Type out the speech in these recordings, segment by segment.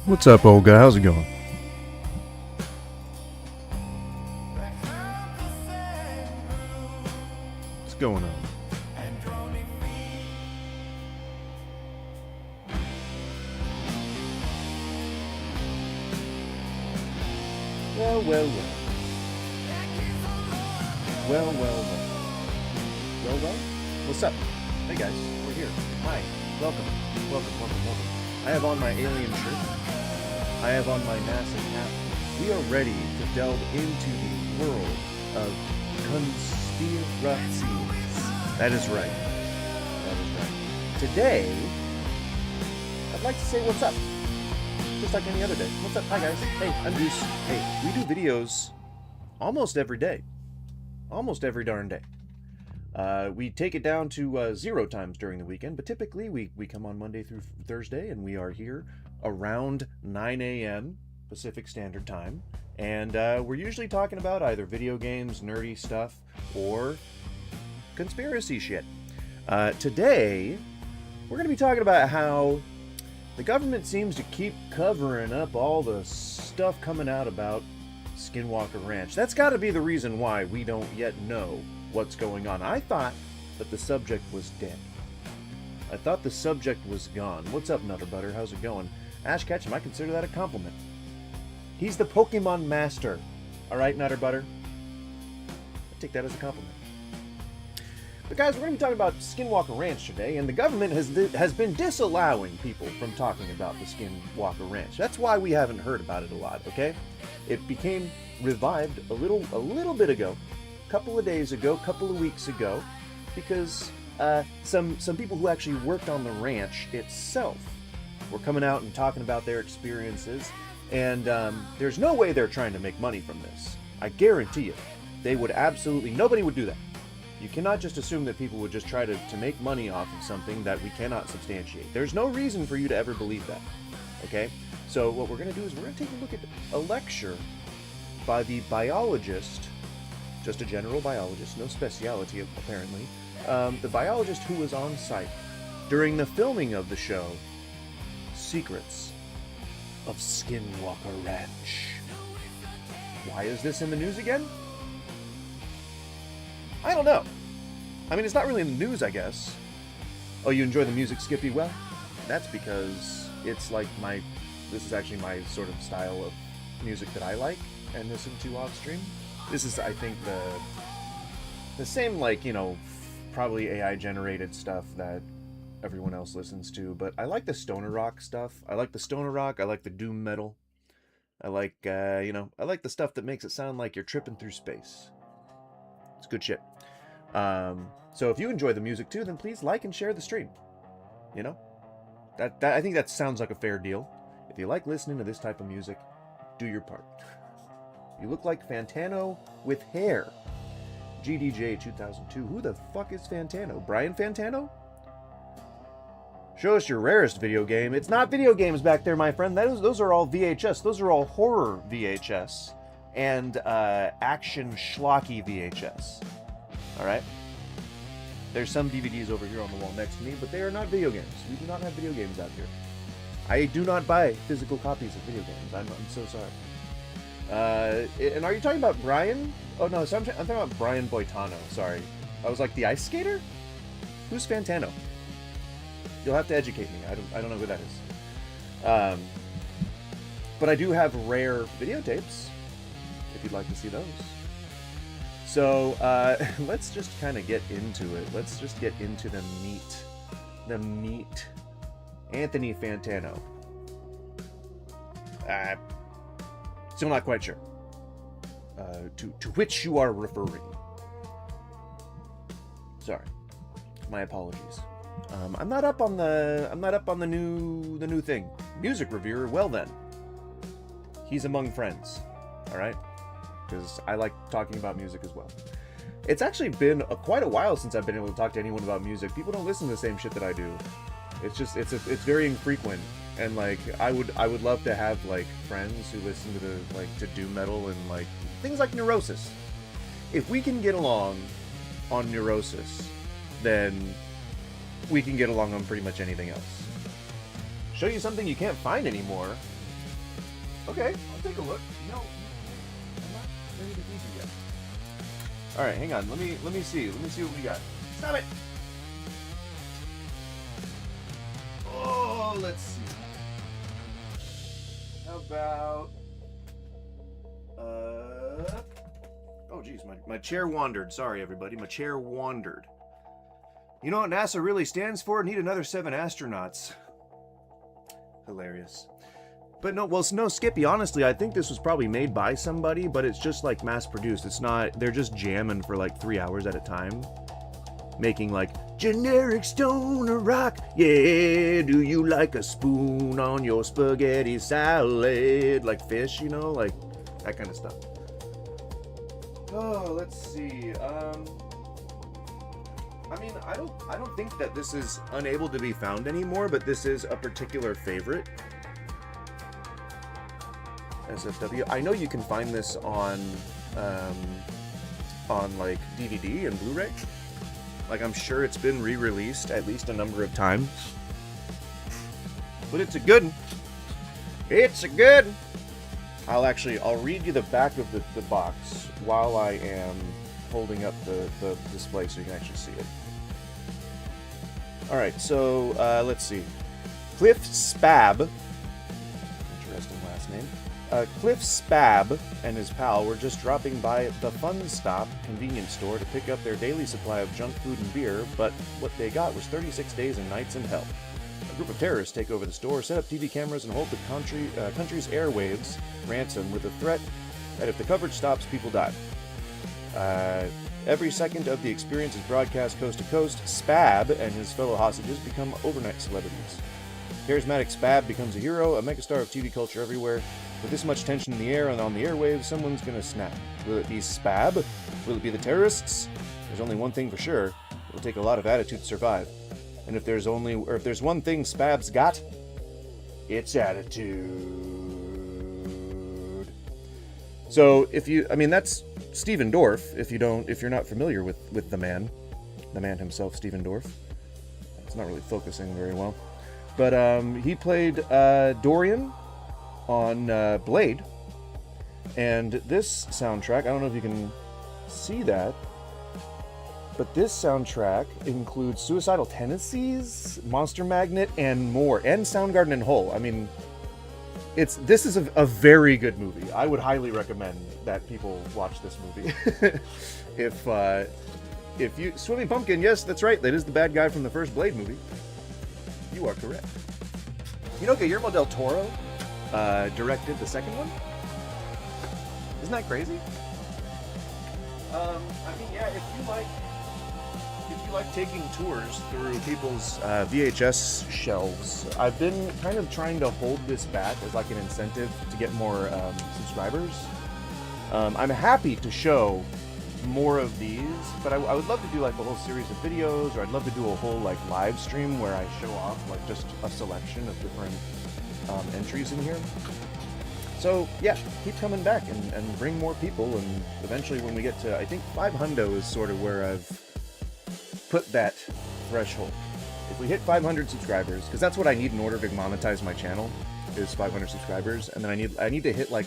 What's up, old guy? How's it going? What's going on? Well, well, well. Well, well, well. Well, well? What's up? Hey guys, we're here. Hi. Welcome. Welcome, welcome, welcome. I have on my alien shirt. I have on my NASA cap. We are ready to delve into the world of conspiracies. That is right. That is right. Today, I'd like to say what's up. Just like any other day. What's up? Hi guys. Hey, I'm Goose. Hey, we do videos almost every day. Almost every darn day. We take it down to 0 times during the weekend, but typically we come on Monday through Thursday, and we are here around 9 a.m. Pacific Standard Time. And we're usually talking about either video games, nerdy stuff, or conspiracy shit. Today, we're going to be talking about how the government seems to keep covering up all the stuff coming out about Skinwalker Ranch. That's got to be the reason why we don't yet know what's going on. I thought that the subject was dead. I thought the subject was gone. What's up, Nutter Butter? How's it going? Ash Ketchum, I consider that a compliment. He's the Pokemon master. Alright, Nutter Butter? I take that as a compliment. But guys, we're going to be talking about Skinwalker Ranch today, and the government has been disallowing people from talking about the Skinwalker Ranch. That's why we haven't heard about it a lot, okay? It became revived a little bit ago, a couple of days ago, couple of weeks ago, because some people who actually worked on the ranch itself were coming out and talking about their experiences, and there's no way they're trying to make money from this. I guarantee you, they would absolutely, nobody would do that. You cannot just assume that people would just try to make money off of something that we cannot substantiate. There's no reason for you to ever believe that, okay? So what we're going to do is we're going to take a look at a lecture by the biologist, just a general biologist, no speciality apparently, the biologist who was on site during the filming of the show, Secrets of Skinwalker Ranch. Why is this in the news again? I don't know. I mean, it's not really in the news, I guess. Oh, you enjoy the music, Skippy? Well, that's because it's like this is actually my sort of style of music that I like and listen to off stream. This is, I think, the same, like, you know, probably AI generated stuff that everyone else listens to, but I like the stoner rock stuff. I like the stoner rock. I like the doom metal. I like, I like the stuff that makes it sound like you're tripping through space. It's good shit. So if you enjoy the music too, then please like and share the stream. You know? That I think that sounds like a fair deal. If you like listening to this type of music, do your part. You look like Fantano with hair. GDJ 2002. Who the fuck is Fantano? Brian Fantano? Show us your rarest video game. It's not video games back there, my friend. Those are all VHS. Those are all horror VHS. And action schlocky VHS. Alright? There's some DVDs over here on the wall next to me, but they are not video games. We do not have video games out here. I do not buy physical copies of video games. I'm so sorry. And are you talking about Brian? Oh no, so I'm talking about Brian Boitano. Sorry. I was like, the ice skater? Who's Fantano? You'll have to educate me. I don't know who that is. But I do have rare videotapes, if you'd like to see those. So, let's just kind of get into it. Let's just get into the meat. The meat. Anthony Fantano. Still not quite sure. To which you are referring. Sorry. My apologies. I'm not up on the new thing. Music reviewer, well then. He's among friends. Alright? Because I like talking about music as well. It's actually been quite a while since I've been able to talk to anyone about music. People don't listen to the same shit that I do. It's just it's very infrequent, and like I would love to have like friends who listen to doom metal and like things like Neurosis. If we can get along on Neurosis, then we can get along on pretty much anything else. Show you something you can't find anymore. Okay, I'll take a look. No, I'm not ready to eat it yet. All right, hang on. Let me see. Let me see what we got. Stop it. Oh, let's see. How about oh geez, my chair wandered. Sorry everybody, my chair wandered. You know what NASA really stands for? Need another 7 astronauts. Hilarious. But no, Skippy, honestly, I think this was probably made by somebody, but it's just like mass produced. It's not, they're just jamming for like 3 hours at a time. Making like, generic stoner rock, yeah, do you like a spoon on your spaghetti salad? Like fish, you know, like that kind of stuff. Oh, let's see, I mean, I don't think that this is unable to be found anymore, but this is a particular favorite. SFW. I know you can find this on like DVD and Blu-ray. Like, I'm sure it's been re-released at least a number of times. But it's a good one. It's a good one. I'll read you the back of the box while I am holding up the display so you can actually see it. Alright, so, let's see. Cliff Spab. Interesting last name. Cliff Spab and his pal were just dropping by the Fun Stop convenience store to pick up their daily supply of junk food and beer, but what they got was 36 days and nights in hell. A group of terrorists take over the store, set up TV cameras, and hold the country's airwaves ransom with the threat that if the coverage stops, people die. Every second of the experience is broadcast coast to coast. Spab and his fellow hostages become overnight celebrities. Charismatic Spab becomes a hero, a megastar of TV culture everywhere. With this much tension in the air and on the airwaves, someone's gonna snap. Will it be Spab? Will it be the terrorists? There's only one thing for sure. It'll take a lot of attitude to survive. And if there's one thing Spab's got, it's attitude. So that's Stephen Dorff. If you're not familiar with the man himself, Stephen Dorff. It's not really focusing very well. But he played Dorian on Blade, and this soundtrack, I don't know if you can see that, but this soundtrack includes Suicidal Tendencies, Monster Magnet, and more, and Soundgarden and Hole. I mean, this is a very good movie. I would highly recommend that people watch this movie. If you Swimming Pumpkin, yes, that's right, that is the bad guy from the first Blade movie. You are correct. You know, Guillermo del Toro directed the second one. Isn't that crazy? I mean, yeah, if you like taking tours through people's VHS shelves, I've been kind of trying to hold this back as like an incentive to get more subscribers. I'm happy to show more of these, but I would love to do like a whole series of videos, or I'd love to do a whole like live stream where I show off like just a selection of different entries in here. So yeah, keep coming back and bring more people, and eventually when we get to, I think 500 is sort of where I've put that threshold. If we hit 500 subscribers, because that's what I need in order to monetize my channel, is 500 subscribers, and then I need to hit like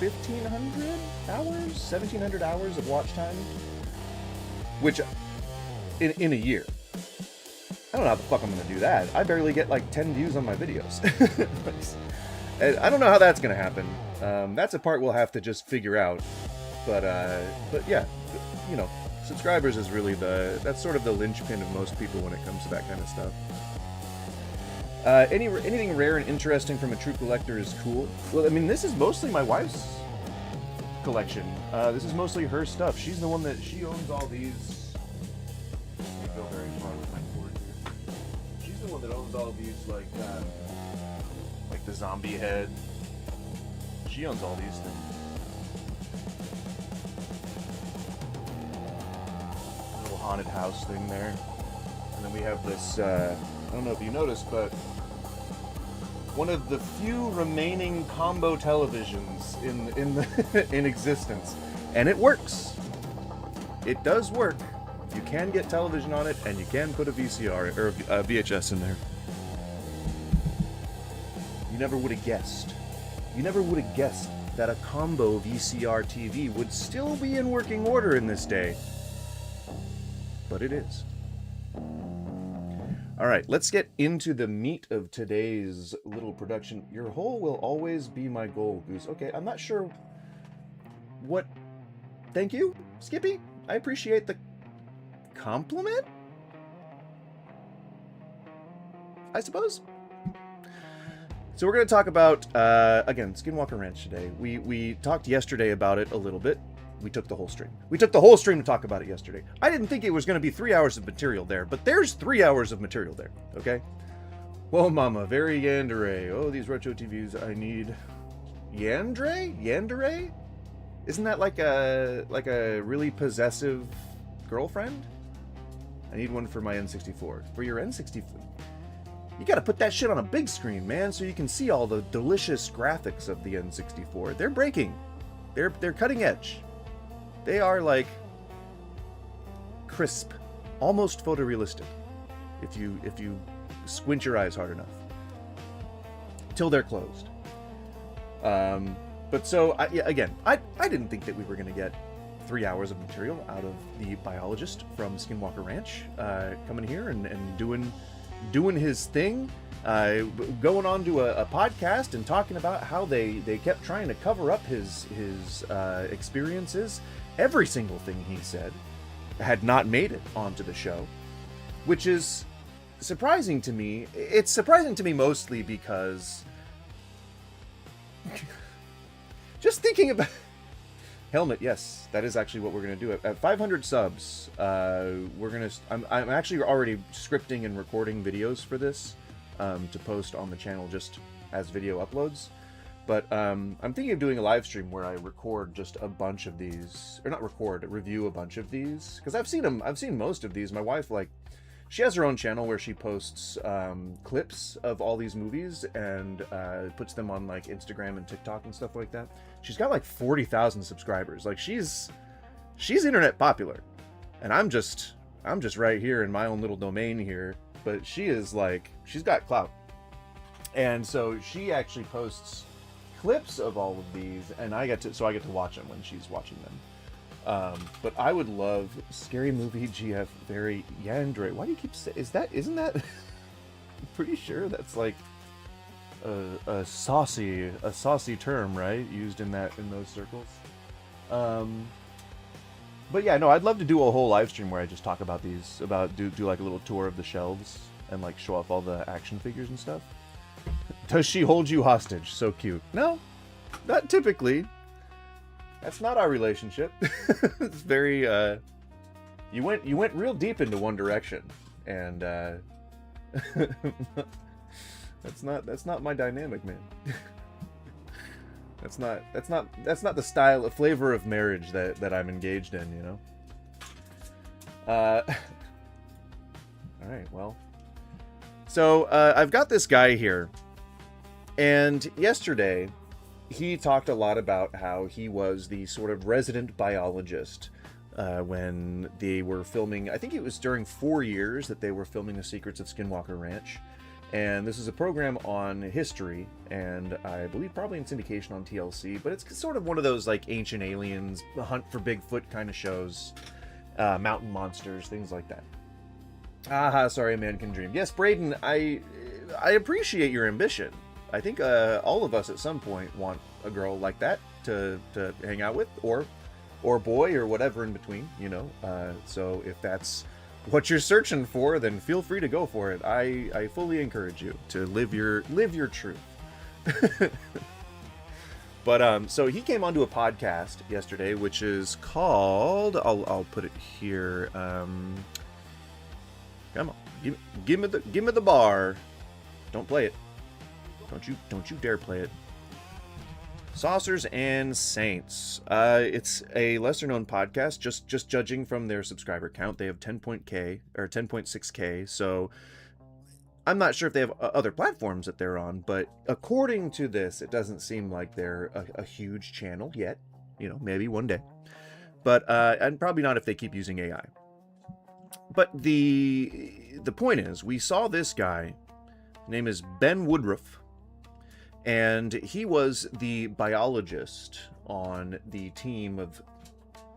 1,500 hours, 1,700 hours of watch time, which in a year. I don't know how the fuck I'm gonna do that. I barely get like 10 views on my videos. I don't know how that's gonna happen. That's a part we'll have to just figure out. But yeah, you know, subscribers is really that's sort of the linchpin of most people when it comes to that kind of stuff. Anything rare and interesting from a true collector is cool. Well, I mean, this is mostly my wife's collection. This is mostly her stuff. She's the one she owns all these. I go very far with my cord here. She's the one that owns all these, like the zombie head. She owns all these things. Little haunted house thing there. And then we have this, I don't know if you noticed, but one of the few remaining combo televisions in existence, and it works. It does work. You can get television on it, and you can put a VCR or a VHS in there. You never would have guessed. You never would have guessed that a combo VCR TV would still be in working order in this day. But it is. All right, let's get into the meat of today's little production. Your hole will always be my goal, Goose. Okay, I'm not sure what... Thank you, Skippy. I appreciate the compliment, I suppose. So we're going to talk about, again, Skinwalker Ranch today. We talked yesterday about it a little bit. We took the whole stream. We took the whole stream to talk about it yesterday. I didn't think it was going to be 3 hours of material there, but there's 3 hours of material there, okay? Whoa, mama, very yandere. Oh, these retro TVs, I need... Yandere? Yandere? Isn't that like a really possessive girlfriend? I need one for my N64. For your N64? You gotta put that shit on a big screen, man, so you can see all the delicious graphics of the N64. They're breaking. They're cutting edge. They are like crisp, almost photorealistic, if you squint your eyes hard enough. Till they're closed. But so I didn't think that we were gonna get 3 hours of material out of the biologist from Skinwalker Ranch, coming here and doing his thing, going on to a podcast and talking about how they kept trying to cover up his experiences. Every single thing he said had not made it onto the show, which is surprising to me. It's surprising to me mostly because just thinking about Helmet, yes, that is actually what we're gonna do. At 500 subs, I'm actually already scripting and recording videos for this to post on the channel just as video uploads. But I'm thinking of doing a live stream where I record just a bunch of these, or not record, review a bunch of these, because I've seen most of these. My wife, like, she has her own channel where she posts clips of all these movies and puts them on like Instagram and TikTok and stuff like that. She's got like 40,000 subscribers. Like she's internet popular, and I'm just right here in my own little domain here. But she is like, she's got clout, and so she actually posts clips of all of these, and I get to watch them when she's watching them. But I would love Scary Movie GF very Yandere. Why do you keep saying, isn't that I'm pretty sure that's like a saucy term, right? Used in those circles. But yeah, no, I'd love to do a whole live stream where I just talk about these, do like a little tour of the shelves and like show off all the action figures and stuff. Does she hold you hostage? So cute. No, not typically. That's not our relationship. It's very you went real deep into One Direction, and that's not my dynamic, man. that's not the style, a flavor of marriage that I'm engaged in, you know. All right, well. So I've got this guy here, and yesterday he talked a lot about how he was the sort of resident biologist when they were filming. I think it was during 4 years that they were filming The Secrets of Skinwalker Ranch. And this is a program on history, and I believe probably in syndication on TLC, but it's sort of one of those like Ancient Aliens, The Hunt for Bigfoot kind of shows, mountain monsters, things like that. Aha, sorry, a man can dream. Yes, Braden, I appreciate your ambition. I think all of us at some point want a girl like that to hang out with, or boy, or whatever in between, you know. So if that's what you're searching for, then feel free to go for it. I fully encourage you to live your truth. But so he came onto a podcast yesterday, which is called, I'll put it here. Come on, give me the bar. Don't play it. Don't you dare play it. Saucers and Saints. It's a lesser-known podcast, just judging from their subscriber count. They have 10.6K, so I'm not sure if they have other platforms that they're on, but according to this, it doesn't seem like they're a huge channel yet. You know, maybe one day. But, and probably not if they keep using AI. But the point is, we saw this guy, his name is Ben Woodruff, And he was the biologist on the team of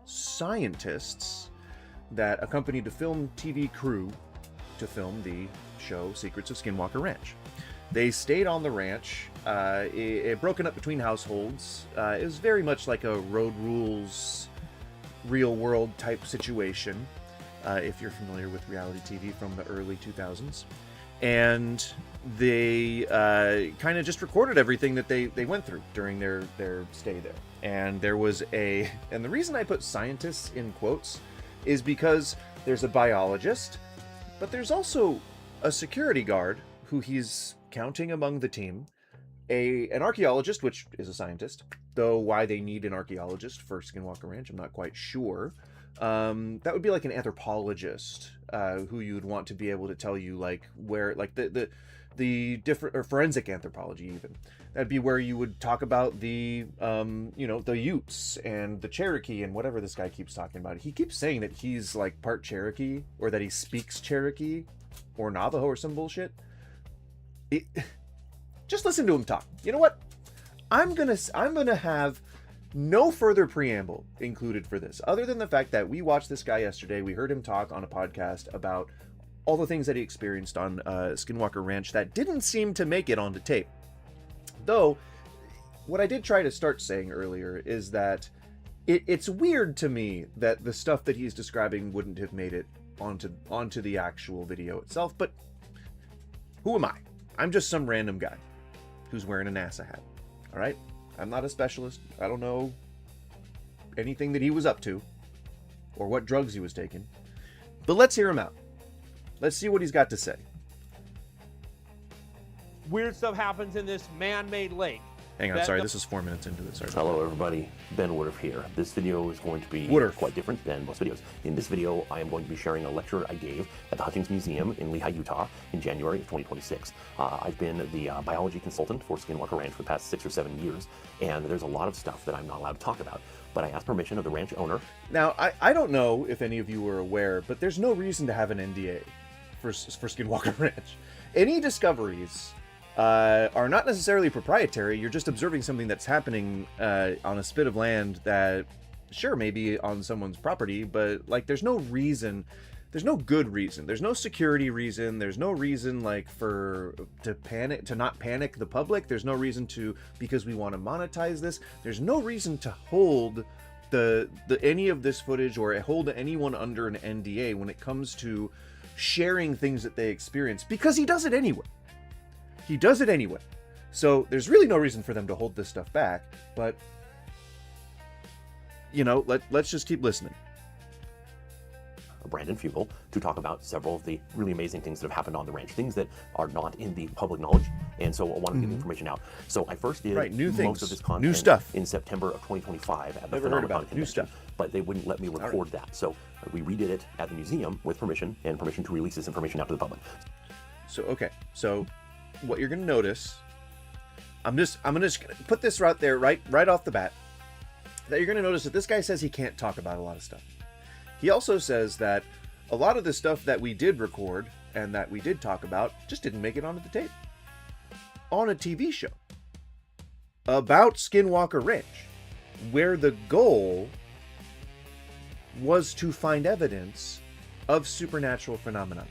scientists that accompanied the film TV crew to film the show Secrets of Skinwalker Ranch. They stayed on the ranch, it broken up between households. It was very much like a Road Rules, real world type situation, if you're familiar with reality TV from the early 2000s. And they kind of just recorded everything that they went through during their stay there. And there was and the reason I put scientists in quotes is because there's a biologist, but there's also a security guard who he's counting among the team, an archaeologist, which is a scientist, though why they need an archaeologist for Skinwalker Ranch, I'm not quite sure. That would be like an anthropologist, who you would want to be able to tell you like where, like the different, or forensic anthropology even. That'd be where you would talk about the, the Utes and the Cherokee and whatever this guy keeps talking about. He keeps saying that he's like part Cherokee, or that he speaks Cherokee or Navajo or some bullshit. Just listen to him talk. You know what? I'm gonna have no further preamble included for this, other than the fact that we watched this guy yesterday. We heard him talk on a podcast about all the things that he experienced on Skinwalker Ranch that didn't seem to make it onto tape. Though, what I did try to start saying earlier is that it's weird to me that the stuff that he's describing wouldn't have made it onto the actual video itself, but who am I? I'm just some random guy who's wearing a NASA hat, all right? I'm not a specialist. I don't know anything that he was up to or what drugs he was taking. But let's hear him out. Let's see what he's got to say. Weird stuff happens in this man-made lake. Hang on, sorry, this is 4 minutes into it. Sorry. Hello everybody, Ben Woodruff here. This video is going to be quite different than most videos. In this video, I am going to be sharing a lecture I gave at the Hutchings Museum in Lehi, Utah in January of 2026. I've been the biology consultant for Skinwalker Ranch for the past 6 or 7 years, and there's a lot of stuff that I'm not allowed to talk about. But I asked permission of the ranch owner. Now, I don't know if any of you were aware, but there's no reason to have an NDA for Skinwalker Ranch. Any discoveries are not necessarily proprietary. You're just observing something that's happening on a spit of land that, sure, maybe on someone's property, but like there's no reason, there's no good reason, there's no security reason, there's no reason like to not panic the public. There's no reason because we want to monetize this. There's no reason to hold any of this footage or hold anyone under an NDA when it comes to sharing things that they experience, because he does it anyway. He does it anyway. So there's really no reason for them to hold this stuff back, but let's just keep listening. Brandon Fugel, to talk about several of the really amazing things that have happened on the ranch, things that are not in the public knowledge, and so I want to get the information out. So I first did most of this content, new stuff, in September of 2025 at the Never heard about it. New stuff, but they wouldn't let me record that. So we redid it at the museum with permission to release this information out to the public. So what you're gonna notice, I'm gonna put this right there, right off the bat, that you're gonna notice that this guy says he can't talk about a lot of stuff. He also says that a lot of the stuff that we did record and that we did talk about just didn't make it onto the tape. On a TV show about Skinwalker Ranch, where the goal was to find evidence of supernatural phenomena.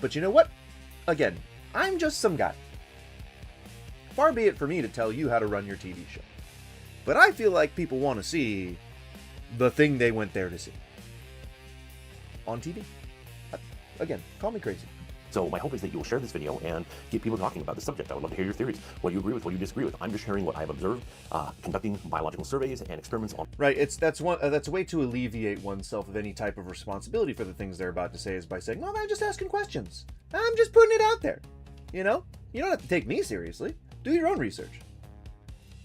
But you know what? Again, I'm just some guy. Far be it for me to tell you how to run your TV show. But I feel like people want to see the thing they went there to see. On TV. Again, call me crazy. So my hope is that you will share this video and get people talking about the subject. I would love to hear your theories, what you agree with, what you disagree with. I'm just sharing what I've observed, conducting biological surveys and experiments on. Right, that's a way to alleviate oneself of any type of responsibility for the things they're about to say, is by saying, "Well, I'm just asking questions. I'm just putting it out there." You don't have to take me seriously. Do your own research.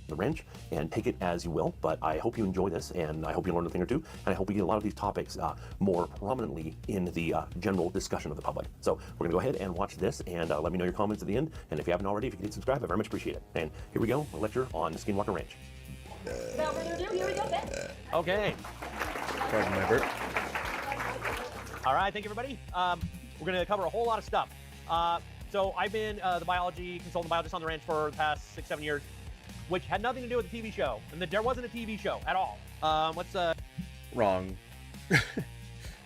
The ranch and take it as you will, but I hope you enjoy this, and I hope you learn a thing or two, and I hope we get a lot of these topics more prominently in the general discussion of the public. So we're gonna go ahead and watch this, and let me know your comments at the end, and if you haven't already, if you could hit subscribe, I very much appreciate it. And here we go, a lecture on Skinwalker Ranch. Without further ado, here we go, Ben. Okay. Pardon my burp. All right, thank you, everybody. We're going to cover a whole lot of stuff. So I've been the biology consultant biologist on the ranch for the past 6-7 years, which had nothing to do with the TV show, and there wasn't a TV show at all. Wrong.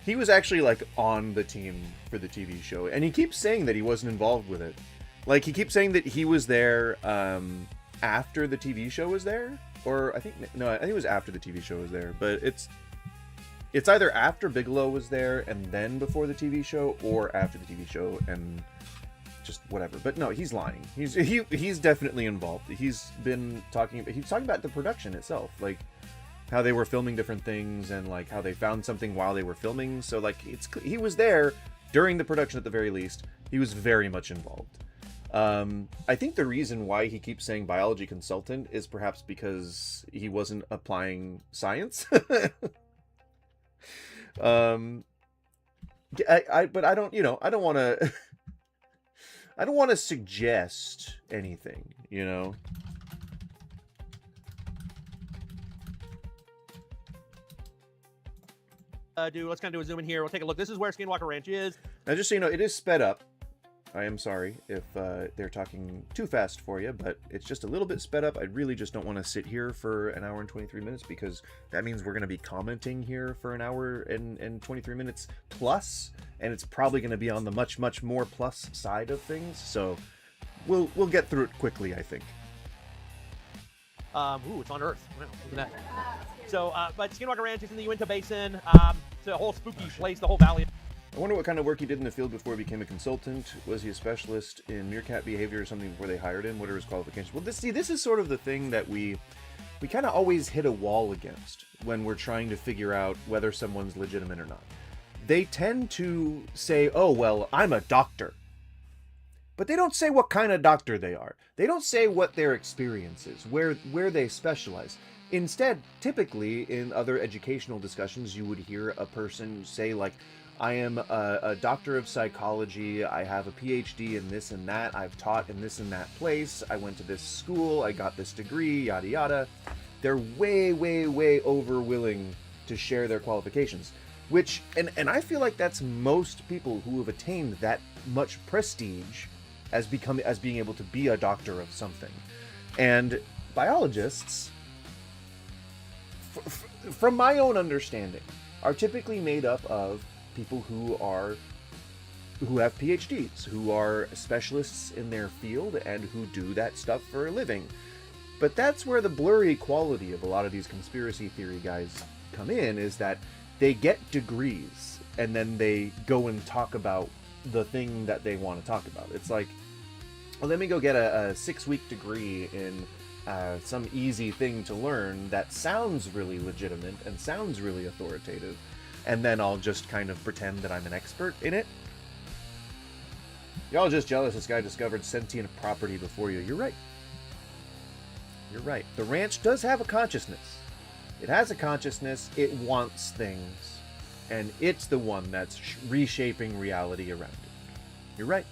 He was actually like on the team for the TV show, and he keeps saying that he wasn't involved with it. Like, he keeps saying that he was there after the TV show was there, or I think it was after the TV show was there. But it's either after Bigelow was there and then before the TV show, or after the TV show and just whatever. But no, he's lying. He's definitely involved. He's talking about the production itself, like how they were filming different things and like how they found something while they were filming. So like he was there during the production at the very least. He was very much involved. I think the reason why he keeps saying biology consultant is perhaps because he wasn't applying science. But I don't want to I don't want to suggest anything, you know. Let's kind of do a zoom in here. We'll take a look. This is where Skinwalker Ranch is. Now, just so you know, it is sped up. I am sorry if they're talking too fast for you, but it's just a little bit sped up. I really just don't want to sit here for an hour and 23 minutes, because that means we're going to be commenting here for an hour and 23 minutes plus, and it's probably going to be on the much, much more plus side of things. So we'll get through it quickly, I think. It's on Earth. Wow, look at that. So, but Skinwalker Ranch is in the Uinta Basin. It's a whole spooky place, the whole valley. I wonder what kind of work he did in the field before he became a consultant. Was he a specialist in meerkat behavior or something before they hired him? What are his qualifications? Well, this is sort of the thing that we kind of always hit a wall against when we're trying to figure out whether someone's legitimate or not. They tend to say, oh, well, I'm a doctor. But they don't say what kind of doctor they are. They don't say what their experience is, where they specialize. Instead, typically, in other educational discussions, you would hear a person say, like, I am a doctor of psychology, I have a PhD in this and that, I've taught in this and that place, I went to this school, I got this degree, yada yada. They're way, way, way over willing to share their qualifications. Which, and I feel like that's most people who have attained that much prestige as being able to be a doctor of something. And biologists, from my own understanding, are typically made up of people who have PhDs, who are specialists in their field and who do that stuff for a living. But that's where the blurry quality of a lot of these conspiracy theory guys come in, is that they get degrees and then they go and talk about the thing that they want to talk about. It's like, well, let me go get a 6-week degree in some easy thing to learn that sounds really legitimate and sounds really authoritative, and then I'll just kind of pretend that I'm an expert in it. Y'all just jealous this guy discovered sentient property before you. You're right. You're right. The ranch does have a consciousness. It has a consciousness. It wants things. And it's the one that's reshaping reality around it. You're right.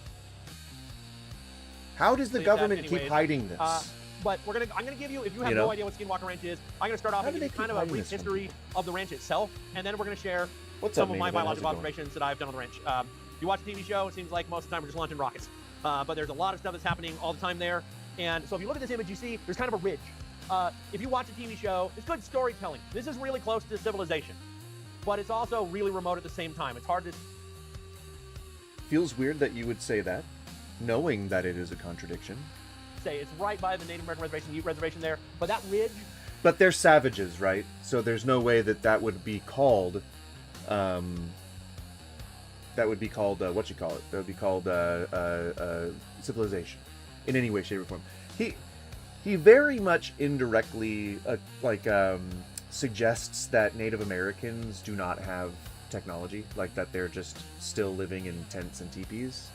How does the government keep hiding this? But I'm gonna give you, if you have no idea what Skinwalker Ranch is, I'm gonna start off with kind of a brief history of the ranch itself, and then we're gonna share some of my biological observations that I've done on the ranch. You watch the TV show, it seems like most of the time we're just launching rockets. But there's a lot of stuff that's happening all the time there. And so if you look at this image, you see there's kind of a ridge. If you watch a TV show, it's good storytelling. This is really close to civilization, but it's also really remote at the same time. It's hard to... Feels weird that you would say that, knowing that it is a contradiction. It's right by the Native American reservation, Ute reservation there, but that ridge... But they're savages, right? So there's no way that would be called... that would be called, That would be called civilization. In any way, shape, or form. He very much indirectly, suggests that Native Americans do not have technology, like that they're just still living in tents and teepees.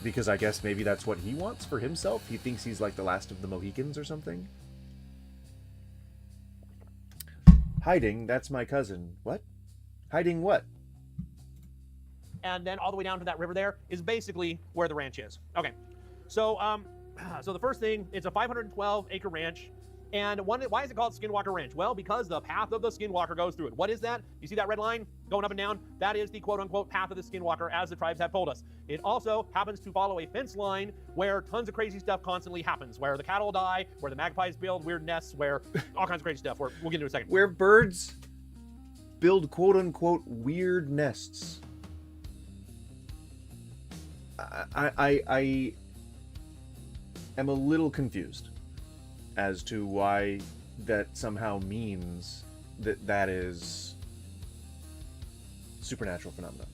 Because I guess maybe that's what he wants for himself. He thinks he's like the last of the Mohicans or something. Hiding, that's my cousin. What? Hiding what? And then all the way down to that river there is basically where the ranch is. Okay, so so the first thing, it's a 512-acre ranch. And why is it called Skinwalker Ranch? Well, because the path of the Skinwalker goes through it. What is that? You see that red line going up and down? That is the quote-unquote path of the Skinwalker, as the tribes have told us. It also happens to follow a fence line where tons of crazy stuff constantly happens, where the cattle die, where the magpies build weird nests, where all kinds of crazy stuff. We'll get into in a second. Where birds build quote-unquote weird nests. I am a little confused as to why that somehow means that is supernatural phenomenon.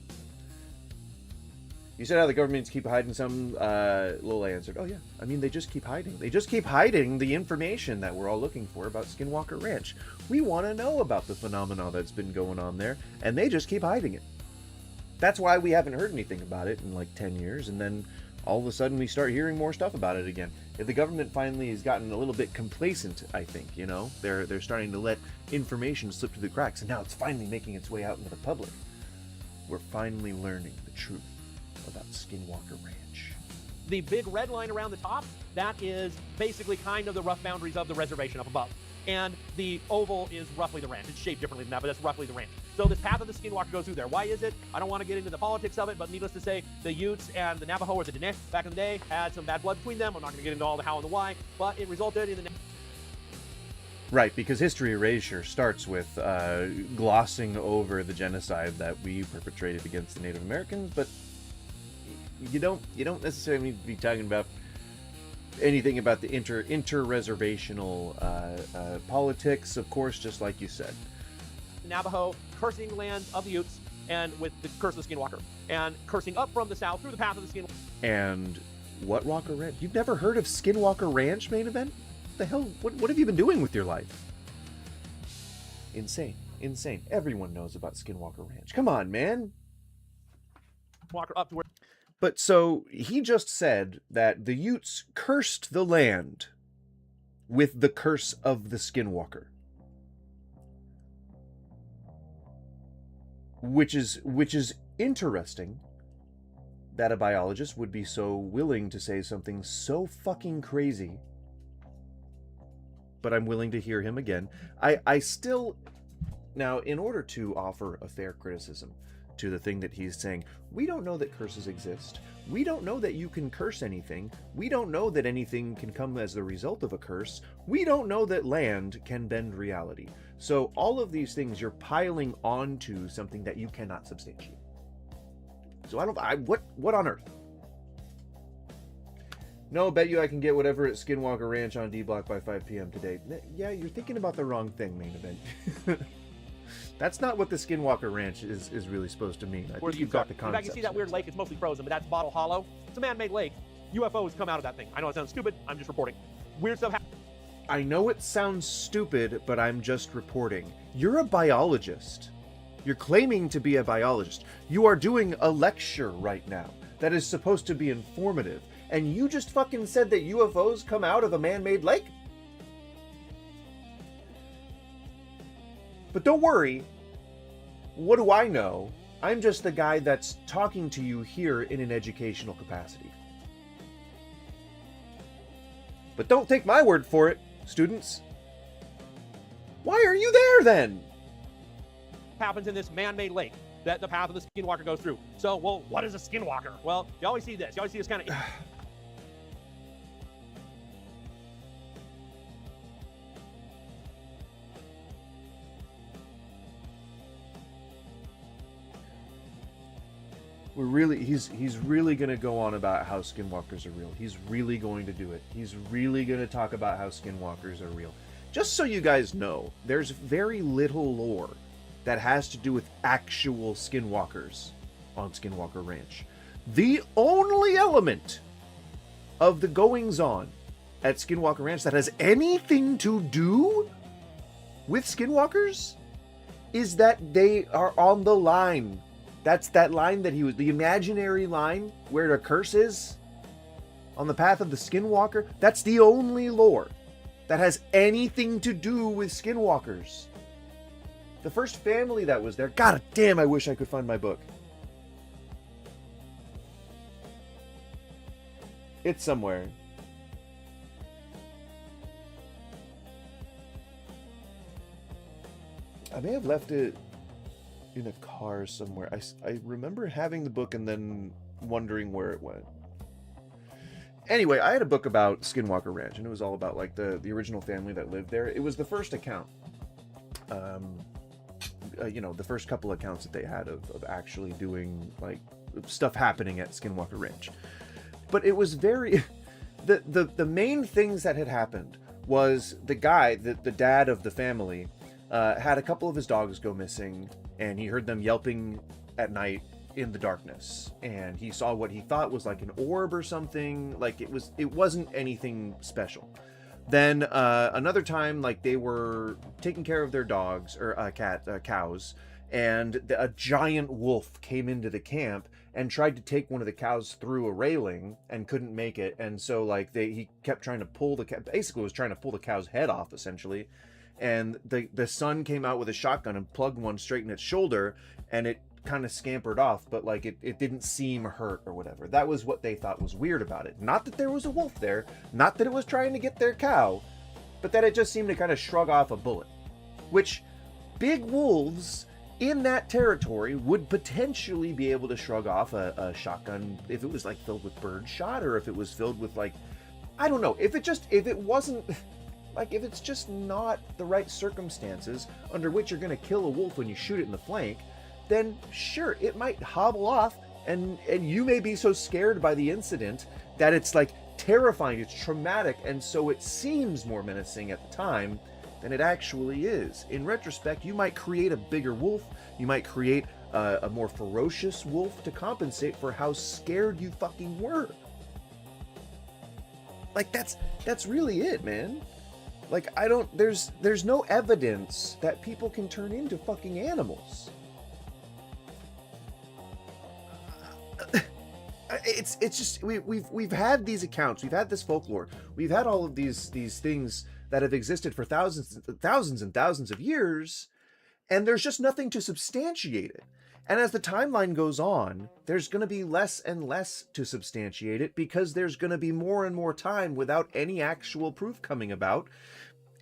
You said how the governments keep hiding some. Lola answered, "Oh yeah, I mean they just keep hiding. They just keep hiding the information that we're all looking for about Skinwalker Ranch. We want to know about the phenomena that's been going on there, and they just keep hiding it. That's why we haven't heard anything about it in like 10 years, and then all of a sudden we start hearing more stuff about it again. If the government finally has gotten a little bit complacent, I think, you know, they're starting to let information slip through the cracks, and now it's finally making its way out into the public. We're finally learning the truth about Skinwalker Ranch." The big red line around the top, that is basically kind of the rough boundaries of the reservation up above. And the oval is roughly the ranch. It's shaped differently than that, but that's roughly the ranch. So this path of the Skinwalker goes through there. Why is it? I don't want to get into the politics of it, but needless to say, the Utes and the Navajo, or the Diné, back in the day, had some bad blood between them. I'm not going to get into all the how and the why, but it resulted in the... Right, because history erasure starts with glossing over the genocide that we perpetrated against the Native Americans, but you don't necessarily need to be talking about anything about the inter-reservational politics, of course, just like you said. Navajo cursing the land of the Utes, and with the curse of the Skinwalker, and cursing up from the south through the path of the Skinwalker. And what Walker Ranch? You've never heard of Skinwalker Ranch, main event? What the hell? What have you been doing with your life? Insane. Everyone knows about Skinwalker Ranch. Come on, man. Walker up to where... But so he just said that the Utes cursed the land with the curse of the Skinwalker, which is interesting that a biologist would be so willing to say something so fucking crazy. But I'm willing to hear him again. I still, now, in order to offer a fair criticism to the thing that he's saying, we don't know that curses exist. We don't know that you can curse anything. We don't know that anything can come as the result of a curse. We don't know that land can bend reality. So all of these things you're piling onto something that you cannot substantiate. So what on earth? No, bet you I can get whatever at Skinwalker Ranch on D Block by 5 p.m. today. Yeah, you're thinking about the wrong thing, main event. That's not what the Skinwalker Ranch is really supposed to mean. I think you've got the concept. In fact, you see that weird lake? It's mostly frozen, but that's Bottle Hollow. It's a man-made lake. UFOs come out of that thing. I know it sounds stupid. I'm just reporting. Weird stuff happens. I know it sounds stupid, but I'm just reporting. You're a biologist. You're claiming to be a biologist. You are doing a lecture right now that is supposed to be informative, and you just fucking said that UFOs come out of a man-made lake? But don't worry. What do I know? I'm just the guy that's talking to you here in an educational capacity. But don't take my word for it, students. Why are you there then? Happens in this man-made lake that the path of the Skinwalker goes through. So, well, what is a Skinwalker? Well, you always see this. You always see this kind of... He's really going to go on about how skinwalkers are real. He's really going to do it. He's really going to talk about how skinwalkers are real. Just so you guys know, there's very little lore that has to do with actual skinwalkers on Skinwalker Ranch. The only element of the goings-on at Skinwalker Ranch that has anything to do with skinwalkers is that they are on the line. That's that line that he was, the imaginary line where the curse is on the path of the Skinwalker. That's the only lore that has anything to do with skinwalkers. The first family that was there, god damn, I wish I could find my book. It's somewhere. I may have left it in a car somewhere. I remember having the book and then wondering where it went. Anyway, I had a book about Skinwalker Ranch, and it was all about like the original family that lived there. It was the first account, the first couple accounts that they had of actually doing like stuff happening at Skinwalker Ranch. But it was very the main things that had happened was the guy, the dad of the family, had a couple of his dogs go missing, and he heard them yelping at night in the darkness, and he saw what he thought was like an orb or something. Like it wasn't anything special. Then another time, like they were taking care of their dogs or cows, and a giant wolf came into the camp and tried to take one of the cows through a railing and couldn't make it. And so like he kept trying to pull basically was trying to pull the cow's head off essentially. And the son came out with a shotgun and plugged one straight in its shoulder, and it kind of scampered off, but like it didn't seem hurt or whatever. That was what they thought was weird about it. Not that there was a wolf there, not that it was trying to get their cow, but that it just seemed to kind of shrug off a bullet. Which big wolves in that territory would potentially be able to shrug off a shotgun if it was like filled with bird shot, or if it was filled with like, I don't know, if it wasn't like, if it's just not the right circumstances under which you're going to kill a wolf when you shoot it in the flank, then sure, it might hobble off, and you may be so scared by the incident that it's like terrifying, it's traumatic, and so it seems more menacing at the time than it actually is. In retrospect, you might create a bigger wolf, you might create a more ferocious wolf to compensate for how scared you fucking were. Like that's really it, man. Like there's no evidence that people can turn into fucking animals. It's just we've had these accounts, we've had this folklore, we've had all of these things that have existed for thousands and thousands of years, and there's just nothing to substantiate it. And as the timeline goes on, there's going to be less and less to substantiate it, because there's going to be more and more time without any actual proof coming about,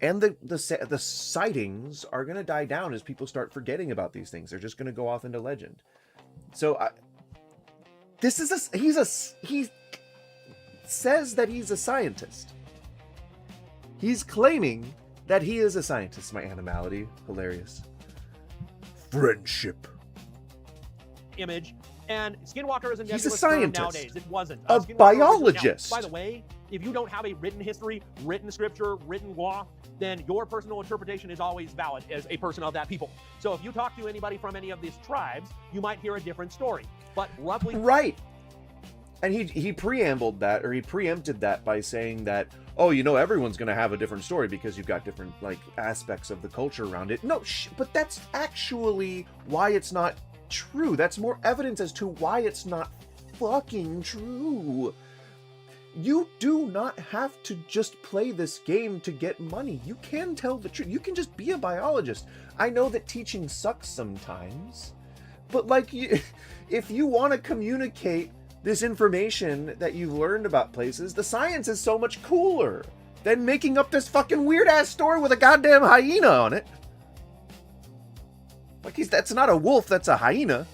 and the sightings are going to die down as people start forgetting about these things. They're just going to go off into legend. So he says that he's a scientist. He's claiming that he is a scientist. My animality, hilarious. Friendship. Image, and Skinwalker is a nebulous term nowadays. It wasn't. A biologist. Now, by the way, if you don't have a written history, written scripture, written law, then your personal interpretation is always valid as a person of that people. So if you talk to anybody from any of these tribes, you might hear a different story. But roughly... Right. And he preambled that, or he preempted that by saying that, oh, everyone's going to have a different story because you've got different, like, aspects of the culture around it. No, but that's actually why it's not true. That's more evidence as to why it's not fucking true. You do not have to just play this game to get money. You can tell the truth. You can just be a biologist. I know that teaching sucks sometimes, but like, if you want to communicate this information that you've learned about places, the science is so much cooler than making up this fucking weird ass story with a goddamn hyena on it. Like, that's not a wolf, that's a hyena.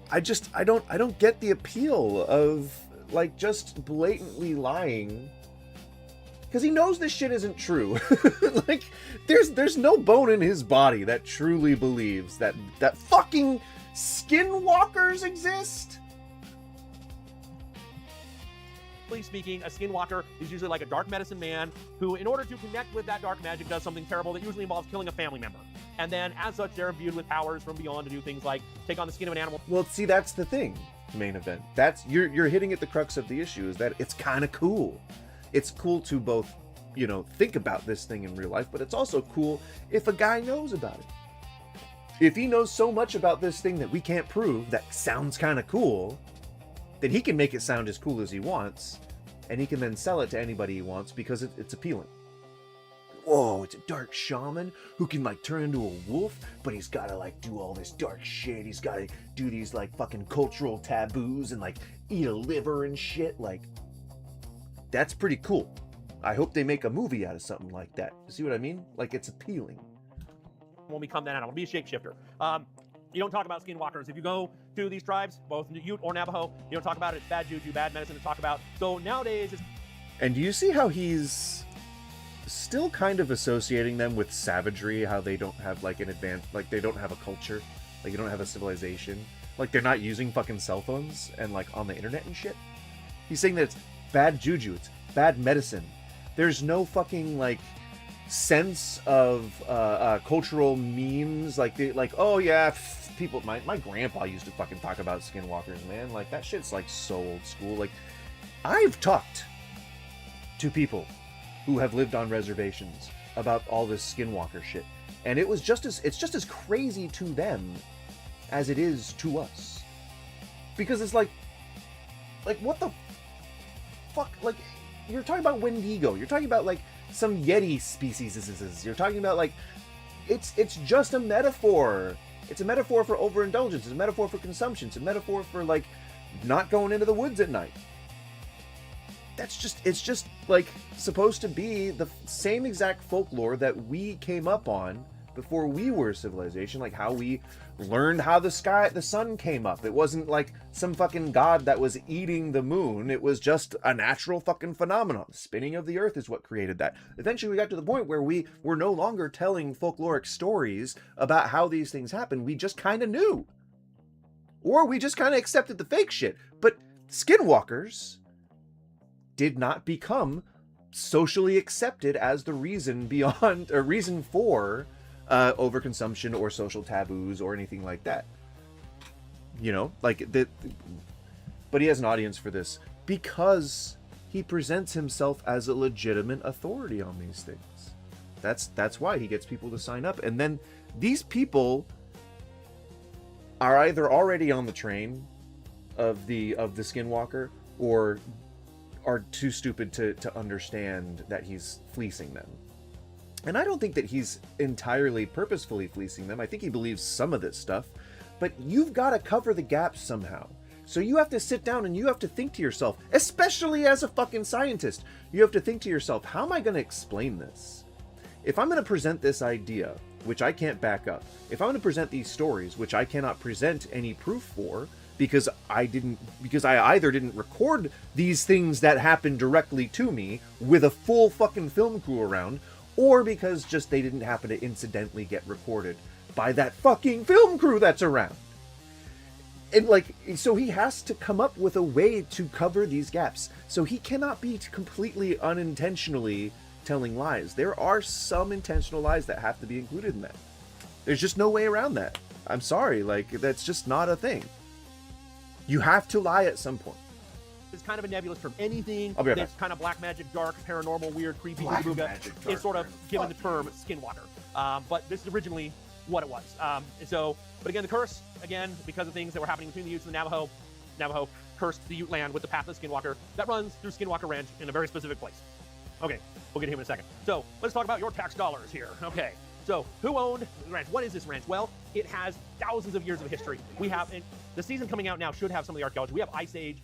I don't get the appeal of, like, just blatantly lying, because he knows this shit isn't true. Like, there's no bone in his body that truly believes that fucking skinwalkers exist. Speaking, a skinwalker is usually like a dark medicine man who, in order to connect with that dark magic, does something terrible that usually involves killing a family member. And then, as such, they're imbued with powers from beyond to do things like take on the skin of an animal. Well, see, that's the thing, main event. That's you're hitting at the crux of the issue, is that it's kind of cool. It's cool to both, think about this thing in real life, but it's also cool if a guy knows about it. If he knows so much about this thing that we can't prove that sounds kind of cool, then he can make it sound as cool as he wants, and he can then sell it to anybody he wants because it's appealing. Whoa, it's a dark shaman who can, like, turn into a wolf, but he's gotta, like, do all this dark shit. He's gotta do these, like, fucking cultural taboos and, like, eat a liver and shit. Like, that's pretty cool. I hope they make a movie out of something like that. You see what I mean? Like, it's appealing. When we come that out, I'll be a shapeshifter. You don't talk about skinwalkers. If you go to these tribes, both Ute or Navajo, you don't talk about it. It's bad juju, bad medicine to talk about. So nowadays, it's... And do you see how he's still kind of associating them with savagery? How they don't have like an advanced, like they don't have a culture, like they don't have a civilization, like they're not using fucking cell phones and like on the internet and shit. He's saying that it's bad juju, it's bad medicine. There's no fucking like sense of cultural memes, like oh yeah, people. My grandpa used to fucking talk about skinwalkers, man. Like that shit's like so old school. Like I've talked to people who have lived on reservations about all this skinwalker shit, and it's just as crazy to them as it is to us, because it's like what the fuck, like you're talking about Wendigo, you're talking about like some Yeti species, you're talking about like it's just a metaphor. It's a metaphor for overindulgence, it's a metaphor for consumption, it's a metaphor for like not going into the woods at night. It's just like supposed to be the same exact folklore that we came up on before we were a civilization, like how we learned how the sun came up. It wasn't like some fucking god that was eating the moon. It was just a natural fucking phenomenon. The spinning of the earth is what created that. Eventually we got to the point where we were no longer telling folkloric stories about how these things happen. We just kind of knew. Or we just kind of accepted the fake shit. But skinwalkers did not become socially accepted as the reason for overconsumption or social taboos or anything like that. You know, like that. But he has an audience for this because he presents himself as a legitimate authority on these things. That's why he gets people to sign up. And then these people are either already on the train of the Skinwalker or are too stupid to understand that he's fleecing them. And I don't think that he's entirely purposefully fleecing them. I think he believes some of this stuff, but you've got to cover the gaps somehow. So you have to sit down and you have to think to yourself, especially as a fucking scientist, you have to think to yourself, how am I going to explain this? If I'm going to present this idea, which I can't back up, if I'm going to present these stories, which I cannot present any proof for, because I either didn't record these things that happened directly to me with a full fucking film crew around, or because just they didn't happen to incidentally get recorded by that fucking film crew that's around. And like, so he has to come up with a way to cover these gaps. So he cannot be completely unintentionally telling lies. There are some intentional lies that have to be included in that. There's just no way around that. I'm sorry, like, that's just not a thing. You have to lie at some point. It's kind of a nebulous term. Anything right that's back. kind of black magic, dark, paranormal, weird, creepy, Black booga magic, dark, is sort of given the term you. Skinwalker. But this is originally what it was. But again, the curse, because of things that were happening between the Utes and the Navajo cursed the Ute land with the pathless Skinwalker that runs through Skinwalker Ranch in a very specific place. Okay, we'll get to him in a second. So let's talk about your tax dollars here. Okay, so who owned the ranch? What is this ranch? Well, it has thousands of years of history. We have, and the season coming out now should have some of the archaeology. We have Ice Age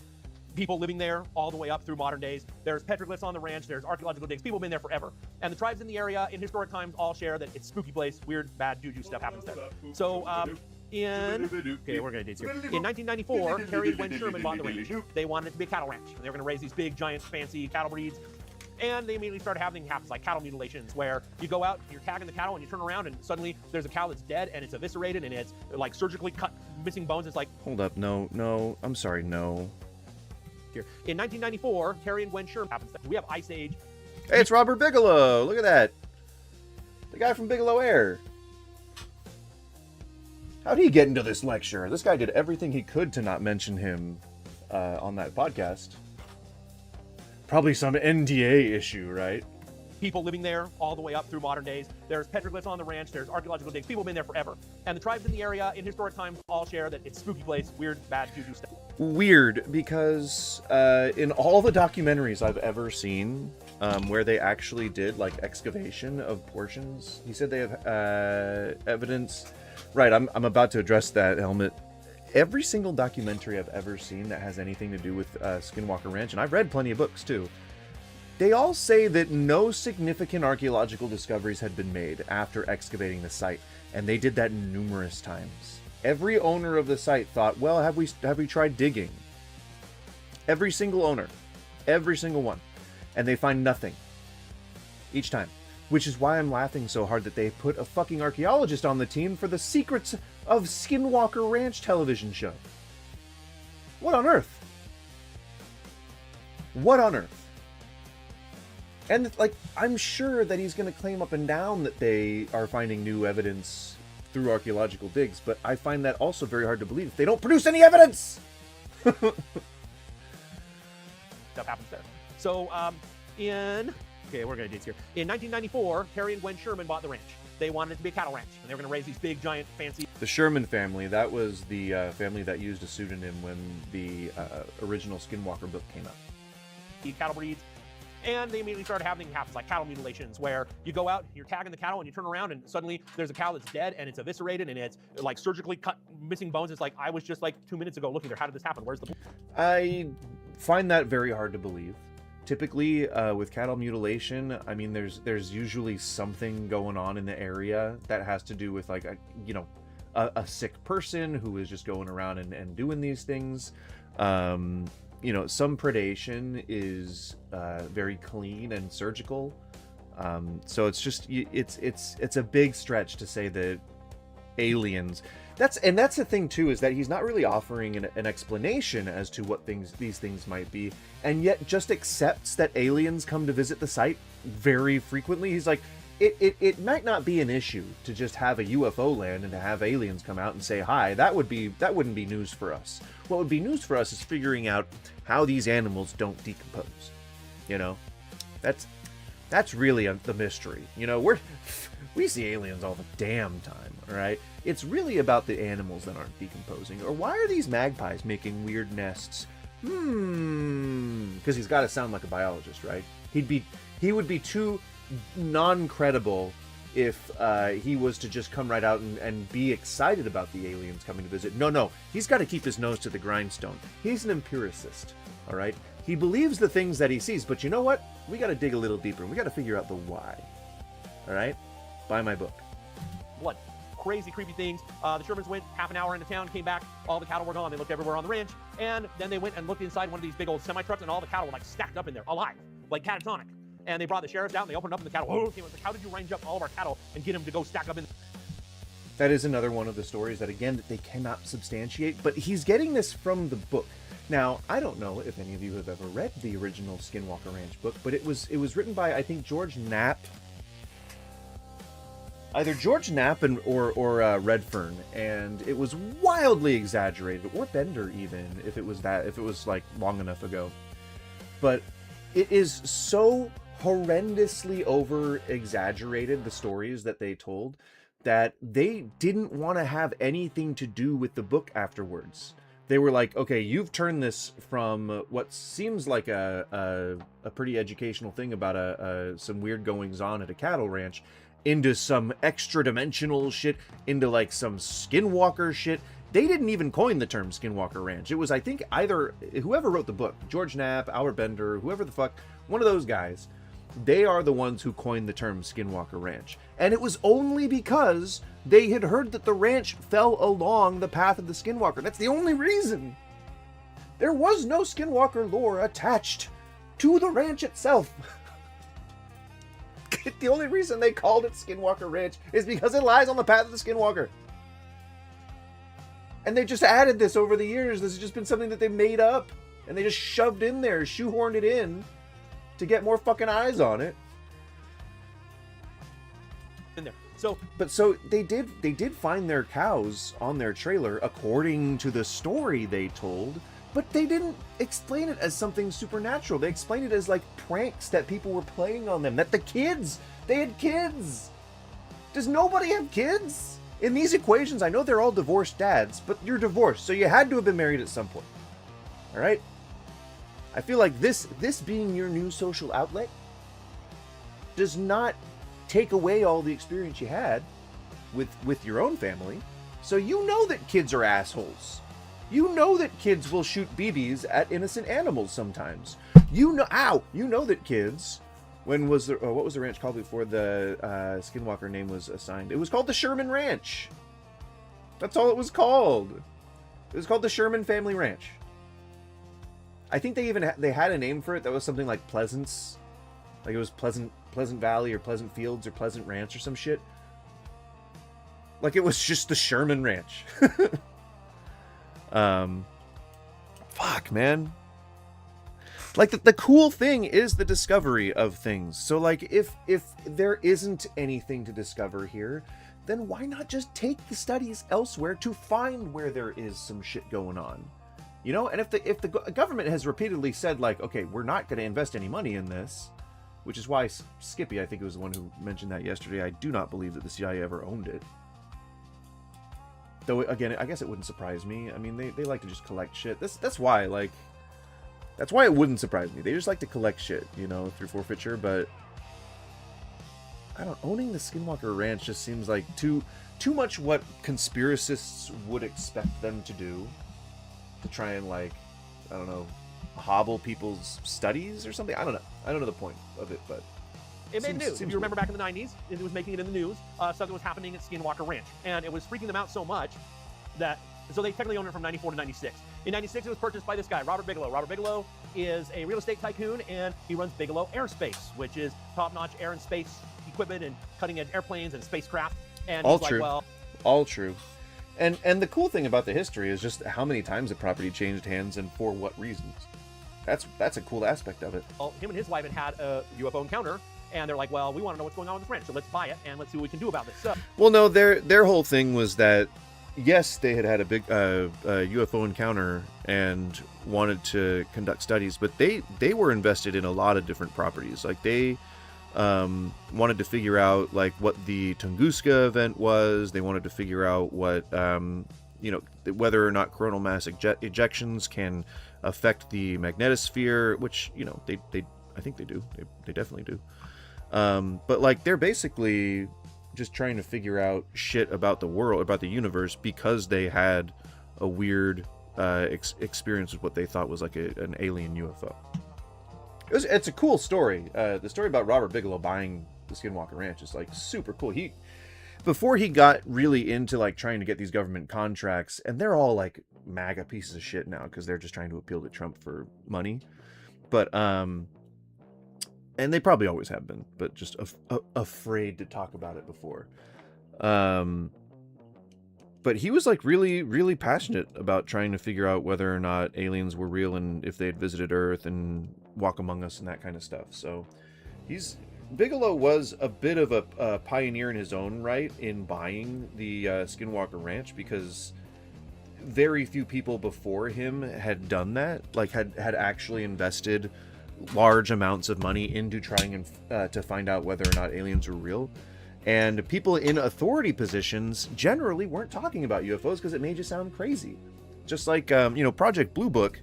people living there all the way up through modern days. There's petroglyphs on the ranch. There's archaeological digs. People have been there forever. And the tribes in the area in historic times all share that it's a spooky place. Weird, bad juju stuff happens there. So okay, we're going to dates here. In 1994, Terry and Gwen Sherman bought the ranch. They wanted it to be a cattle ranch. They were going to raise these big, giant, fancy cattle breeds. And they immediately started having happens like cattle mutilations, where you go out, you're tagging the cattle, and you turn around, and suddenly there's a cow that's dead, and it's eviscerated, and it's like surgically cut, missing bones. It's like, hold up, no, I'm sorry, no. Here. In 1994, Terry and Gwen Sherman happens. We have Ice Age. Hey, it's Robert Bigelow. Look at that. The guy from Bigelow Air. How'd he get into this lecture? This guy did everything he could to not mention him on that podcast. Probably some NDA issue, right? People living there all the way up through modern days. There's petroglyphs on the ranch. There's archaeological digs. People have been there forever. And the tribes in the area in historic times all share that it's a spooky place, weird, bad juju stuff. Weird, because in all the documentaries I've ever seen where they actually did like excavation of portions, he said they have evidence. Right, I'm about to address that, Helmet. Every single documentary I've ever seen that has anything to do with Skinwalker Ranch, and I've read plenty of books too, They all say that no significant archaeological discoveries had been made after excavating the site, and they did that numerous times. Every owner of the site thought, well, have we tried digging? Every single owner. Every single one. And they find nothing. Each time. Which is why I'm laughing so hard that they put a fucking archaeologist on the team for the Secrets of Skinwalker Ranch television show. What on earth? What on earth? And, like, I'm sure that he's going to claim up and down that they are finding new evidence through archaeological digs, but I find that also very hard to believe if they don't produce any evidence! Stuff happens there. So, okay, we're going to dates here. In 1994, Harry and Gwen Sherman bought the ranch. They wanted it to be a cattle ranch, and they were going to raise these big, giant, fancy... The Sherman family, that was the family that used a pseudonym when the original Skinwalker book came out. Cattle breeds. And they immediately started having happens like cattle mutilations, where you go out, you're tagging the cattle, and you turn around, and suddenly there's a cow that's dead, and it's eviscerated, and it's like surgically cut, missing bones. It's like, I was just like 2 minutes ago looking there. How did this happen? Where's the... I find that very hard to believe. Typically, with cattle mutilation, I mean, there's usually something going on in the area that has to do with, like, a sick person who is just going around and doing these things. Some predation is very clean and surgical. So it's just, it's a big stretch to say that aliens... That's the thing too, is that he's not really offering an explanation as to what these things might be, and yet just accepts that aliens come to visit the site very frequently. He's like, it might not be an issue to just have a UFO land and to have aliens come out and say hi. That wouldn't be news for us. What would be news for us is figuring out how these animals don't decompose. That's really the mystery. We see aliens all the damn time, all right? It's really about the animals that aren't decomposing. Or why are these magpies making weird nests? Because he's got to sound like a biologist, right? He would be too non-credible if he was to just come right out and be excited about the aliens coming to visit. No, he's got to keep his nose to the grindstone. He's an empiricist, all right? He believes the things that he sees, but you know what? We got to dig a little deeper, and we got to figure out the why, all right? Buy my book. Blood. Crazy, creepy things. The Shermans went half an hour into town, came back, all the cattle were gone. They looked everywhere on the ranch, and then they went and looked inside one of these big old semi-trucks, and all the cattle were like stacked up in there, alive, like catatonic. And they brought the sheriffs out, and they opened up, and the cattle, came like, how did you range up all of our cattle and get them to go stack up in? That is another one of the stories that, again, that they cannot substantiate, but he's getting this from the book. Now, I don't know if any of you have ever read the original Skinwalker Ranch book, but it was written by, I think, George Knapp. Either George Knapp or Redfern, and it was wildly exaggerated, or Bender even, if it was like long enough ago. But it is so horrendously over exaggerated, the stories that they told, that they didn't want to have anything to do with the book afterwards. They were like, okay, you've turned this from what seems like a pretty educational thing about some weird goings on at a cattle ranch into some extra dimensional shit, into like some Skinwalker shit. They didn't even coin the term Skinwalker Ranch. It was, I think, either whoever wrote the book, George Knapp, Albert Bender, whoever the fuck, one of those guys, they are the ones who coined the term Skinwalker Ranch. And it was only because they had heard that the ranch fell along the path of the Skinwalker. That's the only reason. There was no Skinwalker lore attached to the ranch itself. The only reason they called it Skinwalker Ranch is because it lies on the path of the Skinwalker. And they just added this over the years. This has just been something that they made up. And they just shoved in there, shoehorned it in to get more fucking eyes on it. In there. So they did find their cows on their trailer according to the story they told, but they didn't explain it as something supernatural. They explained it as like pranks that people were playing on them. That they had kids. Does nobody have kids? In these equations, I know they're all divorced dads, but you're divorced, so you had to have been married at some point. All right? I feel like this being your new social outlet does not take away all the experience you had with your own family. So you know that kids are assholes. You know that kids will shoot BBs at innocent animals sometimes. You know that kids... When was the... what was the ranch called before the Skinwalker name was assigned? It was called the Sherman Ranch. That's all it was called. It was called the Sherman Family Ranch. I think they even they had a name for it that was something like Pleasance. Like it was Pleasant Valley or Pleasant Fields or Pleasant Ranch or some shit. Like it was just the Sherman Ranch. Fuck, man. Like the cool thing is the discovery of things. So like if there isn't anything to discover here, then why not just take the studies elsewhere to find where there is some shit going on? You know, and if the government has repeatedly said like, okay, we're not going to invest any money in this, which is why Skippy, I think it was the one who mentioned that yesterday. I do not believe that the CIA ever owned it. Though again, I guess it wouldn't surprise me. I mean, they like to just collect shit. That's why like. That's why it wouldn't surprise me. They just like to collect shit, you know, through forfeiture, but I don't... Owning the Skinwalker Ranch just seems like too much what conspiracists would expect them to do. To try and, like, I don't know, hobble people's studies or something? I don't know. I don't know the point of it, but... It made news. If you remember back in the 90s, it was making it in the news. Something was happening at Skinwalker Ranch. And it was freaking them out so much that... So they technically owned it from 94 to 96. In 96, it was purchased by this guy, Robert Bigelow. Robert Bigelow is a real estate tycoon, and he runs Bigelow Aerospace, which is top-notch air and space equipment and cutting-edge airplanes and spacecraft. And all he's true. Like, well... All true. And the cool thing about the history is just how many times the property changed hands and for what reasons. That's a cool aspect of it. Well, him and his wife had a UFO encounter, and they're like, well, we want to know what's going on with this ranch, so let's buy it, and let's see what we can do about this. So, well, no, their whole thing was that, yes, they had a big UFO encounter and wanted to conduct studies, but they were invested in a lot of different properties. Like they wanted to figure out like what the Tunguska event was. They wanted to figure out what whether or not coronal mass ejections can affect the magnetosphere, which they I think they do. They definitely do. But like they're basically just trying to figure out shit about the world, about the universe, because they had a weird experience with what they thought was like an alien UFO. It's a cool story. The story about Robert Bigelow buying the Skinwalker Ranch is like super cool. Before he got really into like trying to get these government contracts, and they're all like MAGA pieces of shit now because they're just trying to appeal to Trump for money. But and they probably always have been, but just afraid to talk about it before. But he was like really, really passionate about trying to figure out whether or not aliens were real and if they had visited Earth and walk among us and that kind of stuff. So Bigelow was a bit of a pioneer in his own right in buying the Skinwalker Ranch, because very few people before him had done that, like had actually invested large amounts of money into trying to find out whether or not aliens were real. And people in authority positions generally weren't talking about UFOs because it made you sound crazy. Just like, Project Blue Book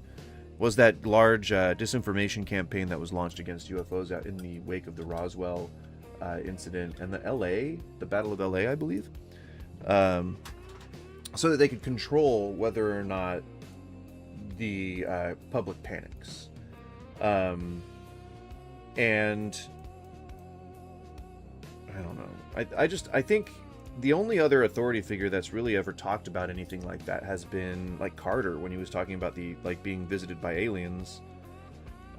was that large disinformation campaign that was launched against UFOs out in the wake of the Roswell incident and the Battle of LA, I believe. So that they could control whether or not the public panics. And I don't know. I think the only other authority figure that's really ever talked about anything like that has been like Carter, when he was talking about the like being visited by aliens.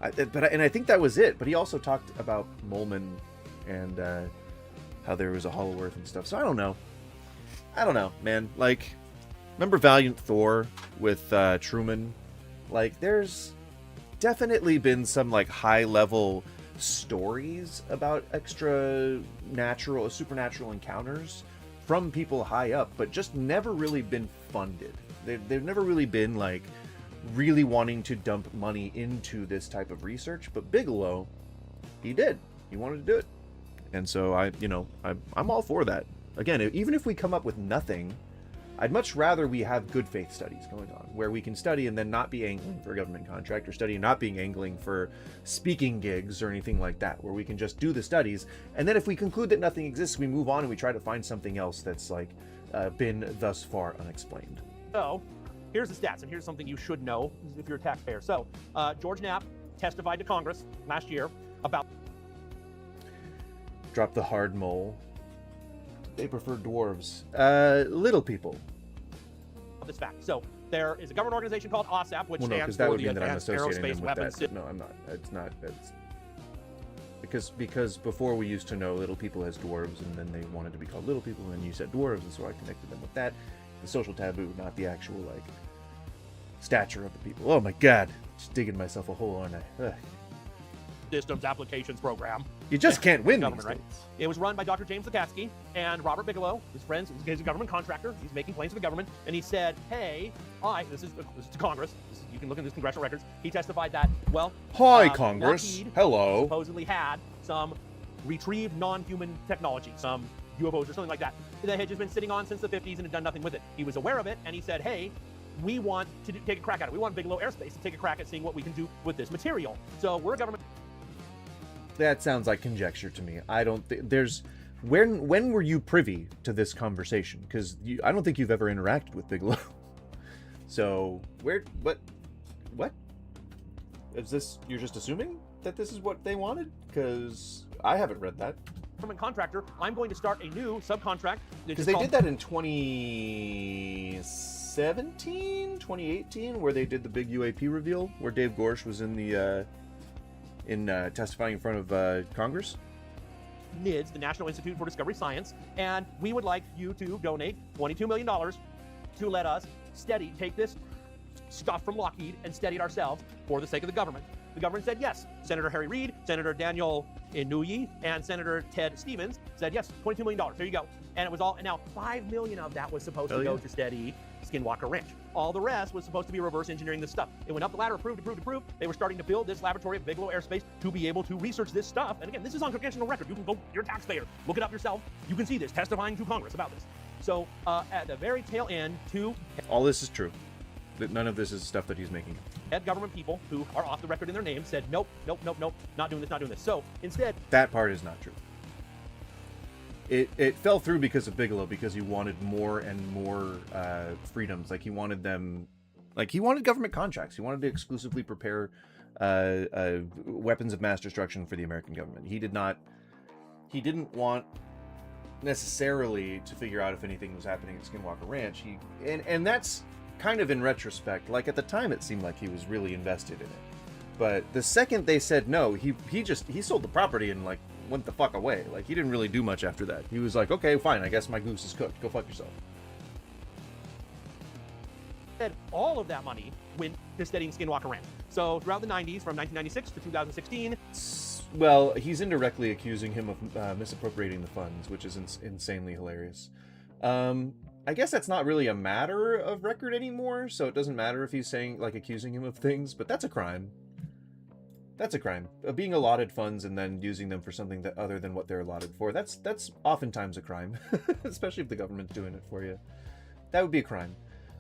And I think that was it. But he also talked about Molman and how there was a hollow earth and stuff. So I don't know, man. Like, remember Valiant Thor with Truman? Like, there's definitely been some like high level stories about supernatural encounters from people high up, but just never really been funded. They've never really been like really wanting to dump money into this type of research. But Bigelow, he wanted to do it, and so I'm all for that. Again, even if we come up with nothing, I'd much rather we have good faith studies going on, where we can study and then not be angling for a government contract, or study and not being angling for speaking gigs or anything like that, where we can just do the studies. And then if we conclude that nothing exists, we move on and we try to find something else that's like been thus far unexplained. So, here's the stats, and here's something you should know if you're a taxpayer. So, George Knapp testified to Congress last year about... Drop the hard mole. They prefer dwarves. Little people. This fact. So, there is a government organization called OSAP, which stands that for would the mean that I'm Advanced associating Aerospace them with Weapons that. System. No, I'm not. It's not. It's because before we used to know little people as dwarves, and then they wanted to be called little people, and then you said dwarves, and so I connected them with that. The social taboo, not the actual like stature of the people. Oh my god, just digging myself a hole, aren't I? Ugh. Systems Applications Program. You just can't win Government, these right? days. It was run by Dr. James Lukatsky and Robert Bigelow, his friends. He's a government contractor. He's making planes for the government, and he said, "Hey, this is to Congress. You can look in these congressional records. He testified that, well, hi Congress, Lockheed hello, supposedly had some retrieved non-human technology, some UFOs or something like that had just been sitting on since the 50s and had done nothing with it. He was aware of it, and he said, hey, we want to take a crack at it. We want Bigelow Aerospace to take a crack at seeing what we can do with this material. So we're a government." That sounds like conjecture to me. I don't think there's... When were you privy to this conversation? Because I don't think you've ever interacted with Bigelow. So, what? Is this... You're just assuming that this is what they wanted? Because I haven't read that. Government contractor, I'm going to start a new subcontract. Because they did that in 2017, 2018, where they did the big UAP reveal, where Dave Gorsh was in the... testifying in front of Congress. NIDS, the National Institute for Discovery Science, and we would like you to donate $22 million to let us take this stuff from Lockheed and study it ourselves for the sake of the government. The government said yes. Senator Harry Reid, Senator Daniel Inouye, and Senator Ted Stevens said yes, $22 million. There you go. And it was all, and now $5 million of that was supposed to go to steady Skinwalker Ranch. All the rest was supposed to be reverse engineering this stuff. It went up the ladder, approved. They were starting to build this laboratory at Bigelow Aerospace to be able to research this stuff. And again, this is on congressional record. You can go, you're a taxpayer, look it up yourself. You can see this, testifying to Congress about this. So at the very tail end, all this is true. None of this is stuff that he's making. Head government people who are off the record in their names said, nope, not doing this. So instead... That part is not true. It fell through because of Bigelow, because he wanted more and more freedoms. Like, he wanted them... Like, he wanted government contracts. He wanted to exclusively prepare weapons of mass destruction for the American government. He didn't want necessarily to figure out if anything was happening at Skinwalker Ranch. And that's kind of in retrospect. Like, at the time, it seemed like he was really invested in it. But the second they said no, he sold the property and, like, went the fuck away. Like, he didn't really do much after that. He was like, okay, fine, I guess my goose is cooked. Go fuck yourself. All of that money went to studying Skinwalker Ranch. So throughout the 90s, from 1996 to 2016... Well, he's indirectly accusing him of misappropriating the funds, which is insanely hilarious. I guess that's not really a matter of record anymore, so it doesn't matter if he's saying, like, accusing him of things, but that's a crime. That's a crime. Being allotted funds and then using them for something that other than what they're allotted for, that's oftentimes a crime, especially if the government's doing it for you. That would be a crime.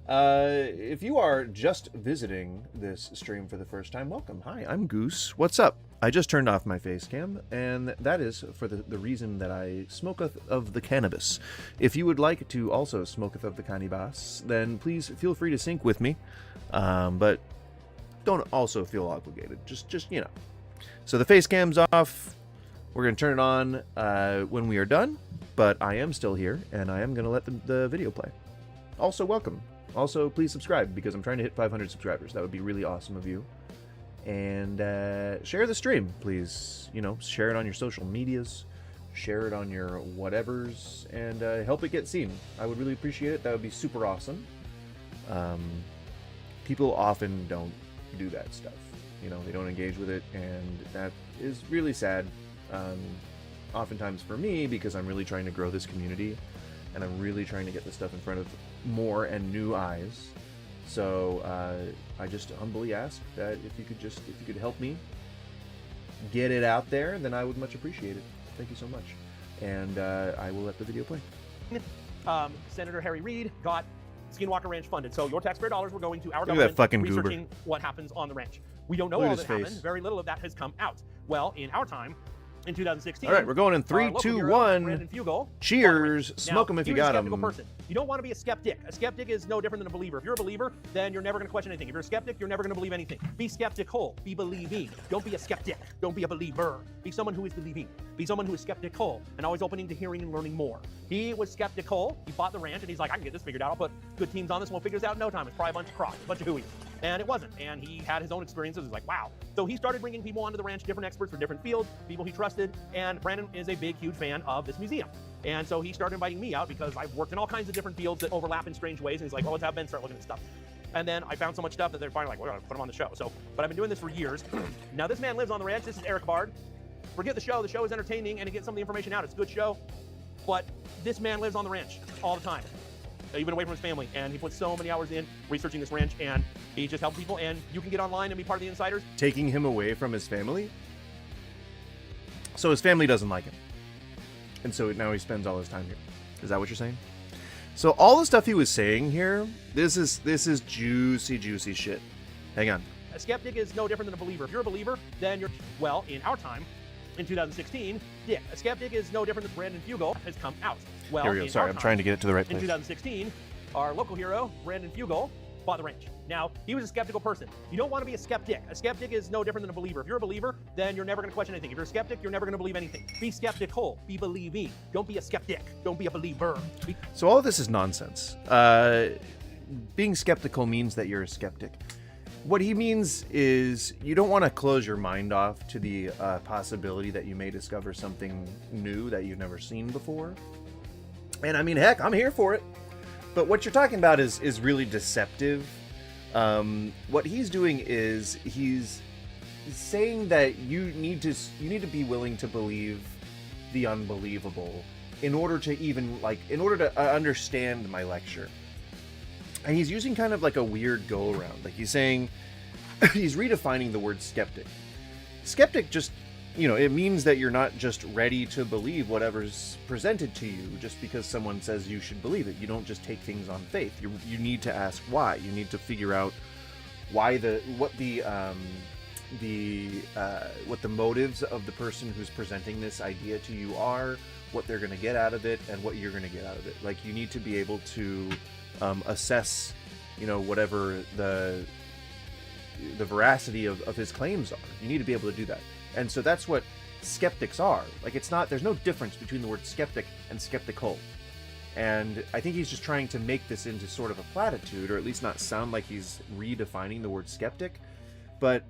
If you are just visiting this stream for the first time, welcome. Hi, I'm Goose. What's up? I just turned off my face cam, and that is for the reason that I smoketh of the cannabis. If you would like to also smoketh of the cannabis, then please feel free to sync with me, but don't also feel obligated. Just you know. So the face cam's off. We're going to turn it on when we are done, but I am still here, and I am going to let the video play. Also, welcome. Also, please subscribe, because I'm trying to hit 500 subscribers. That would be really awesome of you. And share the stream, please. You know, share it on your social medias, share it on your whatevers, and help it get seen. I would really appreciate it. That would be super awesome. People often don't do that stuff. You know, they don't engage with it, and that is really sad. Oftentimes for me, because I'm really trying to grow this community, and I'm really trying to get this stuff in front of more and new eyes. So I just humbly ask that if you could help me get it out there, then I would much appreciate it. Thank you so much. And I will let the video play. Senator Harry Reid got Skinwalker Ranch funded. So your taxpayer dollars were going to our Look at that government fucking researching what happens on the ranch. We don't know Look at all his that face. happened. Very little of that has come out. Well, in our time, in 2016. All right, we're going in 3, 2, 1. Cheers. Smoke them if you got them. Person. You don't want to be a skeptic. A skeptic is no different than a believer. If you're a believer, then you're never going to question anything. If you're a skeptic, you're never going to believe anything. Be skeptical. Be believing. Don't be a skeptic. Don't be a believer. Be someone who is believing. Be someone who is skeptical and always opening to hearing and learning more. He was skeptical. He bought the ranch and he's like, I can get this figured out. I'll put good teams on this. We'll figure this out in no time. It's probably a bunch of crocks, a bunch of hooey. And it wasn't. And he had his own experiences. He's like, wow. So he started bringing people onto the ranch, different experts for different fields, people he trusted. And Brandon is a big, huge fan of this museum. And so he started inviting me out because I've worked in all kinds of different fields that overlap in strange ways. And he's like, well, let's have Ben start looking at stuff. And then I found so much stuff that they're finally like, we're going to put him on the show. So, but I've been doing this for years. Now this man lives on the ranch. This is Eric Bard. Forget the show. The show is entertaining and to get some of the information out. It's a good show. But this man lives on the ranch all the time, even away from his family. And he puts so many hours in researching this ranch, and he just helps people. And you can get online and be part of the insiders. Taking him away from his family? So his family doesn't like him. And so now he spends all his time here. Is that what you're saying? So all the stuff he was saying here, this is juicy, juicy shit. Hang on. A skeptic is no different than a believer. If you're a believer, then you're, well, in our time, in 2016, Dick. A skeptic is no different than Brandon Fugel has come out. Well, here we go. Sorry, I'm trying to get it to the right place. In 2016, our local hero, Brandon Fugel, bought the ranch. Now, he was a skeptical person. You don't want to be a skeptic. A skeptic is no different than a believer. If you're a believer, then you're never going to question anything. If you're a skeptic, you're never going to believe anything. Be skeptical. Be believing. Don't be a skeptic. Don't be a believer. So all of this is nonsense. Being skeptical means that you're a skeptic. What he means is you don't want to close your mind off to the possibility that you may discover something new that you've never seen before. And I mean, heck, I'm here for it. But what you're talking about is really deceptive. What he's doing is he's saying that you need to be willing to believe the unbelievable in order to understand my lecture. And he's using kind of like a weird go around. Like he's saying, he's redefining the word skeptic. Skeptic just, it means that you're not just ready to believe whatever's presented to you just because someone says you should believe it. You don't just take things on faith. You need to ask why. You need to figure out why what the motives of the person who's presenting this idea to you are, what they're going to get out of it, and what you're going to get out of it. Like you need to be able to assess, whatever the veracity of his claims are. You need to be able to do that. And so that's what skeptics are. Like there's no difference between the word skeptic and skeptical. And I think he's just trying to make this into sort of a platitude, or at least not sound like he's redefining the word skeptic. But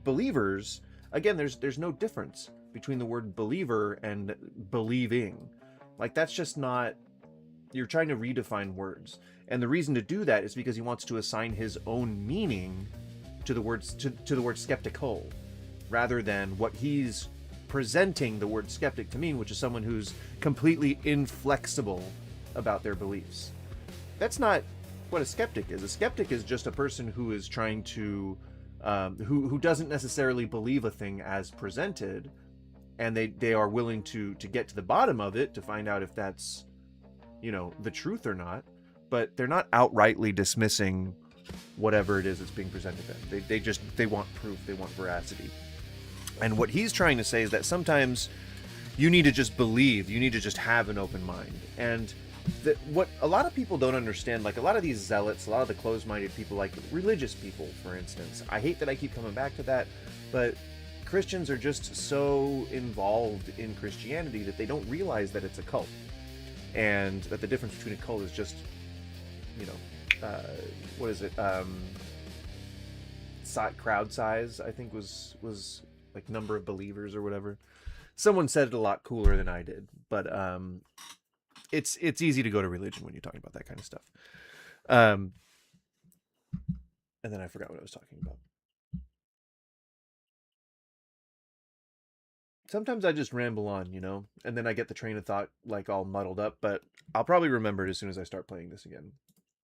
believers, again, there's no difference between the word believer and believing. Like that's just not, you're trying to redefine words. And the reason to do that is because he wants to assign his own meaning to the words to the word skeptical, rather than what he's presenting the word skeptic to mean, which is someone who's completely inflexible about their beliefs. That's not what a skeptic is. A skeptic is just a person who is trying to who doesn't necessarily believe a thing as presented, and they are willing to get to the bottom of it to find out if that's the truth or not, but they're not outrightly dismissing whatever it is that's being presented to them. They want proof, they want veracity. And what he's trying to say is that sometimes you need to just believe, you need to just have an open mind. And what a lot of people don't understand, like a lot of these zealots, a lot of the closed-minded people, like religious people, for instance, I hate that I keep coming back to that, but Christians are just so involved in Christianity that they don't realize that it's a cult. And that the difference between a cult is just, what is it? Crowd size, I think was like number of believers or whatever. Someone said it a lot cooler than I did, but it's easy to go to religion when you're talking about that kind of stuff. And then I forgot what I was talking about. Sometimes I just ramble on, and then I get the train of thought like all muddled up, but I'll probably remember it as soon as I start playing this again.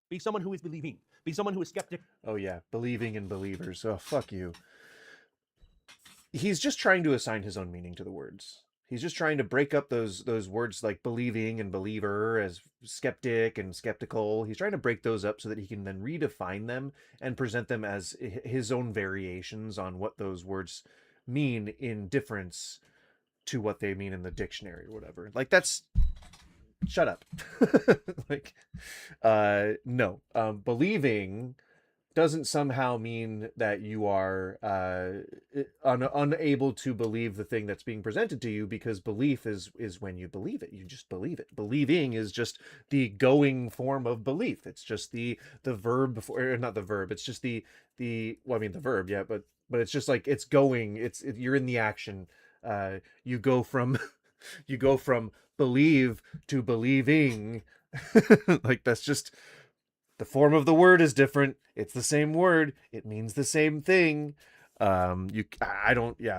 Be someone who is believing. Be someone who is skeptic. Oh yeah, believing in believers. Oh, fuck you. He's just trying to assign his own meaning to the words. He's just trying to break up those words like believing and believer as skeptic and skeptical. He's trying to break those up so that he can then redefine them and present them as his own variations on what those words mean in difference to what they mean in the dictionary or whatever. Like, that's... Shut up. Like, no. Believing doesn't somehow mean that you are unable to believe the thing that's being presented to you, because belief is when you believe it. You just believe it. Believing is just the going form of belief. It's just the verb before, or not the verb. It's just the well, I mean the verb, yeah, but it's just like it's going. You're in the action. You go from you go from believe to believing. Like, that's just... The form of the word is different. It's the same word. It means the same thing. Don't redefine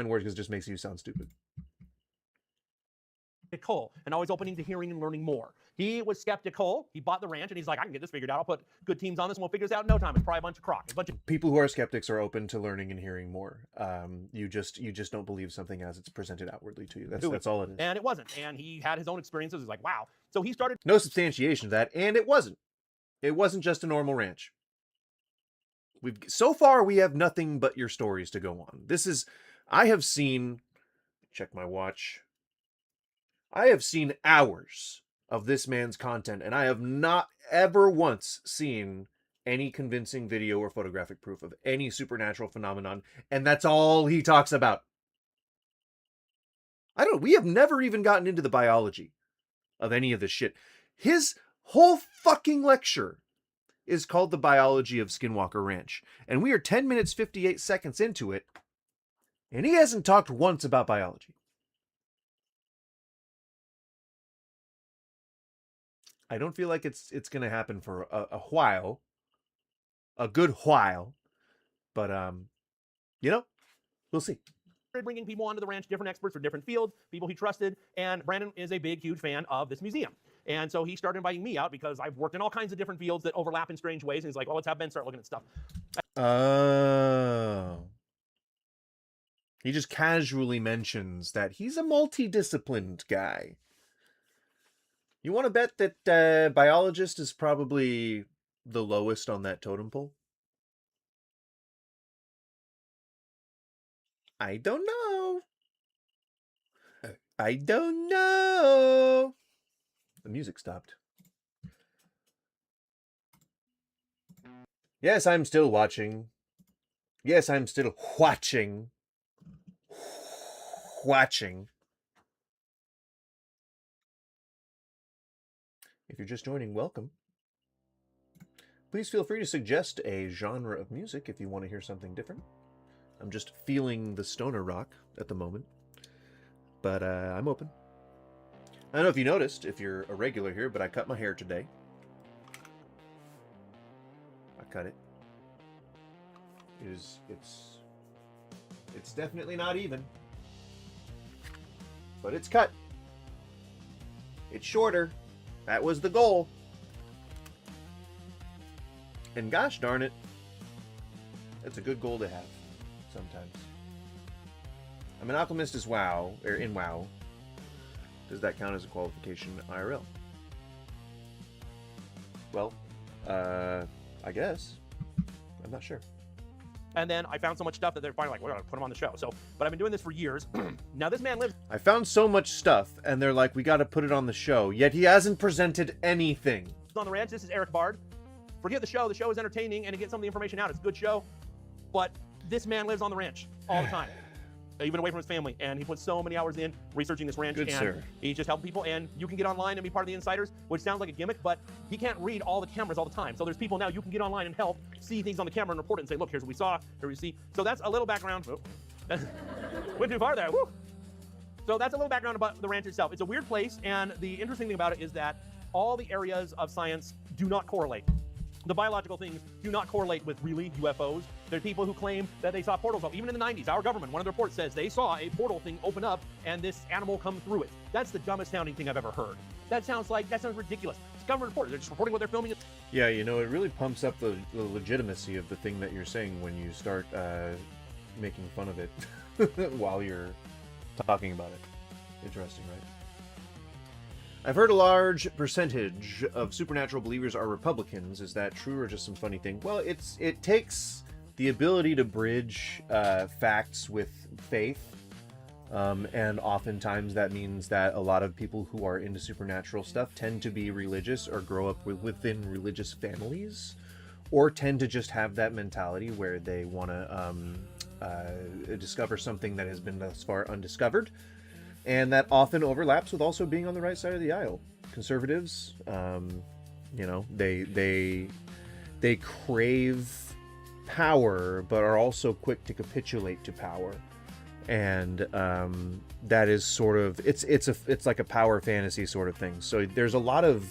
words, because it just makes you sound stupid. Skeptical and always opening to hearing and learning more. He was skeptical. He bought the ranch and he's like, I can get this figured out. I'll put good teams on this and we'll figure this out in no time. It's probably a bunch of crock. People who are skeptics are open to learning and hearing more. You just don't believe something as it's presented outwardly to you. That's all it is. And it wasn't. And he had his own experiences. He's like, wow. So he started... No substantiation of that, and it wasn't. It wasn't just a normal ranch. So far, we have nothing but your stories to go on. I have seen... Check my watch. I have seen hours of this man's content, and I have not ever once seen any convincing video or photographic proof of any supernatural phenomenon, and that's all he talks about. We have never even gotten into the biology of any of this shit. His whole fucking lecture is called The Biology of Skinwalker Ranch, and we are 10 minutes 58 seconds into it, and he hasn't talked once about biology. I don't feel like it's going to happen for a while, a good while, but we'll see. Bringing people onto the ranch, different experts for different fields, people he trusted, and Brandon is a big, huge fan of this museum. And so he started inviting me out because I've worked in all kinds of different fields that overlap in strange ways, and he's like, well, let's have Ben start looking at stuff. Oh. He just casually mentions that he's a multidisciplined guy. You want to bet that biologist is probably the lowest on that totem pole? I don't know. I don't know. The music stopped. Yes, I'm still watching. Yes, I'm still watching. Watching. If you're just joining, welcome. Please feel free to suggest a genre of music if you want to hear something different. I'm just feeling the stoner rock at the moment, but I'm open. I don't know if you noticed, if you're a regular here, but I cut my hair today. I cut it. It's definitely not even, but it's cut. It's shorter. That was the goal. And gosh darn it, that's a good goal to have sometimes. I'm an alchemist as WoW, or in WoW. Does that count as a qualification IRL? Well, I guess. I'm not sure. And then I found so much stuff that they're finally like, we're going to put him on the show. So, but I've been doing this for years. Now this man lives... I found so much stuff, and they're like, we got to put it on the show. Yet he hasn't presented anything. On the ranch, this is Eric Bard. Forget the show. The show is entertaining, and to get some of the information out, it's a good show. But this man lives on the ranch all the time. Even away from his family, and he puts so many hours in researching this ranch. Good and sir. He's just helping people, and you can get online and be part of the insiders, which sounds like a gimmick, but he can't read all the cameras all the time. So there's people now you can get online and help see things on the camera and report it and say, look, here's what we saw, here we see. So that's a little background. Oh, that's, went too far there. Woo. So that's a little background about the ranch itself. It's a weird place, and the interesting thing about it is that all the areas of science do not correlate. The biological things do not correlate with really UFOs. There are people who claim that they saw portals. Even in the 90s, our government, one of the reports says they saw a portal thing open up and this animal come through it. That's the dumbest sounding thing I've ever heard. That sounds ridiculous. It's government reporters. They're just reporting what they're filming. Yeah, you know, it really pumps up the legitimacy of the thing that you're saying when you start making fun of it while you're talking about it. Interesting, right? I've heard a large percentage of supernatural believers are Republicans. Is that true or just some funny thing? Well, it takes the ability to bridge facts with faith And oftentimes that means that a lot of people who are into supernatural stuff tend to be religious or grow up within religious families, or tend to just have that mentality where they want to discover something that has been thus far undiscovered. And that often overlaps with also being on the right side of the aisle. Conservatives, you know, they crave power, but are also quick to capitulate to power. And that is sort of it's like a power fantasy sort of thing. So there's a lot of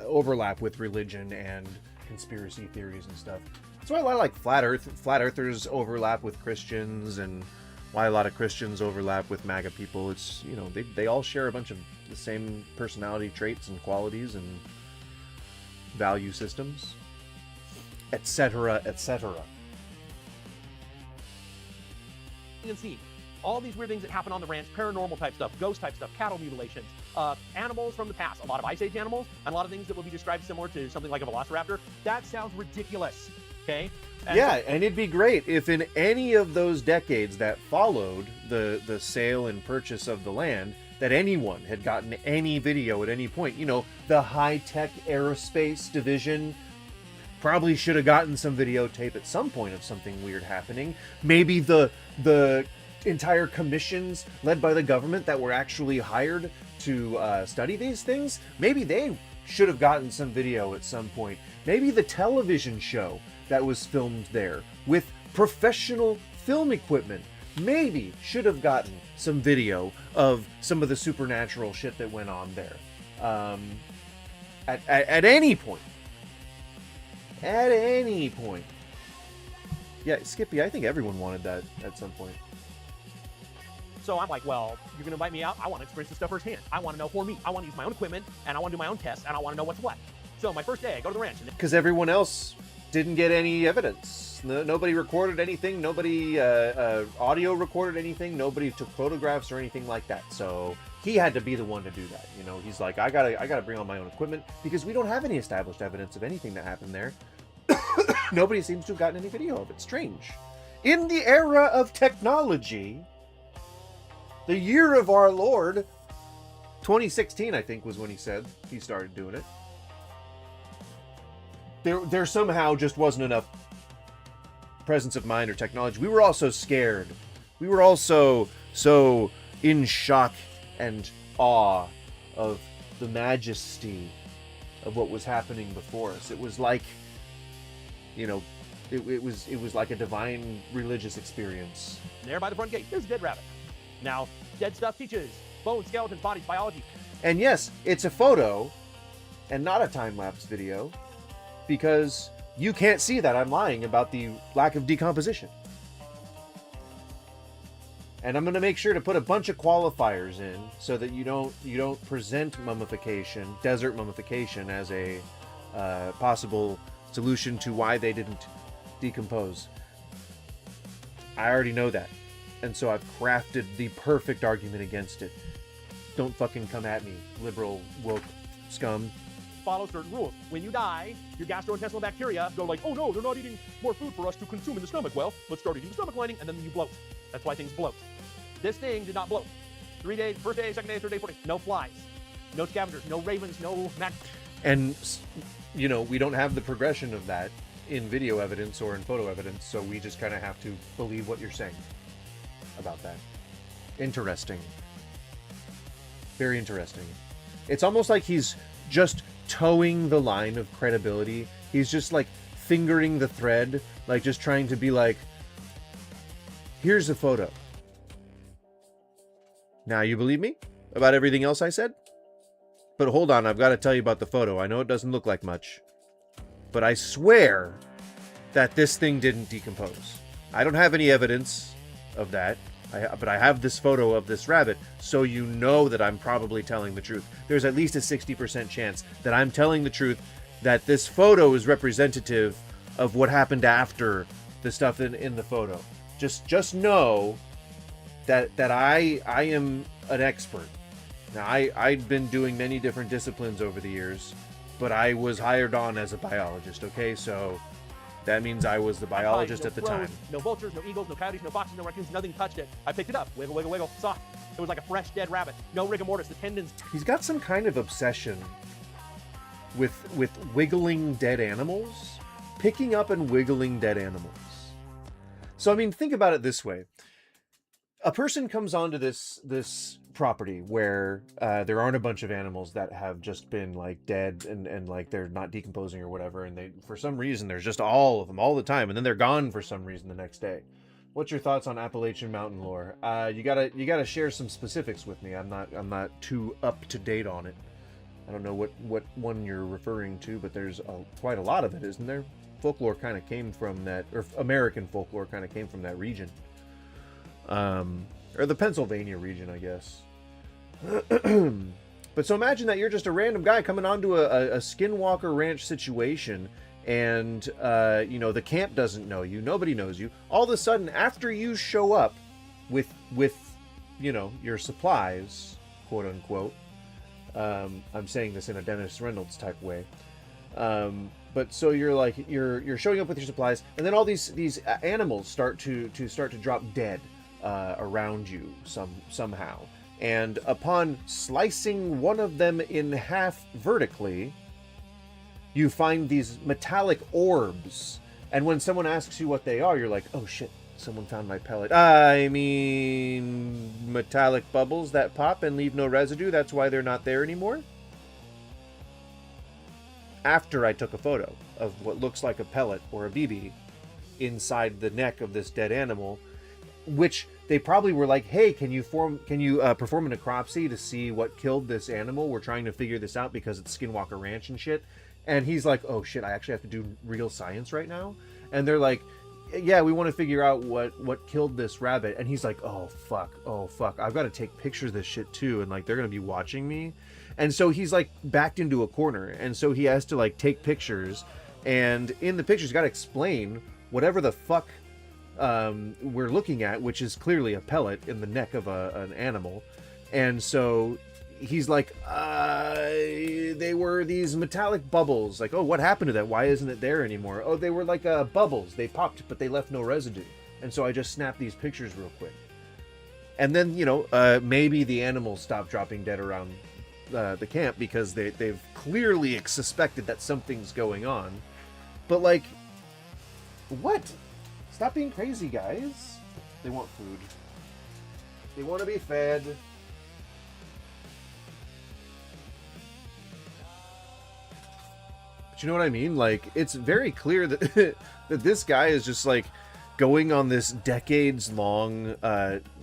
overlap with religion and conspiracy theories and stuff. That's why I like flat earthers overlap with Christians, and why a lot of Christians overlap with MAGA people. It's, you know, they all share a bunch of the same personality traits and qualities and value systems, etc., etc. And see all these weird things that happen on the ranch, paranormal type stuff, ghost type stuff, cattle mutilations, animals from the past, a lot of Ice Age animals, and a lot of things that will be described similar to something like a velociraptor. That sounds ridiculous, okay? And it'd be great if in any of those decades that followed the sale and purchase of the land, that anyone had gotten any video at any point. You know, the high-tech aerospace division probably should have gotten some videotape at some point of something weird happening. Maybe the entire commissions led by the government that were actually hired to study these things, maybe they should have gotten some video at some point. Maybe the television show that was filmed there with professional film equipment maybe should have gotten some video of some of the supernatural shit that went on there. At any point. At any point. Yeah, Skippy, I think everyone wanted that at some point. So I'm like, well, you're going to invite me out? I want to experience this stuff firsthand. I want to know for me. I want to use my own equipment, and I want to do my own tests, and I want to know what's what. So my first day, I go to the ranch. Because everyone else didn't get any evidence. Nobody recorded anything. Nobody audio recorded anything. Nobody took photographs or anything like that. So he had to be the one to do that. You know, he's like, I gotta bring all my own equipment because we don't have any established evidence of anything that happened there. Nobody seems to have gotten any video of it. Strange. In the era of technology, the year of our Lord, 2016, I think, was when he said he started doing it. There somehow just wasn't enough presence of mind or technology. We were all so scared. We were all so in shock and awe of the majesty of what was happening before us. It was like, you know, it was like a divine religious experience. There by the front gate, there's a dead rabbit. Now, dead stuff teaches bones, skeletons, bodies, biology. And yes, it's a photo and not a time-lapse video, because you can't see that I'm lying about the lack of decomposition. And I'm going to make sure to put a bunch of qualifiers in so that you don't present mummification, desert mummification, as a possible solution to why they didn't decompose. I already know that. And so I've crafted the perfect argument against it. Don't fucking come at me, liberal, woke scum. Follow certain rules. When you die, your gastrointestinal bacteria go like, oh no, they're not eating more food for us to consume in the stomach. Well, let's start eating the stomach lining, and then you bloat. That's why things bloat. This thing did not bloat. 3 days, first day, second day, third day, fourth day. No flies, no scavengers, no ravens, no And, you know, we don't have the progression of that in video evidence or in photo evidence, so we just kind of have to believe what you're saying about that. Interesting. Very interesting. It's almost like he's just towing the line of credibility. He's just like fingering the thread, like just trying to be like, here's a photo. Now you believe me about everything else I said? But hold on, I've got to tell you about the photo. I know it doesn't look like much, but I swear that this thing didn't decompose. I don't have any evidence of that, but I have this photo of this rabbit, so you know that I'm probably telling the truth. There's at least a 60% chance that I'm telling the truth, that this photo is representative of what happened after the stuff in the photo. Just know that I am an expert. Now, I've been doing many different disciplines over the years, but I was hired on as a biologist, okay? So That means I was the biologist at the time. No vultures, no eagles, no coyotes, no foxes, no raccoons, nothing touched it. I picked it up, wiggle, wiggle, wiggle, saw. It was like a fresh dead rabbit. No rigor mortis, the tendons. He's got some kind of obsession with wiggling dead animals, picking up and wiggling dead animals. So I mean, think about it this way: a person comes onto this property where there aren't a bunch of animals that have just been like dead and like they're not decomposing or whatever, and they for some reason there's just all of them all the time, and then they're gone for some reason the next day. What's your thoughts on Appalachian mountain lore? You gotta share some specifics with me. I'm not too up to date on it. I don't know what one you're referring to, but there's quite a lot of it, isn't there? Folklore kind of came from that, or American folklore kind of came from that region, or the Pennsylvania region, I guess. But so imagine that you're just a random guy coming onto a Skinwalker Ranch situation, and you know, the camp doesn't know you, nobody knows you. All of a sudden, after you show up with you know, your supplies, quote unquote. I'm saying this in a Dennis Reynolds type way. But so you're showing up with your supplies, and then all these animals start to drop dead around you somehow. And upon slicing one of them in half vertically, you find these metallic orbs. And when someone asks you what they are, you're like, oh shit, someone found my pellet. I mean, metallic bubbles that pop and leave no residue. That's why they're not there anymore. After I took a photo of what looks like a pellet or a BB inside the neck of this dead animal, which they probably were like, hey, can you perform a necropsy to see what killed this animal? We're trying to figure this out because it's Skinwalker Ranch and shit. And he's like, oh shit, I actually have to do real science right now. And they're like, yeah, we want to figure out what killed this rabbit. And he's like, oh fuck, I've got to take pictures of this shit too, and like they're gonna be watching me. And so he's like backed into a corner, and so he has to like take pictures, and in the pictures he's got to explain whatever the fuck we're looking at, which is clearly a pellet in the neck of an animal. And so he's like, they were these metallic bubbles. Like, oh, what happened to that? Why isn't it there anymore? Oh, they were like bubbles. They popped, but they left no residue. And so I just snapped these pictures real quick. And then, you know, maybe the animals stopped dropping dead around the camp because they've clearly suspected that something's going on. But, like, what? Stop being crazy, guys. They want food. They want to be fed. But you know what I mean? Like, it's very clear that that this guy is just like going on this decades-long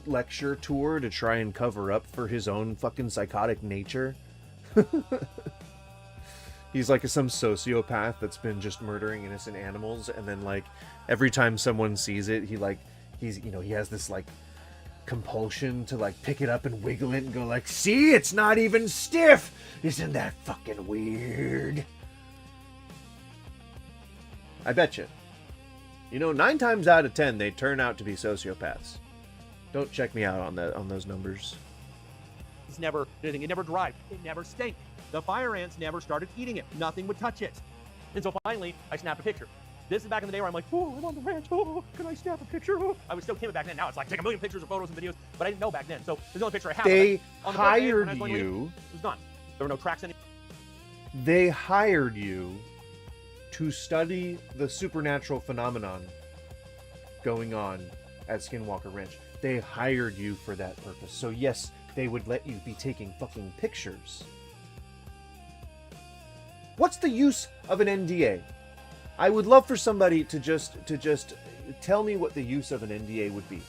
lecture tour to try and cover up for his own fucking psychotic nature. He's like some sociopath that's been just murdering innocent animals, and then like every time someone sees it, he has this like compulsion to like pick it up and wiggle it and go like, see, it's not even stiff. Isn't that fucking weird? I bet you. You know, 9 times out of 10, they turn out to be sociopaths. Don't check me out on those numbers. It's never anything. It never dried. It never stank. The fire ants never started eating it. Nothing would touch it. And so finally, I snapped a picture. This is back in the day where I'm like, oh, I'm on the ranch. Oh, can I snap a picture? Oh. I was still timid back then. Now it's like, take a million pictures or photos and videos. But I didn't know back then. So there's the only picture I have. They on the hired day, you. It was done. There were no tracks anymore. They hired you to study the supernatural phenomenon going on at Skinwalker Ranch. They hired you for that purpose. So yes, they would let you be taking fucking pictures. What's the use of an NDA? I would love for somebody to just tell me what the use of an NDA would be.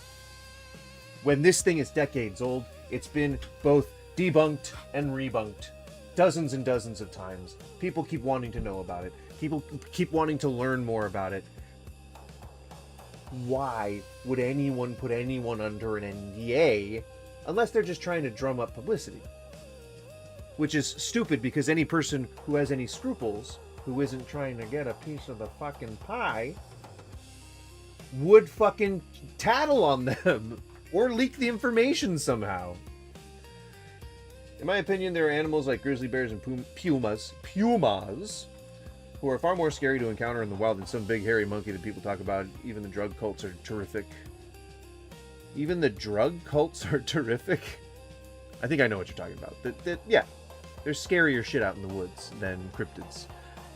When this thing is decades old, it's been both debunked and rebunked dozens and dozens of times. People keep wanting to know about it. People keep wanting to learn more about it. Why would anyone put anyone under an NDA unless they're just trying to drum up publicity? Which is stupid, because any person who has any scruples, who isn't trying to get a piece of the fucking pie, would fucking tattle on them or leak the information somehow. In my opinion, there are animals like grizzly bears and pumas who are far more scary to encounter in the wild than some big hairy monkey that people talk about. Even the drug cults are terrific. Even the drug cults are terrific. I think I know what you're talking about. Yeah, there's scarier shit out in the woods than cryptids.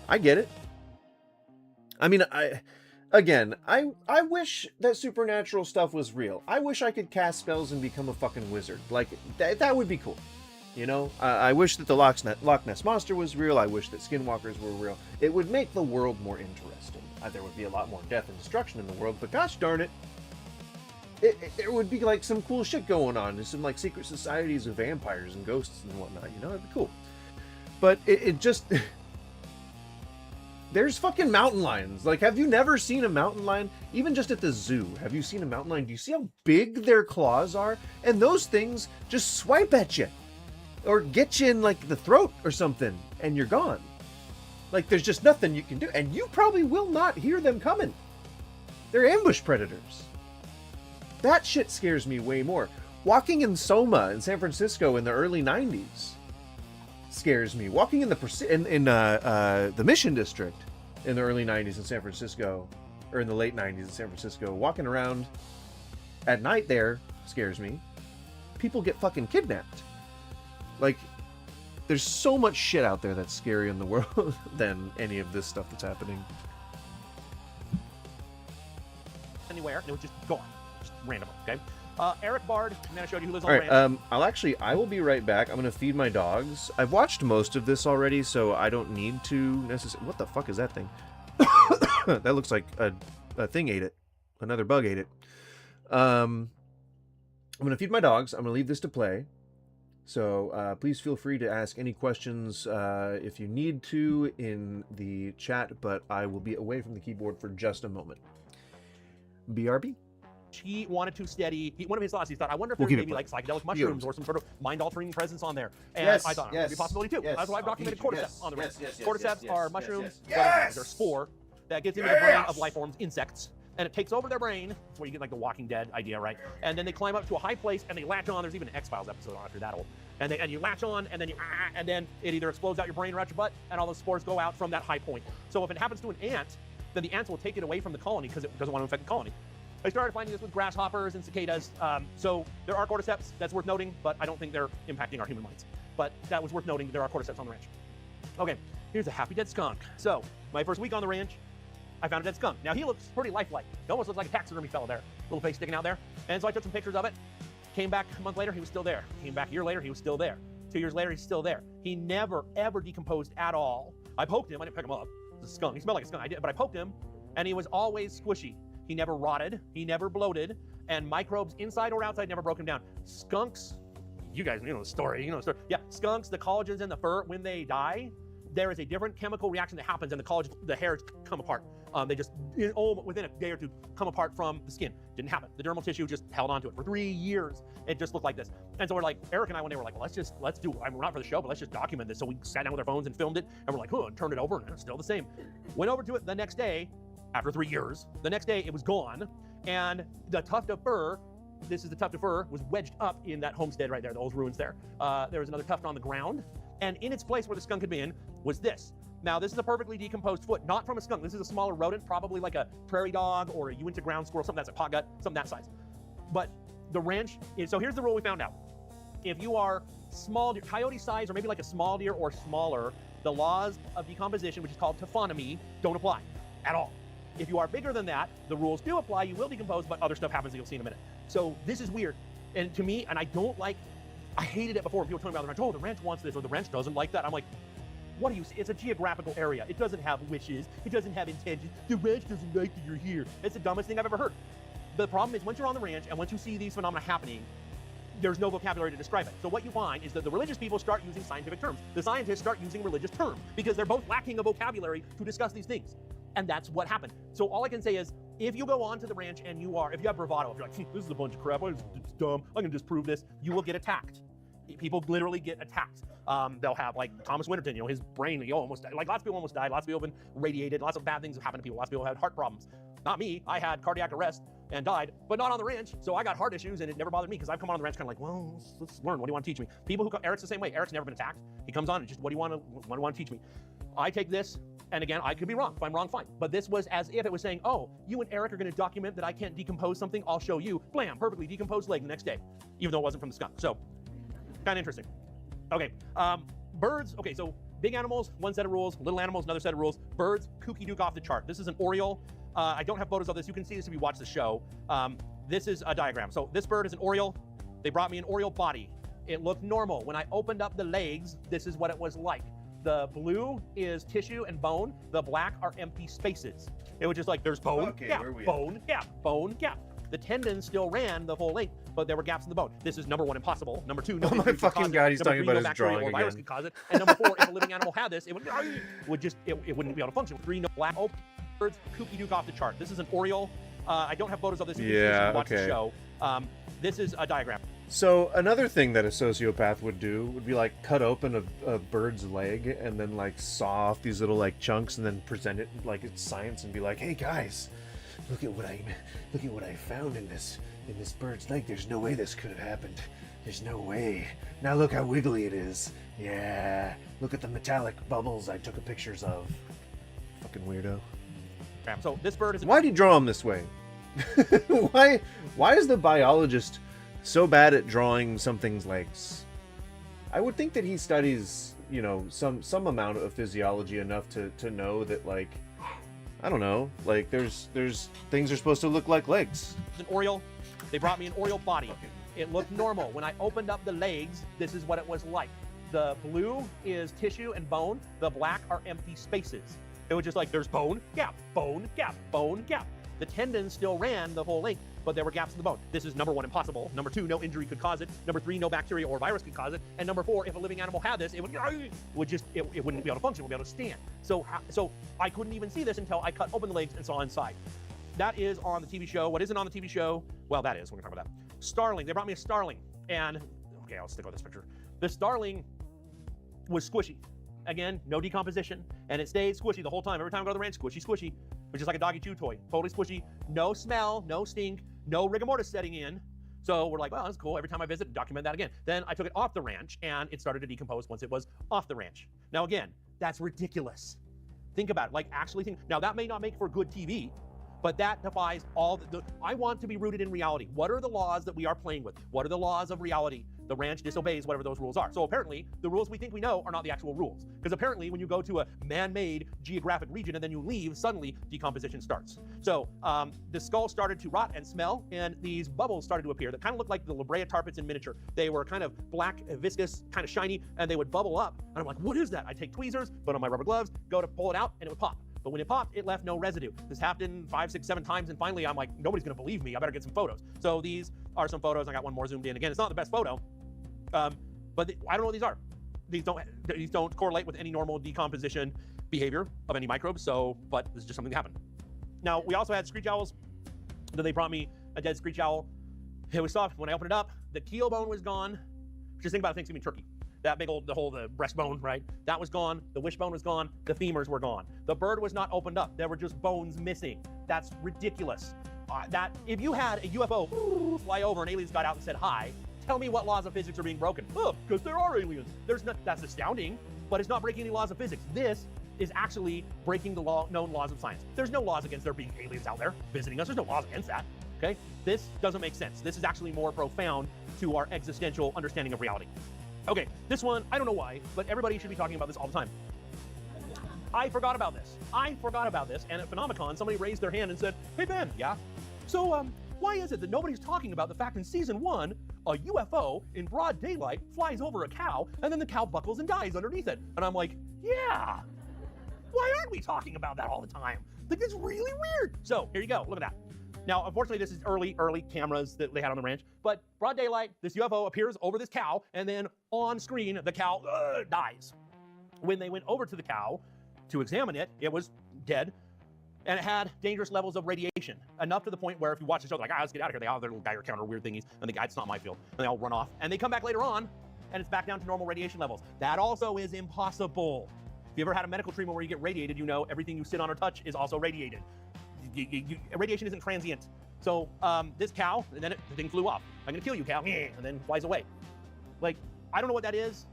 I get it. I mean, I wish that supernatural stuff was real. I wish I could cast spells and become a fucking wizard. Like, that would be cool. You know, I wish that the Loch Ness Monster was real. I wish that Skinwalkers were real. It would make the world more interesting. There would be a lot more death and destruction in the world, but gosh darn it, there would be like some cool shit going on. There's some like secret societies of vampires and ghosts and whatnot. You know, it'd be cool. But it just there's fucking mountain lions. Like, have you never seen a mountain lion? Even just at the zoo, have you seen a mountain lion? Do you see how big their claws are? And those things just swipe at you. Or get you in, like, the throat or something, and you're gone. Like, there's just nothing you can do. And you probably will not hear them coming. They're ambush predators. That shit scares me way more. Walking in Soma in San Francisco in the early 90s scares me. Walking in the Mission District in the early 90s in San Francisco, or in the late 90s in San Francisco, walking around at night there scares me. People get fucking kidnapped. Like, there's so much shit out there that's scary in the world than any of this stuff that's happening. Anywhere, and it was just gone. Just random, okay? Eric Bard, and then I showed you who lives on the ranch. I will be right back. I'm going to feed my dogs. I've watched most of this already, so I don't need to necessarily... What the fuck is that thing? That looks like a thing ate it. Another bug ate it. I'm going to feed my dogs. I'm going to leave this to play. So please feel free to ask any questions if you need to in the chat, but I will be away from the keyboard for just a moment. BRB? He wanted to steady. One of his thoughts, he thought, I wonder if there's maybe like psychedelic mushrooms or some sort of mind-altering presence on there. And I thought it would be a possibility too. That's why I documented cordyceps on the ranch. Cordyceps are mushrooms. They're spore that gets into the brain of life forms, insects. And it takes over their brain. That's where you get like the Walking Dead idea, right? And then they climb up to a high place and they latch on. There's even an X-Files episode after that old. And you latch on and then and then it either explodes out your brain or out your butt, and all those spores go out from that high point. So if it happens to an ant, then the ants will take it away from the colony because it doesn't want to infect the colony. I started finding this with grasshoppers and cicadas. So there are cordyceps. That's worth noting, but I don't think they're impacting our human minds. But that was worth noting. There are cordyceps on the ranch. Okay, here's a happy dead skunk. So my first week on the ranch, I found a dead skunk. Now, he looks pretty lifelike. He almost looks like a taxidermy fellow there. Little face sticking out there. And so I took some pictures of it. Came back a month later, he was still there. Came back a year later, he was still there. 2 years later, he's still there. He never, ever decomposed at all. I poked him. I didn't pick him up. It was a skunk. He smelled like a skunk. I did, but I poked him, and he was always squishy. He never rotted. He never bloated. And microbes inside or outside never broke him down. Skunks, you guys know the story. You know the story. Yeah, skunks, the collagens in the fur, when they die, there is a different chemical reaction that happens, and the hairs come apart. They just, within a day or two, come apart from the skin. Didn't happen. The dermal tissue just held onto it for 3 years. It just looked like this. And so we're like, Eric and I one day were like, well, let's do, we're not for the show, but let's just document this. So we sat down with our phones and filmed it, and we're like, oh, and turned it over, and it's still the same. Went over to it the next day, after 3 years. The next day, it was gone, and the tuft of fur, this is the tuft of fur, was wedged up in that homestead right there, those ruins there. There was another tuft on the ground, and in its place where the skunk had been was this. Now, this is a perfectly decomposed foot, not from a skunk. This is a smaller rodent, probably like a prairie dog or a Uinta ground squirrel, something that's a pot gut, something that size. But the ranch, so here's the rule we found out. If you are small deer, coyote size, or maybe like a small deer or smaller, the laws of decomposition, which is called taphonomy, don't apply at all. If you are bigger than that, the rules do apply. You will decompose, but other stuff happens that you'll see in a minute. So this is weird. And to me, and I hated it before when people told me about the ranch, oh, the ranch wants this, or the ranch doesn't like that. I'm like, what do you see? It's a geographical area. It doesn't have wishes. It doesn't have intentions. The ranch doesn't like that you're here. It's the dumbest thing I've ever heard. The problem is, once you're on the ranch and once you see these phenomena happening, there's no vocabulary to describe it. So what you find is that the religious people start using scientific terms. The scientists start using religious terms because they're both lacking a vocabulary to discuss these things. And that's what happened. So all I can say is, if you go onto the ranch and if you have bravado, if you're like, this is a bunch of crap, it's dumb, I can disprove this, you will get attacked. People literally get attacked. They'll have, like Thomas Winterton, his brain, he almost died. Like, lots of people almost died. Lots of people have been radiated. Lots of bad things have happened to people. Lots of people had heart problems. Not me. I had cardiac arrest and died, but not on the ranch. So I got heart issues, and it never bothered me because I've come on the ranch kind of like, well, let's learn. What do you want to teach me? People who come, Eric's the same way. Eric's never been attacked. He comes on and just, what do you want to teach me? I take this And again, I could be wrong. If I'm wrong, fine. But this was as if it was saying, oh, you and Eric are going to document that I can't decompose something. I'll show you. Blam, perfectly decomposed leg the next day, even though it wasn't from the skunk. So kind of interesting. Okay, birds. Okay, so big animals, one set of rules. Little animals, another set of rules. Birds, kooky duke off the chart. This is an oriole. I don't have photos of this. You can see this if you watch the show. This is a diagram. So this bird is an oriole. They brought me an oriole body. It looked normal. When I opened up the legs, this is what it was like. The blue is tissue and bone. The black are empty spaces. It was just like, there's bone, gap, bone, gap, bone, gap. The tendons still ran the whole length, but there were gaps in the bone. This is number 1, impossible. Number 2, no. Oh my fucking God, he's talking about his drawing or virus again. could cause it. And number 4, if a living animal had this, it wouldn't be able to function. 3, no black. Oh, birds, kooky duke off the chart. This is an oriole. I don't have photos of this. You can watch the show. This is a diagram. So another thing that a sociopath would do would be like cut open a bird's leg and then like saw off these little like chunks and then present it like it's science and be like, hey guys, look at what I found in this bird's leg. There's no way this could have happened. There's no way. Now look how wiggly it is. Yeah. Look at the metallic bubbles I took pictures of. Fucking weirdo. So this bird is. Why do you draw him this way? Why is the biologist so bad at drawing something's legs? I would think that he studies, you know, some amount of physiology enough to know that, like, I don't know, like there's things are supposed to look like legs. An oriole. They brought me an oriole body. It looked normal. When I opened up the legs, this is what it was like. The blue is tissue and bone. The black are empty spaces. It was just like, there's bone, gap, bone, gap, bone, gap. The tendons still ran the whole length, but there were gaps in the bone. This is number 1, impossible. Number 2, no injury could cause it. Number 3, no bacteria or virus could cause it. And number 4, if a living animal had this, it wouldn't be able to function. It wouldn't be able to stand. So I couldn't even see this until I cut open the legs and saw inside. That is on the TV show. What isn't on the TV show? Well, that is. We're gonna talk about that. Starling. They brought me a starling, and okay, I'll stick with this picture. The starling was squishy. Again, no decomposition, and it stayed squishy the whole time. Every time I go to the ranch, squishy, squishy. Which is like a doggy chew toy, totally squishy, no smell, no stink, no rigor mortis setting in. So we're like, well, that's cool. Every time I visit, document that again. Then I took it off the ranch, and it started to decompose once it was off the ranch. Now again, that's ridiculous. Think about it, like actually think. Now that may not make for good TV, but that defies all I want to be rooted in reality. What are the laws that we are playing with? What are the laws of reality? The ranch disobeys whatever those rules are. So apparently, the rules we think we know are not the actual rules. Because apparently, when you go to a man-made geographic region and then you leave, suddenly decomposition starts. So the skull started to rot and smell, and these bubbles started to appear that kind of looked like the La Brea tar pits in miniature. They were kind of black, viscous, kind of shiny, and they would bubble up. And I'm like, what is that? I take tweezers, put on my rubber gloves, go to pull it out, and it would pop. But when it popped, it left no residue. This happened 5, 6, 7 times, and finally I'm like, nobody's gonna believe me. I better get some photos. So these are some photos. I got one more zoomed in. Again, it's not the best photo, but I don't know what these are. These don't correlate with any normal decomposition behavior of any microbes. So, but this is just something that happened. Now we also had screech owls. Then they brought me a dead screech owl. It was soft. When I opened it up, the keel bone was gone. Just think about Thanksgiving turkey. That big old, the breastbone, right? That was gone. The wishbone was gone. The femurs were gone. The bird was not opened up. There were just bones missing. That's ridiculous. That if you had a UFO fly over and aliens got out and said hi, tell me what laws of physics are being broken. Oh, because there are aliens. That's astounding, but it's not breaking any laws of physics. This is actually breaking the known laws of science. There's no laws against there being aliens out there visiting us. There's no laws against that, okay? This doesn't make sense. This is actually more profound to our existential understanding of reality. Okay, this one, I don't know why, but everybody should be talking about this all the time. I forgot about this. And at Phenomicon, somebody raised their hand and said, hey Ben, yeah? So why is it that nobody's talking about the fact in season 1, a UFO in broad daylight flies over a cow and then the cow buckles and dies underneath it? And I'm like, yeah, why aren't we talking about that all the time? Like, it's really weird. So here you go, look at that. Now, unfortunately, this is early cameras that they had on the ranch, but broad daylight, this UFO appears over this cow, and then on screen, the cow dies. When they went over to the cow to examine it, it was dead, and it had dangerous levels of radiation, enough to the point where if you watch the show, they're like, let's get out of here. They all have their little Geiger counter weird thingies, and the guy, it's not my field, and they all run off, and they come back later on, and it's back down to normal radiation levels. That also is impossible. If you ever had a medical treatment where you get radiated, you know everything you sit on or touch is also radiated. Radiation isn't transient. So this cow, and then the thing flew off. I'm gonna kill you, cow, and then flies away. Like, I don't know what that is.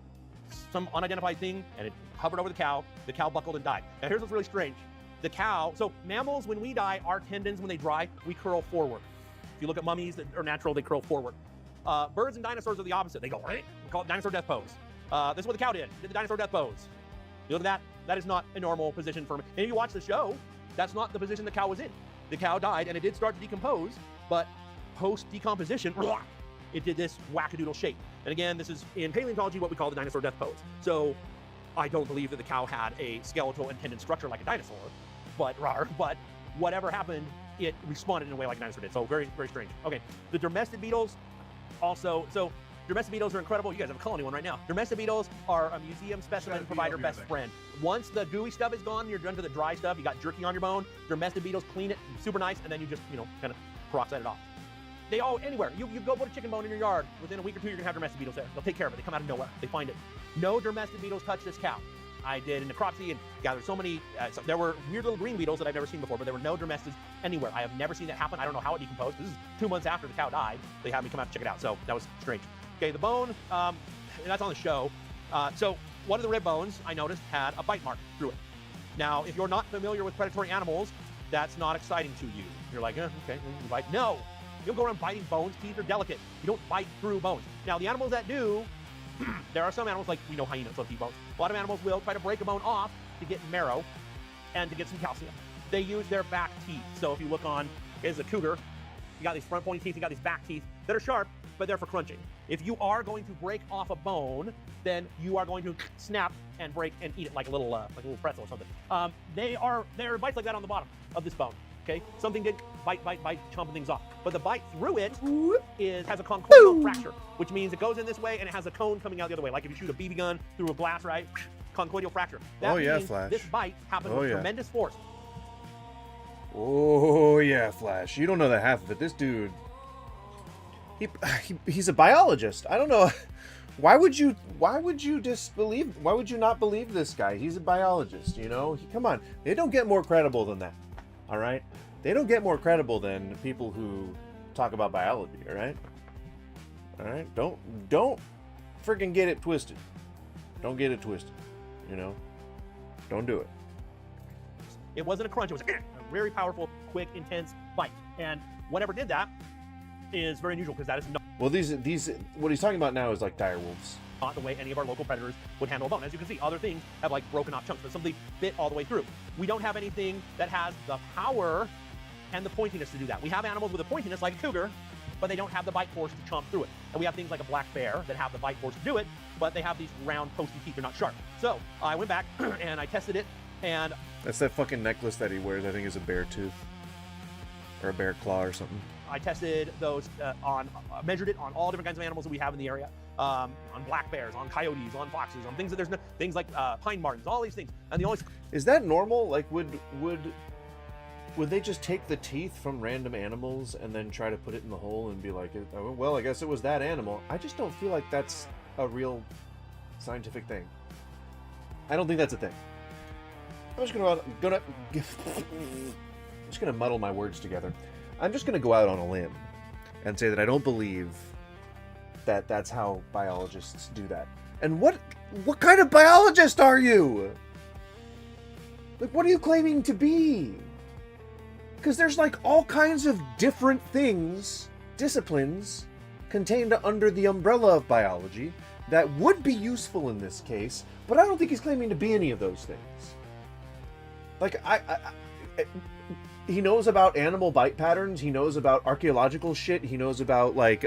some unidentified thing, and it hovered over the cow. The cow buckled and died. Now here's what's really strange. The cow, so mammals, when we die, our tendons, when they dry, we curl forward. If you look at mummies that are natural, they curl forward. Birds and dinosaurs are the opposite. They go, right? We call it dinosaur death pose. This is what the cow did the dinosaur death pose. You look at that, that is not a normal position for me. And if you watch the show, that's not the position the cow was in. The cow died, and it did start to decompose, but post-decomposition, it did this wackadoodle shape. And again, this is in paleontology what we call the dinosaur death pose. So I don't believe that the cow had a skeletal and tendon structure like a dinosaur, but whatever happened, it responded in a way like a dinosaur did. So very, very strange. Okay, the dermestid beetles also, so dermestid beetles are incredible. You guys have a colony one right now. Dermestid beetles are a museum specimen provider best friend. Once the gooey stuff is gone, you're done to the dry stuff, you got jerky on your bone, dermestid beetles clean it, super nice, and then you just, kind of peroxide it off. They all, anywhere. You go put a chicken bone in your yard, within a week or two, you're gonna have dermestid beetles there. They'll take care of it. They come out of nowhere. They find it. No dermestid beetles touch this cow. I did a necropsy and gathered so many, there were weird little green beetles that I've never seen before, but there were no dermestids anywhere. I have never seen that happen. I don't know how it decomposed. This is 2 months after the cow died. They had me come out to check it out, so that was strange. Okay, the bone, that's on the show. So one of the rib bones, I noticed, had a bite mark through it. Now, if you're not familiar with predatory animals, that's not exciting to you. You're like, okay, you bite. No, you don't go around biting bones. Teeth are delicate. You don't bite through bones. Now, the animals that do, there are some animals, like we know hyenas don't eat bones. A lot of animals will try to break a bone off to get marrow and to get some calcium. They use their back teeth. So if you look on, here's a cougar, you got these front pointy teeth, you got these back teeth that are sharp, but they're for crunching. If you are going to break off a bone, then you are going to snap and break and eat it like a little pretzel or something. There are bites like that on the bottom of this bone. Okay, something did bite, chomping things off. But the bite through it has a conchoidal fracture, which means it goes in this way and it has a cone coming out the other way. Like if you shoot a BB gun through a glass, right? Conchoidal fracture. That means Flash. This bite happened with tremendous force. Oh yeah, Flash. You don't know the half of it. This dude, he's a biologist. I don't know. Why would you disbelieve? Why would you not believe this guy? He's a biologist. Come on. They don't get more credible than that. All right, they don't get more credible than people who talk about biology. All right. Don't freaking get it twisted. Don't get it twisted. Don't do it. It wasn't a crunch. It was a very powerful, quick, intense bite. And whatever did that is very unusual because that is not. Well, these what he's talking about now is like dire wolves. Not the way any of our local predators would handle a bone. As you can see, other things have like broken off chunks, but something bit all the way through. We don't have anything that has the power and the pointiness to do that. We have animals with a pointiness like a cougar, but they don't have the bite force to chomp through it. And we have things like a black bear that have the bite force to do it, but they have these round, posty teeth. They're not sharp. So I went back and I tested it, and that's that fucking necklace that he wears. I think is a bear tooth or a bear claw or something. I tested those measured it on all different kinds of animals that we have in the area. On black bears, on coyotes, on foxes, on things that things like pine martens, all these things. And the only is that normal? Like, would they just take the teeth from random animals and then try to put it in the hole and be like, oh, well, I guess it was that animal? I just don't feel like that's a real scientific thing. I don't think that's a thing. I'm just gonna muddle my words together. I'm just gonna go out on a limb and say that I don't believe that that's how biologists do that. And what kind of biologist are you? Like, what are you claiming to be? Because there's like all kinds of different disciplines contained under the umbrella of biology that would be useful in this case, but I don't think he's claiming to be any of those things. Like, he knows about animal bite patterns. He knows about archaeological shit. He knows about like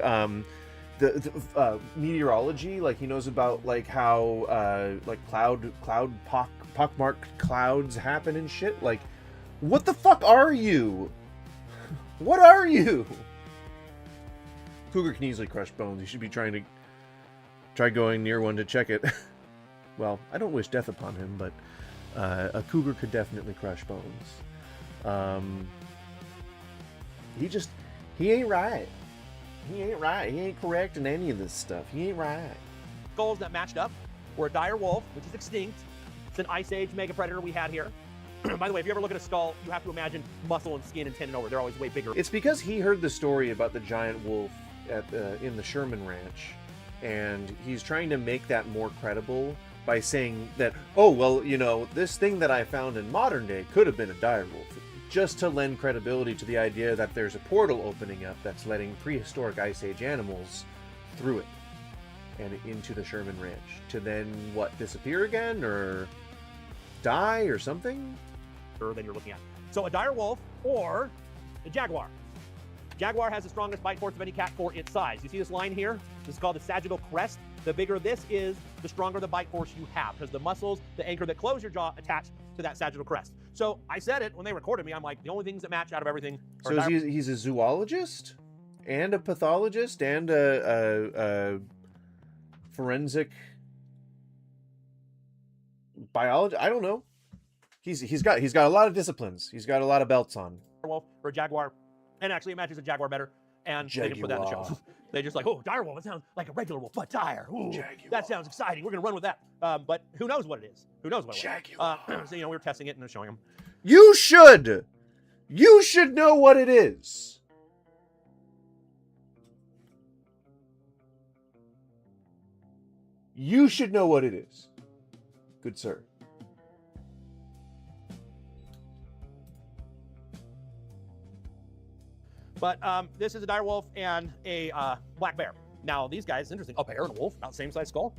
the meteorology. Like, he knows about like how like pockmarked clouds happen and shit. Like, what the fuck are you? What are you? Cougar can easily crush bones. You should be try going near one to check it. Well, I don't wish death upon him, but a cougar could definitely crush bones. He ain't right. He ain't right. He ain't correct in any of this stuff. He ain't right. Skulls that matched up were a dire wolf, which is extinct. It's an Ice Age mega predator we had here. By the way, if you ever look at a skull, you have to imagine muscle and skin and tendon over. They're always way bigger. It's because he heard the story about the giant wolf in the Sherman Ranch, And he's trying to make that more credible by saying that, oh, well, you know, this thing that I found in modern day could have been a direwolf, just to lend credibility to the idea that there's a portal opening up that's letting prehistoric Ice Age animals through it and into the Sherman Ranch to then, what, disappear again or die or something? Than you're looking at. So a direwolf or a jaguar. Jaguar has the strongest bite force of any cat for its size. You see this line here? This is called the sagittal crest. The bigger this is, the stronger the bite force you have, because the muscles, the anchor that close your jaw, attach to that sagittal crest. So I said it when they recorded me. I'm like, the only things that match out of everything. So he's a zoologist and a pathologist and a forensic biologist. I don't know. He's got a lot of disciplines. He's got a lot of belts on. Wolf or jaguar, and actually it matches a jaguar better. And they didn't put that in the show. They just like, oh, direwolf, it sounds like a regular wolf, but dire. Ooh, that sounds exciting. We're gonna run with that. But who knows what it is? Who knows what it is? So you know, we were testing it and showing them. You should know what it is. You should know what it is, good sir. But this is a direwolf and a black bear. Now, these guys, interesting. A bear and a wolf, about the same size skull.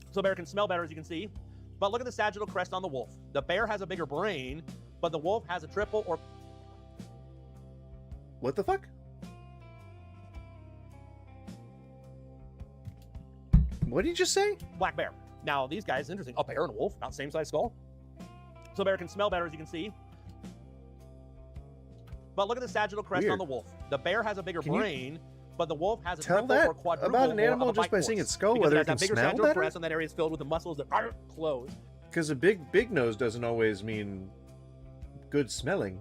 So a bear can smell better, as you can see. But look at the sagittal crest on the wolf. The bear has a bigger brain, but the wolf has a triple or... What the fuck? What did you just say? Black bear. Now, these guys, interesting. A bear and a wolf, about the same size skull. So a bear can smell better, as you can see. But look at the sagittal crest on the wolf. The bear has a bigger brain, but the wolf has a triple or quadruple about an animal just by seeing its skull, whether it can smell better? Bigger sagittal crest, and that area is filled with the muscles that are closed. Because a big nose doesn't always mean good smelling.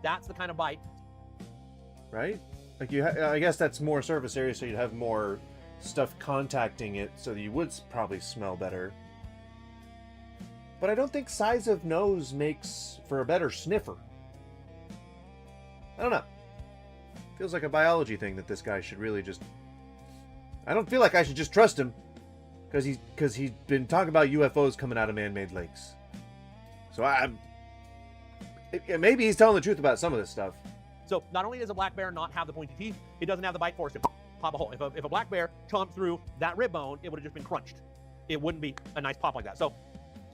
That's the kind of bite. Right? Like I guess that's more surface area, so you'd have more stuff contacting it, so that you would probably smell better. But I don't think size of nose makes for a better sniffer. I don't know. Feels like a biology thing that this guy should really just... I don't feel like I should just trust him. Because he's been talking about UFOs coming out of man-made lakes. So maybe he's telling the truth about some of this stuff. So not only does a black bear not have the pointy teeth, it doesn't have the bite force to pop a hole. If a black bear chomped through that rib bone, it would have just been crunched. It wouldn't be a nice pop like that. So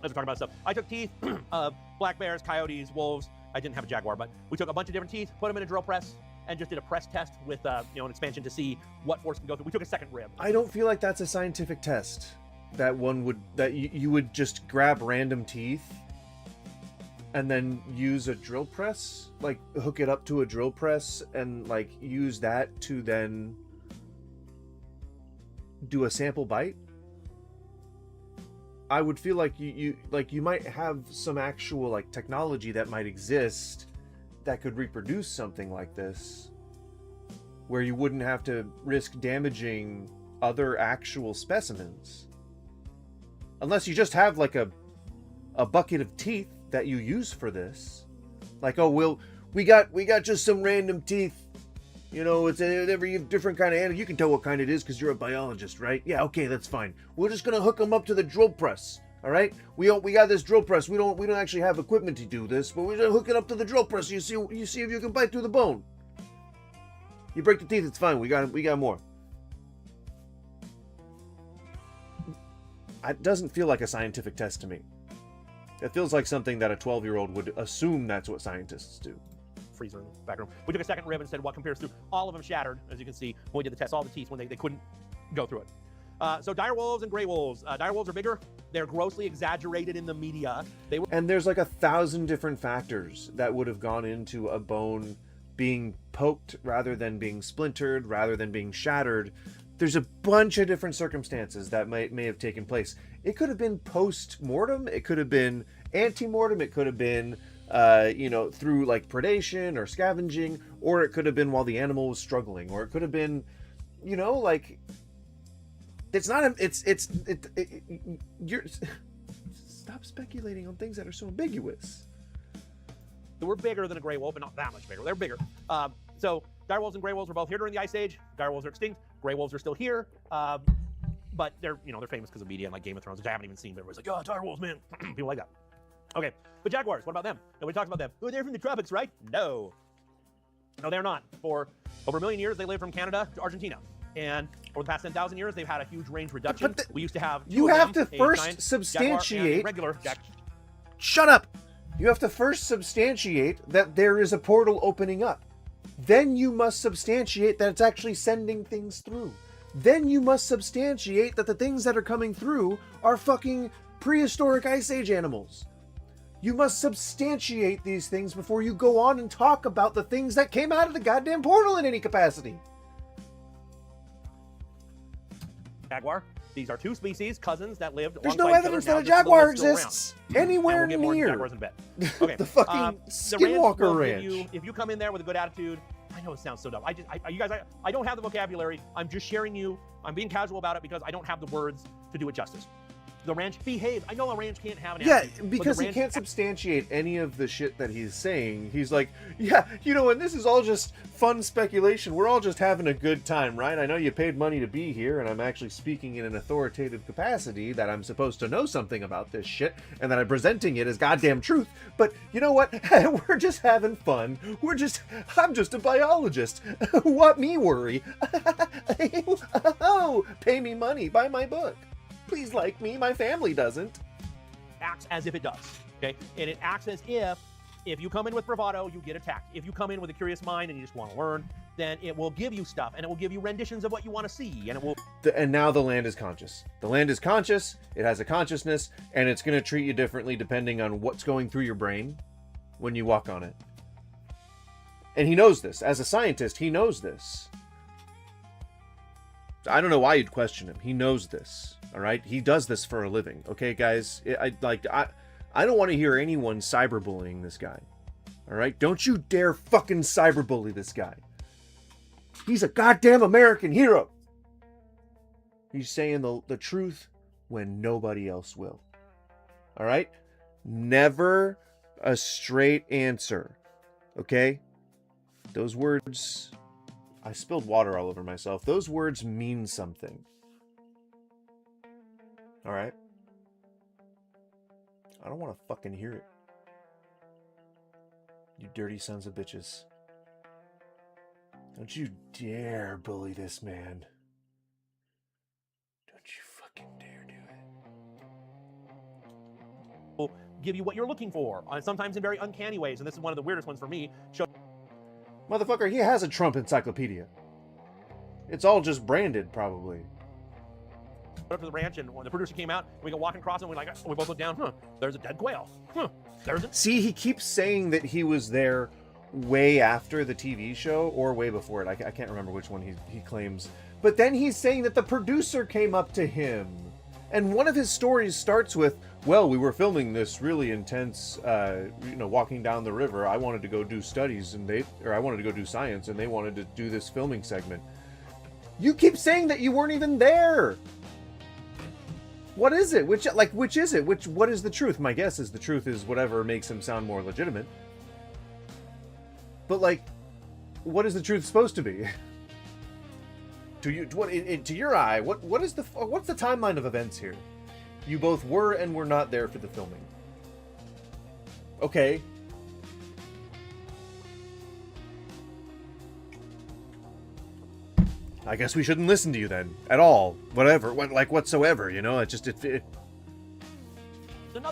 as we're talking about stuff, I took teeth of black bears, coyotes, wolves. I didn't have a jaguar, but we took a bunch of different teeth, put them in a drill press, and just did a press test with an expansion to see what force can go through. We took a second rib. I don't feel like that's a scientific test. That you would just grab random teeth and then use a drill press, like hook it up to a drill press and like use that to then do a sample bite. I would feel like you might have some actual like technology that might exist that could reproduce something like this, where you wouldn't have to risk damaging other actual specimens, unless you just have like a bucket of teeth that you use for this. Like, oh, we got just some random teeth. You know, it's every different kind of animal. You can tell what kind it is because you're a biologist, right? Yeah, okay, that's fine. We're just gonna hook them up to the drill press. All right, we got this drill press. We don't actually have equipment to do this, but we're gonna hook it up to the drill press. You see if you can bite through the bone. You break the teeth, it's fine. We got more. It doesn't feel like a scientific test to me. It feels like something that a 12-year-old would assume that's what scientists do. Freezer in the back room. We took a second rib and said what compares through. All of them shattered, as you can see, when we did the test. All the teeth when they couldn't go through it. So dire wolves and gray wolves. Dire wolves are bigger. They're grossly exaggerated in the media. And there's like 1,000 different factors that would have gone into a bone being poked rather than being splintered, rather than being shattered. There's a bunch of different circumstances that may have taken place. It could have been post-mortem. It could have been ante-mortem. It could have been through like predation or scavenging, or it could have been while the animal was struggling, or it could have been, you're stop speculating on things that are so ambiguous. We're bigger than a gray wolf, but not that much bigger. They're bigger. So dire wolves and gray wolves were both here during the Ice Age. Dire wolves are extinct. Grey Wolves are still here, but they're famous because of media and like Game of Thrones, which I haven't even seen. But everybody's like, oh, dire wolves, man. People like that. Okay, but jaguars, what about them? Nobody talks about them. Oh, they're from the tropics, right? No, they're not. For over 1 million years, they lived from Canada to Argentina, and over the past 10,000 years, they've had a huge range reduction. We used to have you have to first substantiate. Shut up. You have to first substantiate that there is a portal opening up. Then you must substantiate that it's actually sending things through. Then you must substantiate that the things that are coming through are fucking prehistoric Ice Age animals. You must substantiate these things before you go on and talk about the things that came out of the goddamn portal in any capacity. Jaguar. These are two species, cousins, that lived There's no evidence that a jaguar exists anywhere near jaguars in bed. Okay. the fucking Skinwalker Ranch. If you come in there with a good attitude, I know it sounds so dumb. You guys, I don't have the vocabulary. I'm just sharing you. I'm being casual about it because I don't have the words to do it justice. The ranch behaves. I know a ranch can't have an attitude. Because he can't substantiate any of the shit that he's saying. He's like, yeah, and this is all just fun speculation. We're all just having a good time, right? I know you paid money to be here, and I'm actually speaking in an authoritative capacity that I'm supposed to know something about this shit, and that I'm presenting it as goddamn truth. But you know what? We're just having fun. I'm just a biologist. What me worry? Oh, pay me money, buy my book. Please like me, my family doesn't. Acts as if it does, okay? And it acts as if you come in with bravado, you get attacked. If you come in with a curious mind and you just want to learn, then it will give you stuff, and it will give you renditions of what you want to see, and it will... And now the land is conscious. The land is conscious, it has a consciousness, and it's going to treat you differently depending on what's going through your brain when you walk on it. And he knows this. As a scientist, he knows this. I don't know why you'd question him. He knows this. All right, he does this for a living. Okay, guys, I don't want to hear anyone cyberbullying this guy. All right, don't you dare fucking cyberbully this guy. He's a goddamn American hero. He's saying the truth when nobody else will. All right, never a straight answer. Okay, those words. I spilled water all over myself. Those words mean something. All right. I don't want to fucking hear it. You dirty sons of bitches. Don't you dare bully this man. Don't you fucking dare do it. Will give you what you're looking for, sometimes in very uncanny ways, and this is one of the weirdest ones for me. Motherfucker, he has a Trump encyclopedia. It's all just branded, probably. Up to the ranch, and when the producer came out, we go walking across, and we both look down. There's a dead quail. See, he keeps saying that he was there way after the TV show or way before it. I can't remember which one he claims. But then he's saying that the producer came up to him, and one of his stories starts with, "Well, we were filming this really intense, walking down the river. I wanted to go do studies, I wanted to go do science, and they wanted to do this filming segment." You keep saying that you weren't even there. What is it? Which is it? What is the truth? My guess is the truth is whatever makes him sound more legitimate. But what is the truth supposed to be? To you, to your eye, what's the timeline of events here? You both were and were not there for the filming. Okay. I guess we shouldn't listen to you then, at all, whatever, whatsoever. It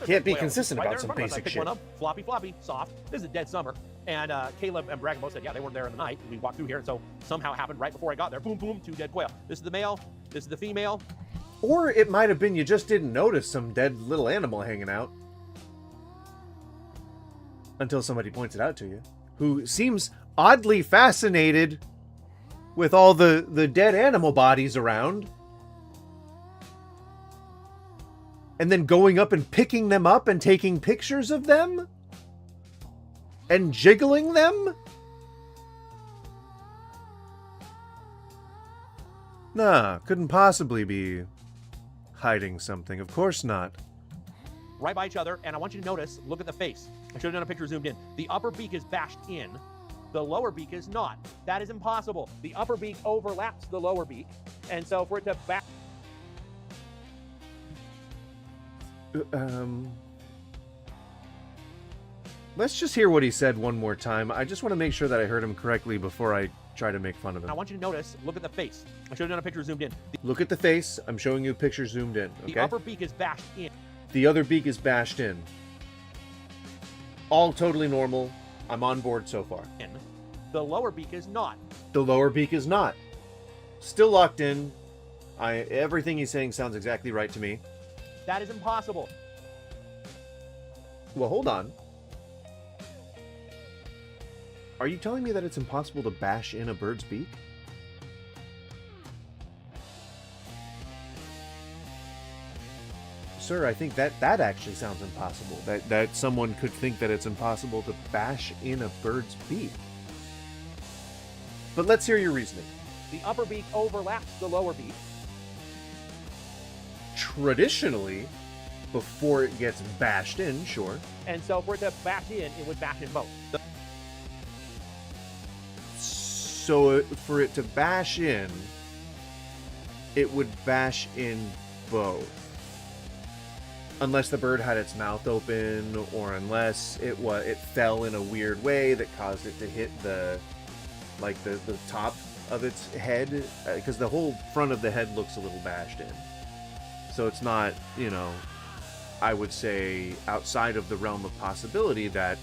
can't be consistent about some basic shit. One up, floppy, soft. This is a dead summer, and Caleb and Bragg both said, yeah, they weren't there in the night. We walked through here, and so somehow it happened right before I got there. Boom, boom, 2 dead quail. This is the male. This is the female. Or it might have been you just didn't notice some dead little animal hanging out until somebody points it out to you, who seems oddly fascinated with all the dead animal bodies around. And then going up and picking them up and taking pictures of them? And jiggling them? Nah, couldn't possibly be hiding something. Of course not. Right by each other, and I want you to notice, look at the face. I should have done a picture zoomed in. The upper beak is bashed in, The lower beak is not. That is impossible. The upper beak overlaps the lower beak. And so for it to back... Let's just hear what he said one more time. I just want to make sure that I heard him correctly before I try to make fun of him. I want you to notice, look at the face. I should have done a picture zoomed in. Look at the face. I'm showing you a picture zoomed in. Okay? The upper beak is bashed in. The other beak is bashed in. All totally normal. I'm on board so far. The lower beak is not. The lower beak is not. Still locked in. Everything he's saying sounds exactly right to me. That is impossible. Well, hold on. Are you telling me that it's impossible to bash in a bird's beak? Sir, I think that actually sounds impossible. That someone could think that it's impossible to bash in a bird's beak. But let's hear your reasoning. The upper beak overlaps the lower beak. Traditionally, before it gets bashed in, sure. And so for it to bash in, it would bash in both. So for it to bash in, it would bash in both. Unless the bird had its mouth open, or unless it fell in a weird way that caused it to hit the top of its head, because the whole front of the head looks a little bashed in. So it's not, I would say outside of the realm of possibility that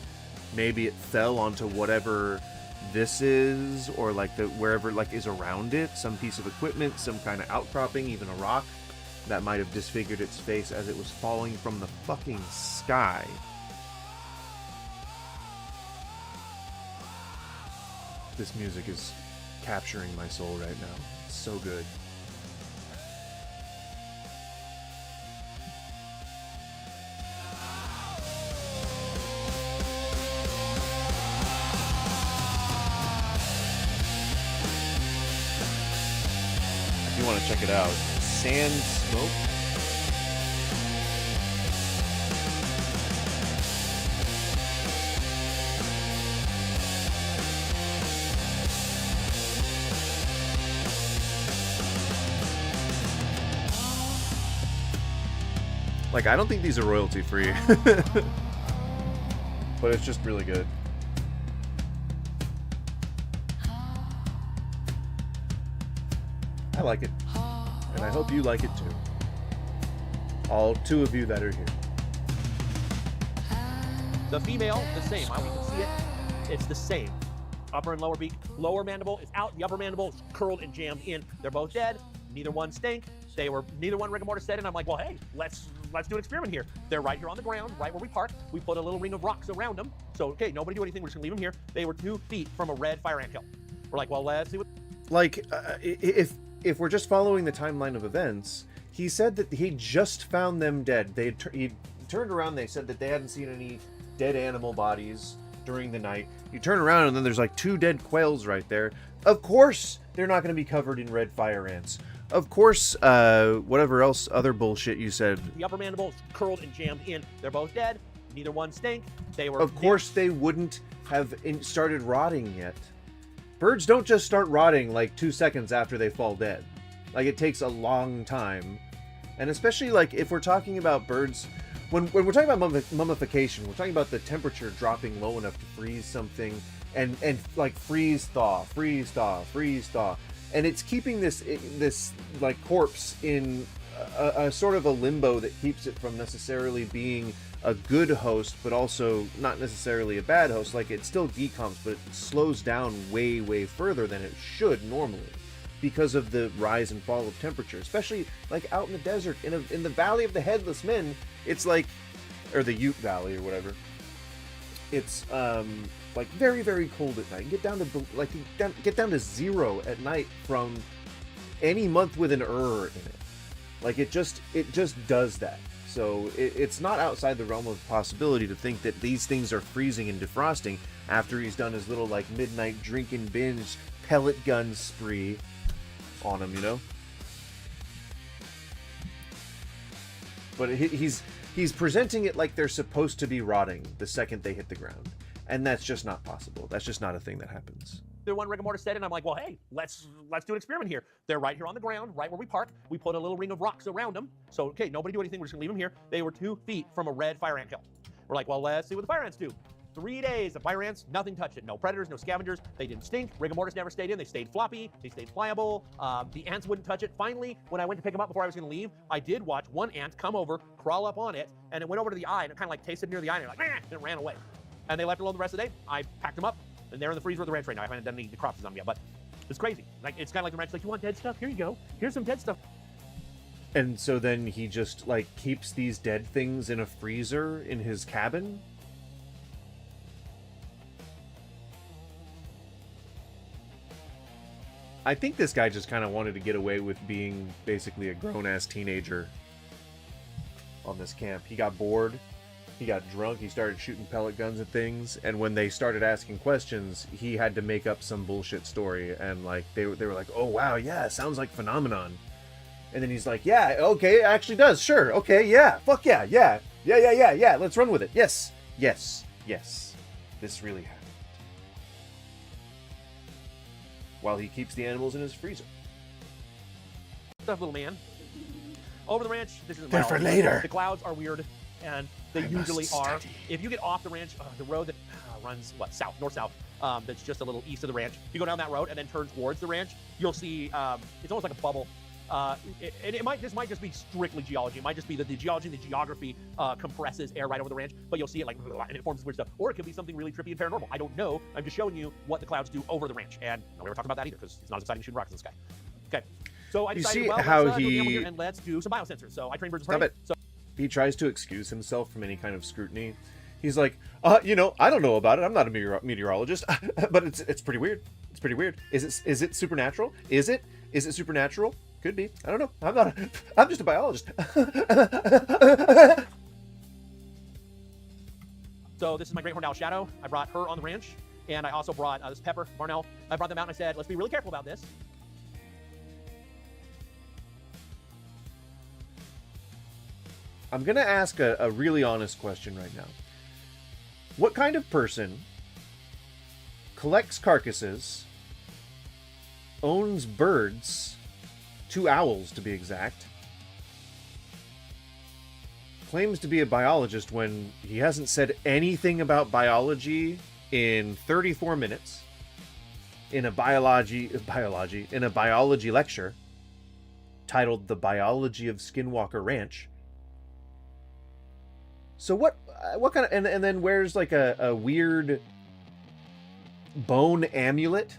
maybe it fell onto whatever this is, or wherever is around it, some piece of equipment, some kind of outcropping, even a rock that might have disfigured its face as it was falling from the fucking sky. This music is capturing my soul right now. It's so good. If you want to check it out, Sand Smoke. I don't think these are royalty free. But it's just really good. I like it. And I hope you like it too. All two of you that are here. The female, the same. We can see it. It's the same. Upper and lower beak. Lower mandible is out. The upper mandible is curled and jammed in. They're both dead. Neither one stank. Neither one rigor mortis dead. And I'm like, well, hey, let's do an experiment here. They're right here on the ground, right where we parked. We put a little ring of rocks around them. So, okay, nobody do anything. We're just gonna leave them here. They were 2 feet from a red fire ant hill. We're like, well, let's see what. If we're just following the timeline of events, he said that he just found them dead. He turned around. They said that they hadn't seen any dead animal bodies during the night. You turn around and then there's 2 dead quails right there. Of course, they're not going to be covered in red fire ants. Of course, whatever else other bullshit you said. The upper mandible is curled and jammed in. They're both dead. Neither one stank. Of course, they wouldn't have started rotting yet. Birds don't just start rotting 2 seconds after they fall dead. It takes a long time. And especially if we're talking about birds, when we're talking about mummification, we're talking about the temperature dropping low enough to freeze something and freeze thaw, freeze thaw, freeze thaw. And it's keeping this corpse in a sort of a limbo that keeps it from necessarily being a good host, but also not necessarily a bad host. It still decoms, but it slows down way, way further than it should normally because of the rise and fall of temperature, especially out in the desert, in the Valley of the Headless Men. It's or the Ute Valley or whatever. It's very, very cold at night. Get down to 0 at night from any month with an in it. It just does that. So it's not outside the realm of possibility to think that these things are freezing and defrosting after he's done his little midnight drinking binge pellet gun spree on them, But he's presenting it like they're supposed to be rotting the second they hit the ground. And that's just not possible. That's just not a thing that happens. There one rigor mortis set, and I'm like, well, hey, let's do an experiment here. They're right here on the ground, right where we park. We put a little ring of rocks around them. So, okay, nobody do anything. We're just gonna leave them here. They were 2 feet from a red fire ant kill. We're like, well, let's see what the fire ants do. 3 days of fire ants, nothing touched it. No predators, no scavengers. They didn't stink. Rigor mortis never stayed in. They stayed floppy. They stayed pliable. The ants wouldn't touch it. Finally, when I went to pick them up before I was going to leave, I did watch one ant come over, crawl up on it, and it went over to the eye, and it kind of like tasted near the eye, and it like, and it ran away. And they left it alone the rest of the day. I packed them up, and they're in the freezer at the ranch right now. I haven't done any necropsies on them yet, but it's crazy. Like, it's kind of like the ranch, like, you want dead stuff? Here you go. Here's some dead stuff. And so then he just, like, keeps these dead things in a freezer in his cabin? I think this guy just kind of wanted to get away with being basically a grown-ass teenager on this camp. He got bored, he got drunk, he started shooting pellet guns at things, and when they started asking questions, he had to make up some bullshit story, and like they were like, oh wow, yeah, sounds like Phenomenon. And then he's like, yeah, okay, it actually does, sure, okay, yeah, fuck yeah, let's run with it. Yes, this really happened. While he keeps the animals in his freezer. Stuff, little man. Over the ranch, this is they're for later. The clouds are weird, and they usually are. If you get off the ranch, the road that runs south, north-south, that's just a little east of the ranch. You go down that road and then turn towards the ranch. You'll see it's almost like a bubble. This might just be strictly geology. It might just be that the geology and the geography compresses air right over the ranch, but you'll see it like, and it forms this weird stuff. Or it could be something really trippy and paranormal. I don't know. I'm just showing you what the clouds do over the ranch. And we were talking about that either, because it's not as exciting shooting rocks in the sky. Okay. So I decided, let's do an animal here and let's do some biosensors. So I train birds and prey. So he tries to excuse himself from any kind of scrutiny. He's like, I don't know about it. I'm not a meteorologist, but it's pretty weird. It's pretty weird. Is it supernatural? Is it supernatural? Could be. I don't know. I'm just a biologist. So this is my great horned owl Shadow. I brought her on the ranch, and I also brought this Pepper, Barnell. I brought them out and I said, let's be really careful about this. I'm going to ask a really honest question right now. What kind of person collects carcasses, owns birds, 2 owls to be exact, claims to be a biologist when he hasn't said anything about biology in 34 minutes in a biology lecture titled The Biology of Skinwalker Ranch? So what kind of, and then wears like a weird bone amulet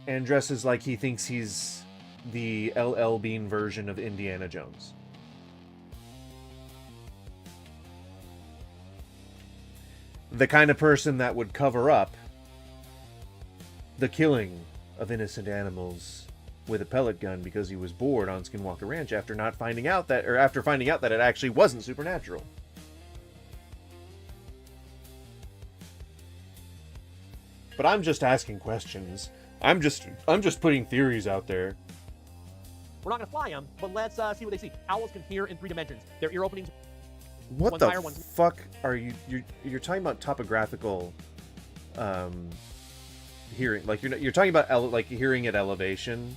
and dresses like he thinks he's the LL Bean version of Indiana Jones. The kind of person that would cover up the killing of innocent animals with a pellet gun because he was bored on Skinwalker Ranch after finding out that it actually wasn't supernatural. But I'm just asking questions. I'm just putting theories out there. We're not gonna fly them, but let's see what they see. Owls can hear in 3 dimensions. Their ear openings. What the fuck are you? You're talking about topographical hearing, like you're talking about like hearing at elevation,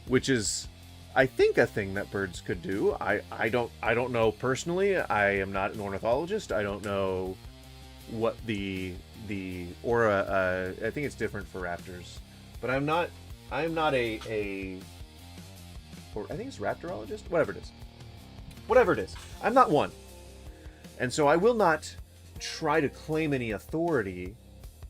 which is, I think, a thing that birds could do. I don't know personally. I am not an ornithologist. I don't know what the aura. I think it's different for raptors, but I'm not a or I think it's raptorologist. Whatever it is. I'm not one, and so I will not try to claim any authority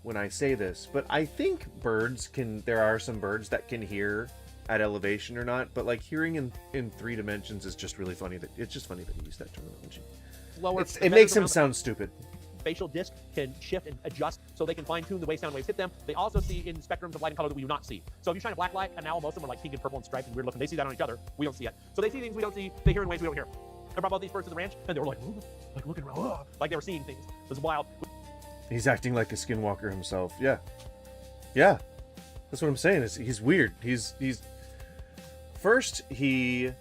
when I say this. But I think birds can. There are some birds that can hear at elevation or not, but like hearing in 3 dimensions is just really funny. It's just funny that you use that terminology. It makes him sound stupid. Facial disc can shift and adjust so they can fine-tune the way sound waves hit them. They also see in spectrums of light and color that we do not see. So if you shine a black light, an owl, most of them are like pink and purple and striped and weird looking. They see that on each other. We don't see it. So they see things we don't see. They hear in ways we don't hear. I brought both these birds to the ranch, and they were like looking around, like they were seeing things. It was wild. He's acting like a skinwalker himself. Yeah. That's what I'm saying. He's weird. He's first he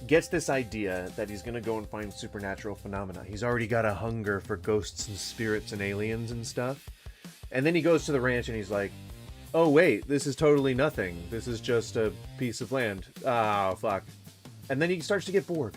gets this idea that he's going to go and find supernatural phenomena. He's already got a hunger for ghosts and spirits and aliens and stuff. And then he goes to the ranch and he's like, oh, wait, this is totally nothing. This is just a piece of land. Oh, fuck. And then he starts to get bored.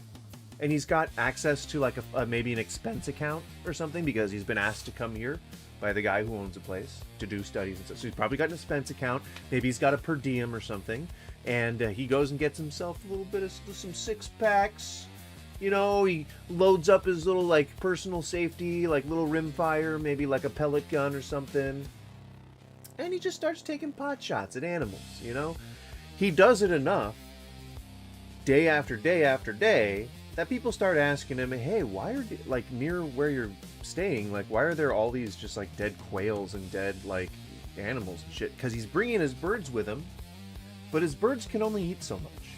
And he's got access to like maybe an expense account or something because he's been asked to come here by the guy who owns the place to do studies and stuff. So he's probably got an expense account. Maybe he's got a per diem or something. And he goes and gets himself a little bit of some 6-packs. You know, he loads up his little like personal safety, like little rimfire, maybe like a pellet gun or something. And he just starts taking pot shots at animals, you know? He does it enough, day after day after day, that people start asking him, hey, why are, like, near where you're staying, like, why are there all these just, like, dead quails and dead, like, animals and shit? Because he's bringing his birds with him, but his birds can only eat so much.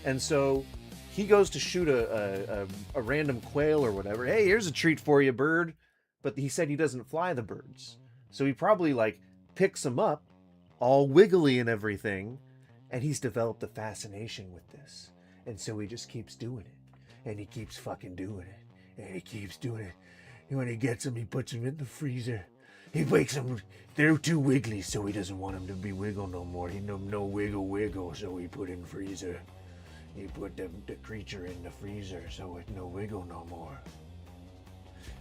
And so he goes to shoot a random quail or whatever. Hey, here's a treat for you, bird. But he said he doesn't fly the birds. So he probably, like, picks them up, all wiggly and everything, and he's developed a fascination with this. And so he just keeps doing it. And he keeps fucking doing it. And he keeps doing it. And when he gets them, he puts them in the freezer. He makes them, they're too wiggly, so he doesn't want them to be wiggle no more. He no wiggle, so he put in freezer. He put the creature in the freezer, so it no wiggle no more.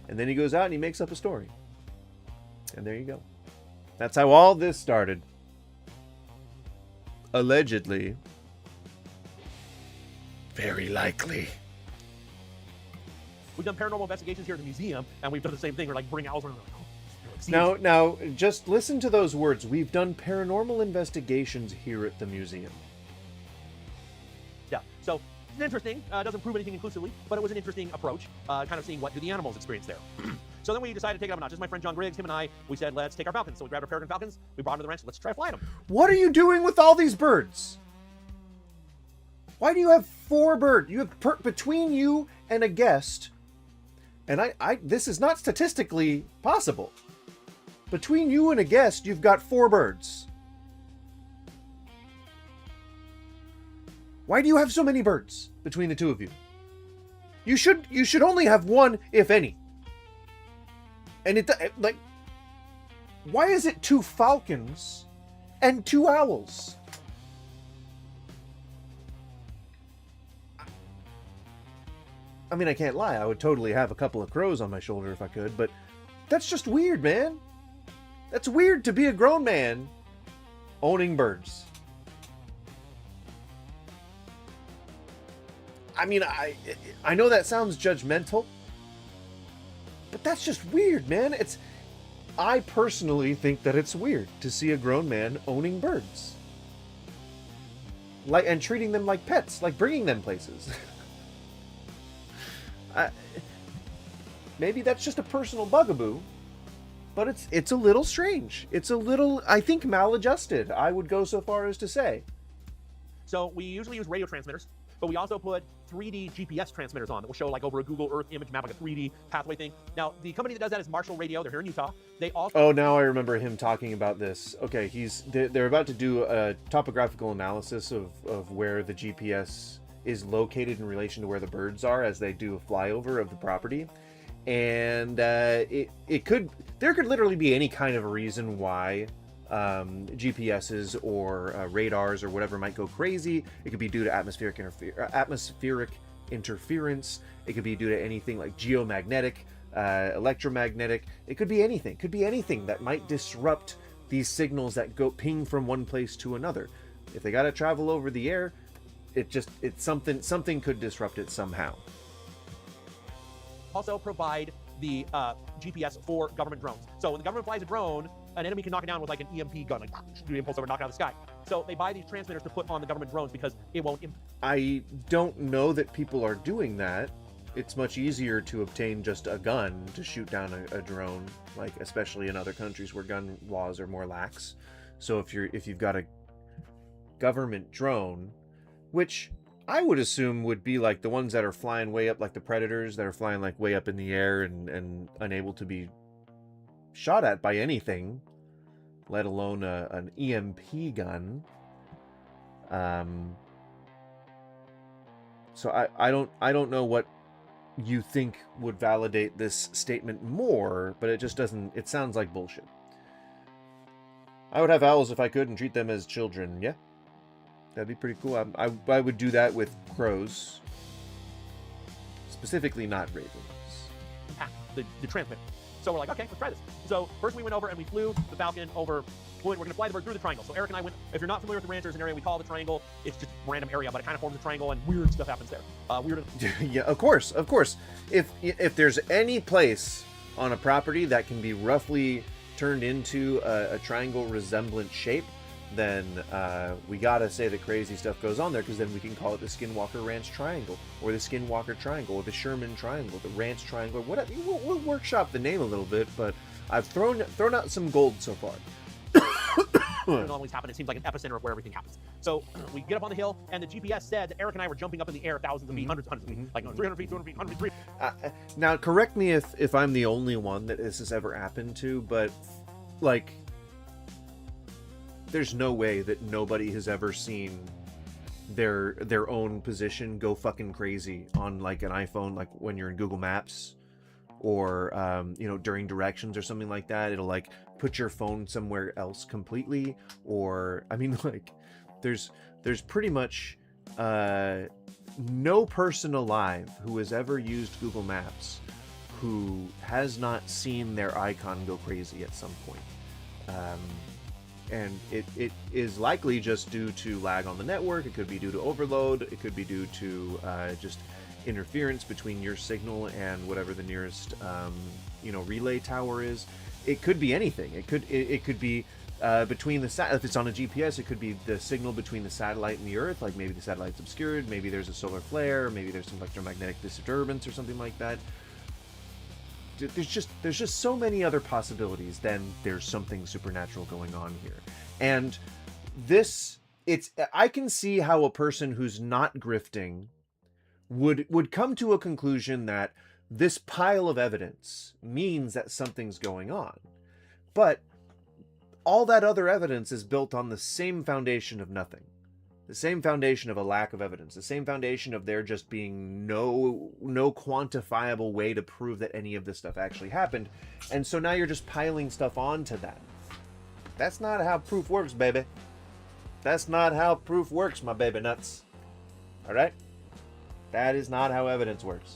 And then he goes out and he makes up a story. And there you go. That's how all this started. Allegedly. Very likely. We've done paranormal investigations here at the museum, and we've done the same thing. We're like, bring owls around. Now, just listen to those words. We've done paranormal investigations here at the museum. Yeah, so it's interesting. Doesn't prove anything conclusively, but it was an interesting approach, kind of seeing what do the animals experience there. So then we decided to take it up a notch. This is my friend John Griggs, him and I, we said, let's take our falcons. So we grabbed our peregrine falcons, we brought them to the ranch, let's try flying them. What are you doing with all these birds? Why do you have 4 birds? You have between you and a guest, and this is not statistically possible. Between you and a guest, you've got 4 birds. Why do you have so many birds between the two of you? You should only have 1, if any. And like, why is it 2 falcons and 2 owls? I mean, I can't lie. I would totally have a couple of crows on my shoulder if I could, but that's just weird, man. That's weird to be a grown man owning birds. I mean, I know that sounds judgmental, but that's just weird, man. I personally think that it's weird to see a grown man owning birds. And treating them like pets, like bringing them places. Maybe that's just a personal bugaboo, but it's a little strange. It's a little, I think, maladjusted. I would go so far as to say. So we usually use radio transmitters, but we also put 3D GPS transmitters on that will show like over a Google Earth image map, like a 3D pathway thing. Now, the company that does that is Marshall Radio. They're here in Utah. They also... Oh, now I remember him talking about this. Okay, they're about to do a topographical analysis of where the GPS is located in relation to where the birds are as they do a flyover of the property. And there could literally be any kind of a reason why GPSs or radars or whatever might go crazy. It could be due to atmospheric interference. It could be due to anything like geomagnetic, electromagnetic. It could be anything. It could be anything that might disrupt these signals that go ping from one place to another. If they got to travel over the air, it's something could disrupt it somehow. Also provide the GPS for government drones. So when the government flies a drone, an enemy can knock it down with like an EMP gun, like do impulse over, knock it out of the sky. So they buy these transmitters to put on the government drones because it won't. I don't know that people are doing that. It's much easier to obtain just a gun to shoot down a drone, like especially in other countries where gun laws are more lax. So if you've got a government drone, which I would assume would be like the ones that are flying way up, like the Predators that are flying like way up in the air and unable to be shot at by anything, let alone an EMP gun. So I don't know what you think would validate this statement more, but it just doesn't. It sounds like bullshit. I would have owls if I could and treat them as children. Yeah, that'd be pretty cool. I would do that with crows, specifically not ravens. The transmitter. So we're like, okay, let's try this. So first we went over and we flew the Falcon over. We're going to fly the bird through the triangle. So Eric and I went. If you're not familiar with the ranch, there's an area we call the triangle. It's just a random area, but it kind of forms a triangle, and weird stuff happens there. Yeah, of course. If there's any place on a property that can be roughly turned into a triangle resemblant shape, then we gotta say that crazy stuff goes on there, because then we can call it the Skinwalker Ranch Triangle, or the Skinwalker Triangle, or the Sherman Triangle, the Ranch Triangle, or whatever. We'll workshop the name a little bit, but I've thrown out some gold so far. It always happens. It seems like an epicenter of where everything happens. So we get up on the hill, and the GPS said that Eric and I were jumping up in the air thousands of feet, hundreds of feet, like 300 feet, 200 feet, 100 feet. Now, correct me if I'm the only one that this has ever happened to, but like, there's no way that nobody has ever seen their own position go fucking crazy on like an iPhone, like when you're in Google Maps, or during directions or something like that. It'll like put your phone somewhere else completely. Or I mean, like, there's pretty much no person alive who has ever used Google Maps who has not seen their icon go crazy at some point. And it is likely just due to lag on the network. It could be due to overload. It could be due to just interference between your signal and whatever the nearest relay tower is. It could be anything. It could be between the if it's on a GPS, it could be the signal between the satellite and the Earth. Like maybe the satellite's obscured, maybe there's a solar flare, maybe there's some electromagnetic disturbance or something like that. There's just so many other possibilities than there's something supernatural going on here. And I can see how a person who's not grifting would come to a conclusion that this pile of evidence means that something's going on. But all that other evidence is built on the same foundation of nothing. The same foundation of a lack of evidence. The same foundation of there just being no quantifiable way to prove that any of this stuff actually happened. And so now you're just piling stuff onto that. That's not how proof works, baby. That's not how proof works, my baby nuts. Alright? That is not how evidence works.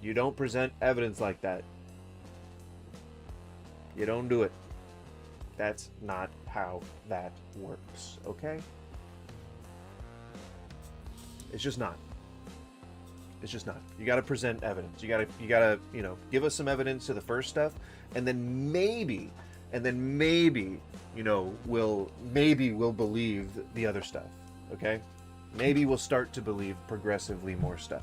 You don't present evidence like that. You don't do it. That's not how that works, okay? It's just not. It's just not. You got to present evidence. You got to, give us some evidence to the first stuff, and then maybe, we'll believe the other stuff. Okay? Maybe we'll start to believe progressively more stuff.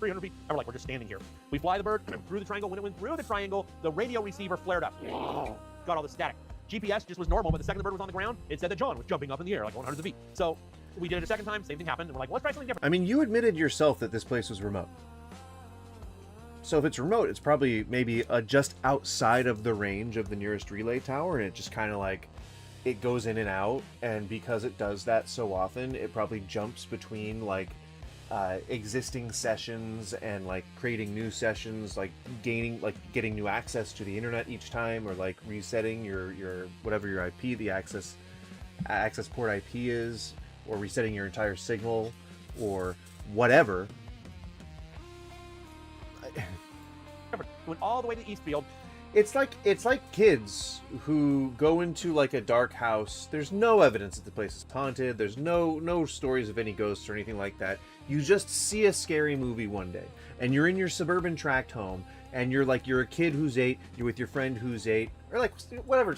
Feet. And we're like, we're just standing here. We fly the bird through the triangle. When it went through the triangle, the radio receiver flared up. Got all the static. GPS just was normal, but the second the bird was on the ground, it said that John was jumping up in the air, like 100 feet. So we did it a second time, same thing happened, and we're like, well, let's try something different. I mean, you admitted yourself that this place was remote. So if it's remote, it's probably maybe just outside of the range of the nearest relay tower, and it just kind of like, it goes in and out, and because it does that so often, it probably jumps between like existing sessions and like creating new sessions, like getting new access to the internet each time, or like resetting your whatever your IP, the access port IP is, or resetting your entire signal, or whatever. Went all the way to Eastfield. It's like kids who go into like a dark house. There's no evidence that the place is haunted. There's no stories of any ghosts or anything like that. You just see a scary movie one day, and you're in your suburban tract home, and you're a kid who's 8. You're with your friend who's 8, or like whatever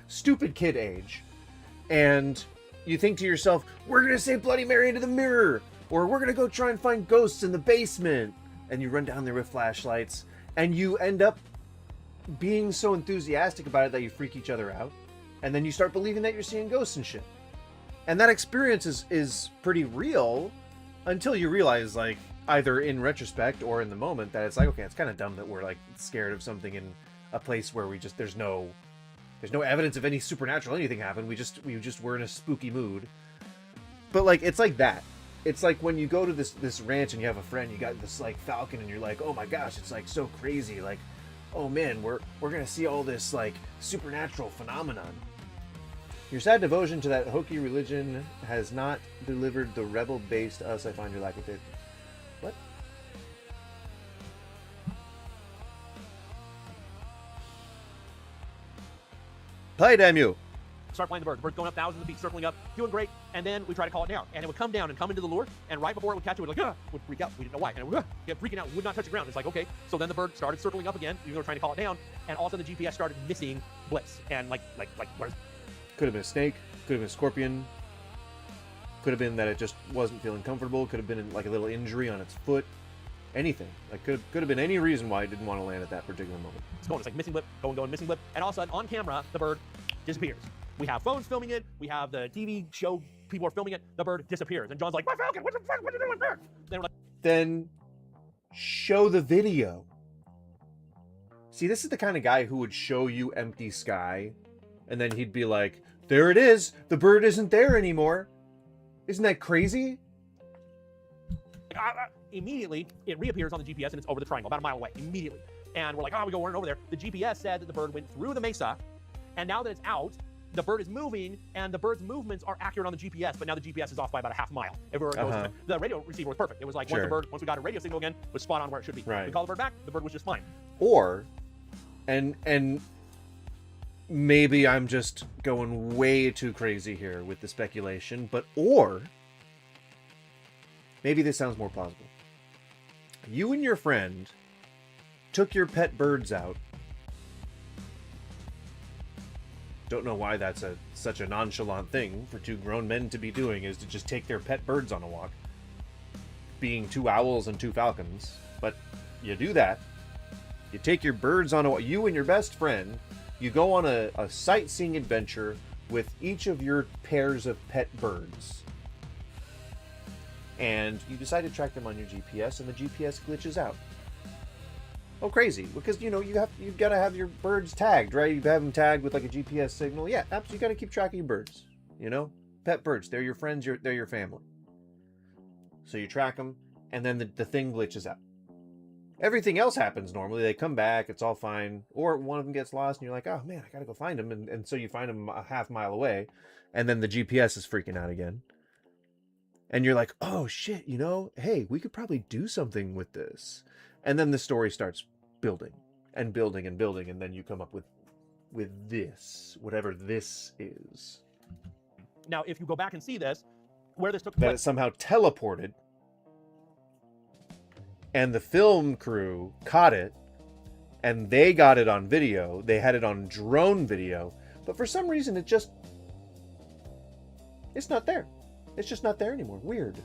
stupid kid age, and you think to yourself, "We're gonna say Bloody Mary into the mirror," or "We're gonna go try and find ghosts in the basement," and you run down there with flashlights, and you end up being so enthusiastic about it that you freak each other out, and then you start believing that you're seeing ghosts and shit. And that experience is pretty real until you realize, like, either in retrospect or in the moment, that it's like, okay, it's kind of dumb that we're like scared of something in a place where there's no There's no evidence of any supernatural anything happened. We just were in a spooky mood. But like, it's like that. It's like when you go to this ranch and you have a friend, you got this like falcon, and you're like, oh my gosh, it's like so crazy. Like, oh man, we're gonna see all this like supernatural phenomenon. Your sad devotion to that hokey religion has not delivered the rebel-based us. I find your lack of faith. What? Play, damn you! Start playing the bird. The bird's going up thousands of feet, circling up, doing great, and then we try to call it down. And it would come down and come into the lure, and right before it would catch it, we'd like, would freak out. We didn't know why. And it would get freaking out, would not touch the ground. It's like, okay. So then the bird started circling up again, even though we were trying to call it down, and all of a sudden the GPS started missing blips. And like, what is... Could have been a snake, could have been a scorpion, could have been that it just wasn't feeling comfortable, could have been like a little injury on its foot, anything. Like, could have been any reason why it didn't want to land at that particular moment. It's going, it's like missing blip, going, missing blip, and all of a sudden, on camera, the bird disappears. We have phones filming it, we have the TV show, people are filming it, the bird disappears. And John's like, my falcon, what the fuck, what are you doing there? Then we're like, then show the video. See, this is the kind of guy who would show you empty sky, and then he'd be like, there it is, the bird isn't there anymore. Isn't that crazy? Immediately, it reappears on the GPS and it's over the triangle, about a mile away, immediately. And we're like, we go run over there. The GPS said that the bird went through the mesa, and now that it's out, the bird is moving, and the bird's movements are accurate on the GPS, but now the GPS is off by about a half mile. Everywhere it goes, the radio receiver was perfect. It was like, once we got a radio signal again, it was spot on where it should be. Right. We called the bird back, the bird was just fine. Or, and maybe I'm just going way too crazy here with the speculation, but or, maybe this sounds more plausible. You and your friend took your pet birds out. Don't know why that's such a nonchalant thing for two grown men to be doing, is to just take their pet birds on a walk. Being 2 owls and 2 falcons. But you do that. You take your birds on a walk. You and your best friend, you go on a sightseeing adventure with each of your pairs of pet birds. And you decide to track them on your GPS, and the GPS glitches out. Oh, crazy. Because, you've got to have your birds tagged, right? You have them tagged with like a GPS signal. Yeah, absolutely. You got to keep track of your birds, Pet birds. They're your friends. They're your family. So you track them, and then the thing glitches out. Everything else happens normally. They come back. It's all fine. Or one of them gets lost, and you're like, oh, man, I got to go find them. And so you find them a half mile away, and then the GPS is freaking out again. And you're like, oh, shit, hey, we could probably do something with this. And then the story starts building and building and building, and then you come up with this, whatever this is. Now, if you go back and see this, where this took that place, it somehow teleported, and the film crew caught it, and they got it on video. They had it on drone video, but for some reason it's not there. It's just not there anymore. Weird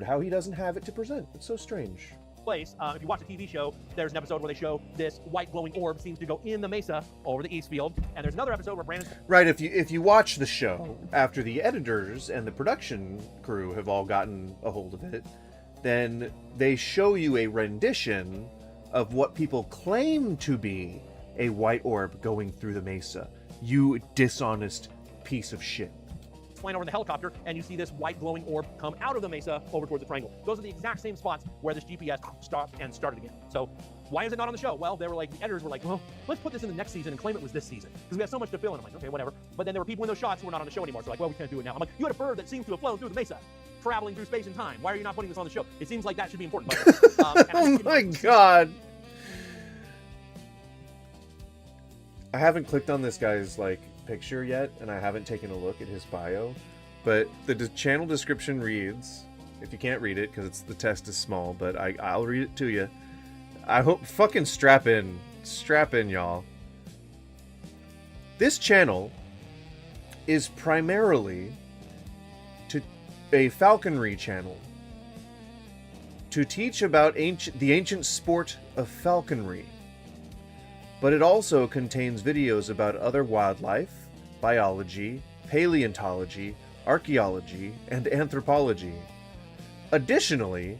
how he doesn't have it to present. It's so strange. Place. If you watch the TV show, there's an episode where they show this white glowing orb seems to go in the mesa over the east field, and there's another episode where Brandon... Right, if you watch the show, after the editors and the production crew have all gotten a hold of it, then they show you a rendition of what people claim to be a white orb going through the mesa. You dishonest piece of shit. Flying over in the helicopter, and you see this white glowing orb come out of the mesa over towards the triangle. Those are the exact same spots where this GPS stopped and started again. So why is it not on the show? Well, the editors were like, well, let's put this in the next season and claim it was this season, because we have so much to fill in. I'm like, okay, whatever. But then there were people in those shots who were not on the show anymore. So like, well, we can't do it now. I'm like, you had a bird that seems to have flown through the mesa, traveling through space and time. Why are you not putting this on the show? It seems like that should be important. But, oh my god. I haven't clicked on this guy's picture yet, and I haven't taken a look at his bio, but the channel description reads, if you can't read it because the text is small, but I'll read it to you. I hope, fucking strap in y'all. This channel is primarily a falconry channel to teach about the ancient sport of falconry. But it also contains videos about other wildlife, biology, paleontology, archaeology, and anthropology. Additionally,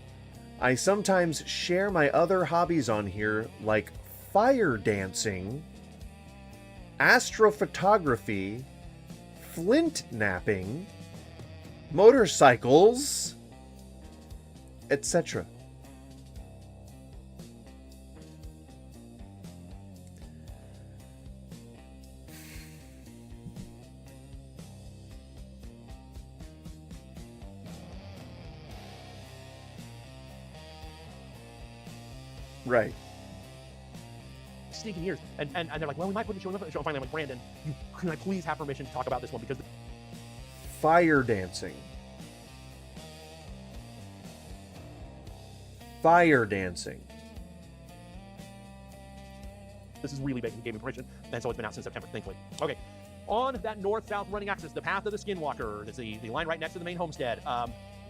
I sometimes share my other hobbies on here, like fire dancing astrophotography, flint napping, motorcycles, etc. Right. Sneaking years. And they're like, well, we might put the show in the show. Finally, I'm like, Brandon, can I please have permission to talk about this one? Because fire dancing. Fire dancing. This is really big. He gave me permission, and so it's been out since September, thankfully. Okay. On that north-south running axis, the path of the Skinwalker, that's the line right next to the main homestead.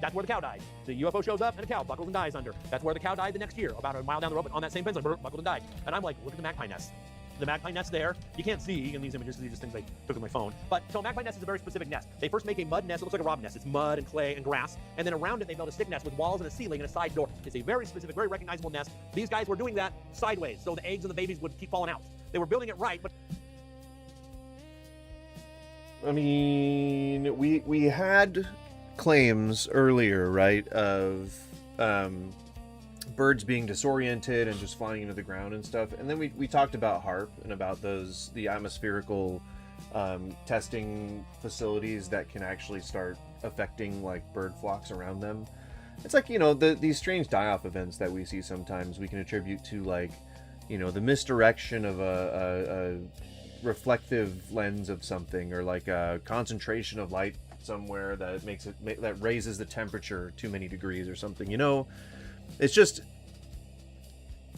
That's where the cow died. The UFO shows up and a cow buckles and dies under. That's where the cow died the next year, about a mile down the road, on that same fence, buckled and died. And I'm like, look at the magpie nest. The magpie nest there, you can't see in these images because these are just things I took with my phone. But so a magpie nest is a very specific nest. They first make a mud nest. It looks like a robin nest. It's mud and clay and grass. And then around it, they build a stick nest with walls and a ceiling and a side door. It's a very specific, very recognizable nest. These guys were doing that sideways, so the eggs and the babies would keep falling out. They were building it right, but I mean, we had claims earlier, right, of birds being disoriented and just flying into the ground and stuff. And then we talked about HARP and about the atmospherical testing facilities that can actually start affecting like bird flocks around them. It's like, you know, these strange die-off events that we see sometimes we can attribute to, like, you know, the misdirection of a reflective lens of something, or like a concentration of light somewhere that makes it that raises the temperature too many degrees or something. You know, it's just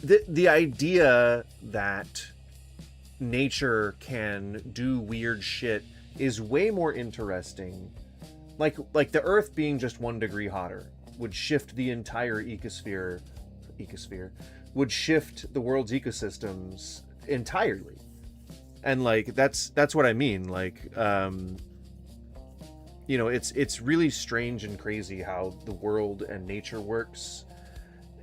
the idea that nature can do weird shit is way more interesting. Like the Earth being just 1 degree hotter would shift the entire ecosphere would shift the world's ecosystems entirely. And like that's what I mean. Like you know, it's really strange and crazy how the world and nature works,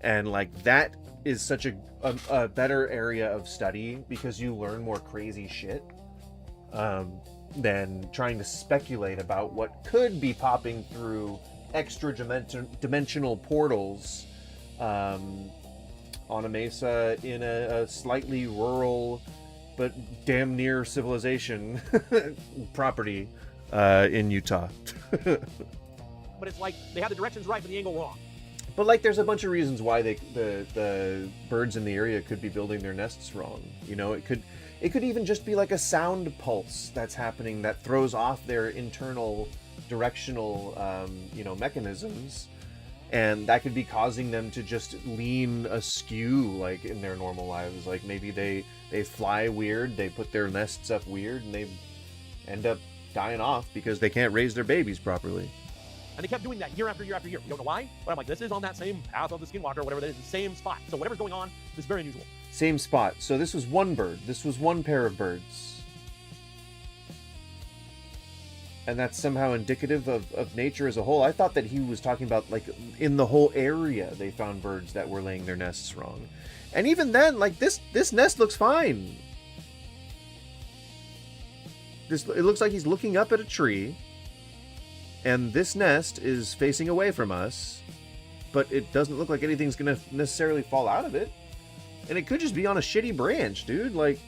and like that is such a better area of study because you learn more crazy shit than trying to speculate about what could be popping through extra dimensional portals on a mesa in a slightly rural but damn near civilization property in Utah. But it's like they have the directions right but the angle wrong. But like there's a bunch of reasons why the birds in the area could be building their nests wrong. You know, it could even just be like a sound pulse that's happening that throws off their internal directional you know, mechanisms, and that could be causing them to just lean askew like in their normal lives. Like maybe they fly weird, they put their nests up weird, and they end up dying off because they can't raise their babies properly. And they kept doing that year after year after year. We don't know why, but I'm like, this is on that same path of the Skinwalker, whatever that is, the same spot. So whatever's going on is very unusual. Same spot. So this was one bird. This was one pair of birds. And that's somehow indicative of nature as a whole. I thought that he was talking about, like, in the whole area they found birds that were laying their nests wrong. And even then, like, this nest looks fine. It looks like he's looking up at a tree, and this nest is facing away from us, but it doesn't look like anything's gonna necessarily fall out of it. And it could just be on a shitty branch, dude. Like,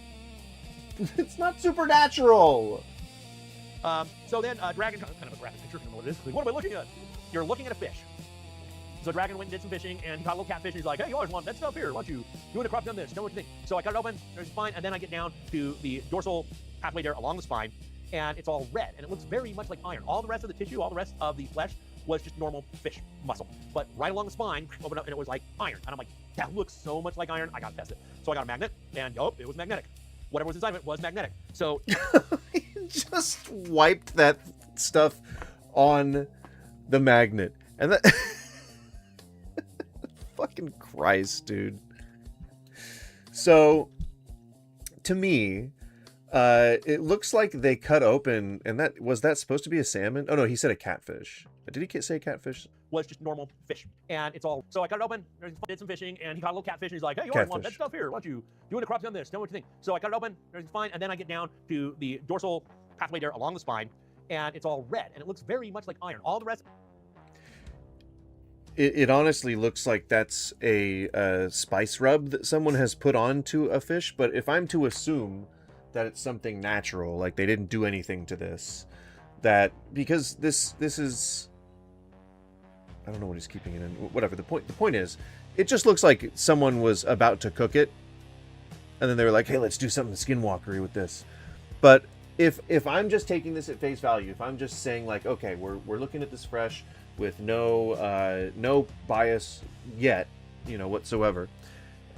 it's not supernatural. So then, Dragon, kind of a graphic picture, I don't know what it is. Like, what am I looking at? You're looking at a fish. So Dragon went and did some fishing, and he caught a little catfish, and he's like, hey, you always want that stuff here. Why don't you in the crop done this? Tell me what you think. So I cut it open, there's fine, and then I get down to the dorsal halfway there along the spine, and it's all red, and it looks very much like iron. All the rest of the tissue, all the rest of the flesh was just normal fish muscle. But right along the spine, opened up, and it was like iron. And I'm like, that looks so much like iron, I gotta test it. So I got a magnet, and it was magnetic. Whatever was inside of it was magnetic. So just wiped that stuff on the magnet. And that fucking Christ, dude. So to me, it looks like they cut open, and that was that supposed to be a salmon? Oh no, he said a catfish. Did he say catfish? was just normal fish. And it's all, so I cut it open, did some fishing, and he caught a little catfish, and he's like, hey, you already want that stuff here, why don't you do an necropsy on this, tell me what you think. So I cut it open, everything's fine, and then I get down to the dorsal pathway there along the spine, and it's all red, and it looks very much like iron. All the rest... It honestly looks like that's a spice rub that someone has put onto a fish, but if I'm to assume that it's something natural, like they didn't do anything to this, that because this is, I don't know what he's keeping it in, whatever, the point is, it just looks like someone was about to cook it, and then they were like, hey, let's do something skinwalkery with this. But if I'm just taking this at face value, if I'm just saying like, okay, we're looking at this fresh, with no bias yet, whatsoever.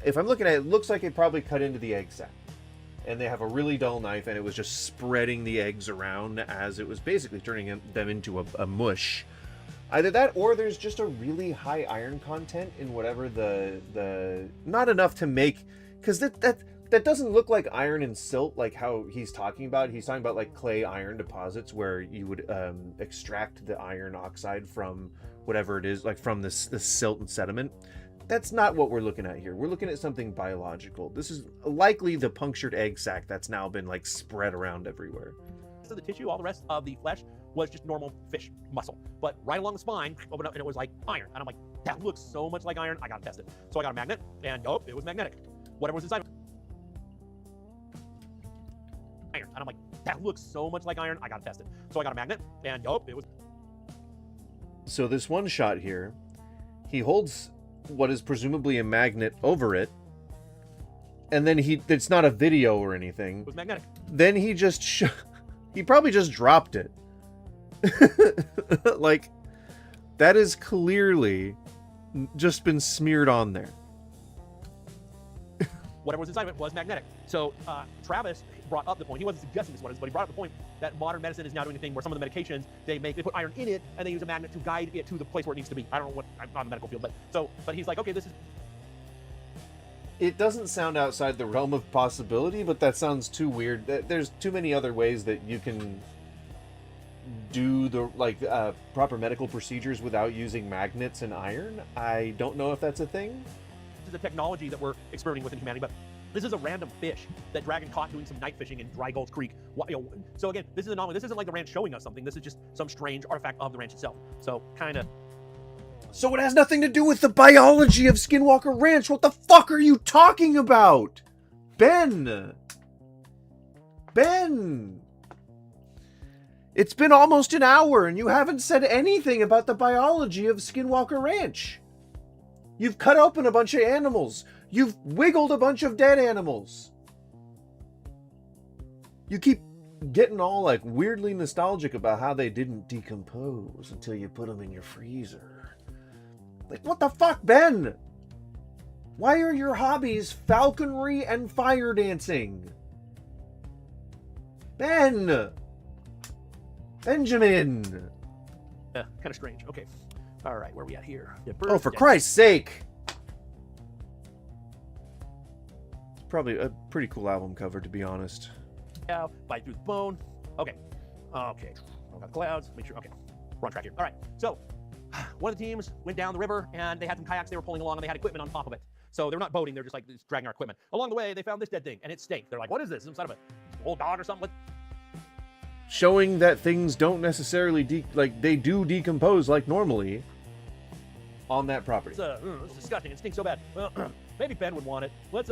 If I'm looking at it, it looks like it probably cut into the egg sac. And they have a really dull knife, and it was just spreading the eggs around as it was basically turning them into a mush. Either that, or there's just a really high iron content in whatever the not enough to make, because that doesn't look like iron and silt like how he's talking about. He's talking about like clay iron deposits where you would extract the iron oxide from whatever it is, like from this silt and sediment. That's not what we're looking at here. We're looking at something biological. This is likely the punctured egg sac that's now been like spread around everywhere. So the tissue, all the rest of the flesh was just normal fish muscle. But right along the spine, opened up and it was like iron. And I'm like, that looks so much like iron. I gotta test it. So I got a magnet, and oh, it was magnetic. Whatever was inside iron. And I'm like, that looks so much like iron. I gotta test it. So I got a magnet, and oh, it was. So this one shot here, he holds what is presumably a magnet over it, and then it's not a video or anything. It was magnetic. Then he just he probably just dropped it. Like, that is clearly just been smeared on there. Whatever was inside of it was magnetic. So Travis brought up the point, he wasn't suggesting this one, but he brought up the point that modern medicine is now doing a thing where some of the medications, they put iron in it, and they use a magnet to guide it to the place where it needs to be. I don't know what, I'm not in the medical field, but he's like, okay, this is... It doesn't sound outside the realm of possibility, but that sounds too weird. There's too many other ways that you can do the proper medical procedures without using magnets and iron. I don't know if that's a thing. This is a technology that we're experimenting with in humanity, but this is a random fish that Dragon caught doing some night fishing in Dry Gulch Creek. So again, this is an anomaly. This isn't like the ranch showing us something. This is just some strange artifact of the ranch itself. So kind of... So it has nothing to do with the biology of Skinwalker Ranch. What the fuck are you talking about? Ben! It's been almost an hour and you haven't said anything about the biology of Skinwalker Ranch. You've cut open a bunch of animals. You've wiggled a bunch of dead animals. You keep getting all like weirdly nostalgic about how they didn't decompose until you put them in your freezer. Like, what the fuck, Ben? Why are your hobbies falconry and fire dancing? Benjamin! Yeah, kind of strange. Okay. All right, where are we at here? Yeah, oh, for Christ's sake! It's probably a pretty cool album cover, to be honest. Yeah, bite through the bone. Okay. Okay. Got clouds. Make sure. Okay. We're on track here. All right. So, one of the teams went down the river, and they had some kayaks they were pulling along, and they had equipment on top of it. So they're not boating, they're just like dragging our equipment. Along the way, they found this dead thing, and it stank. They're like, what is this? Some sort of a old dog or something? Showing that things don't necessarily, they do decompose like normally on that property. It's disgusting. It stinks so bad. Well, maybe Ben would want it. Let's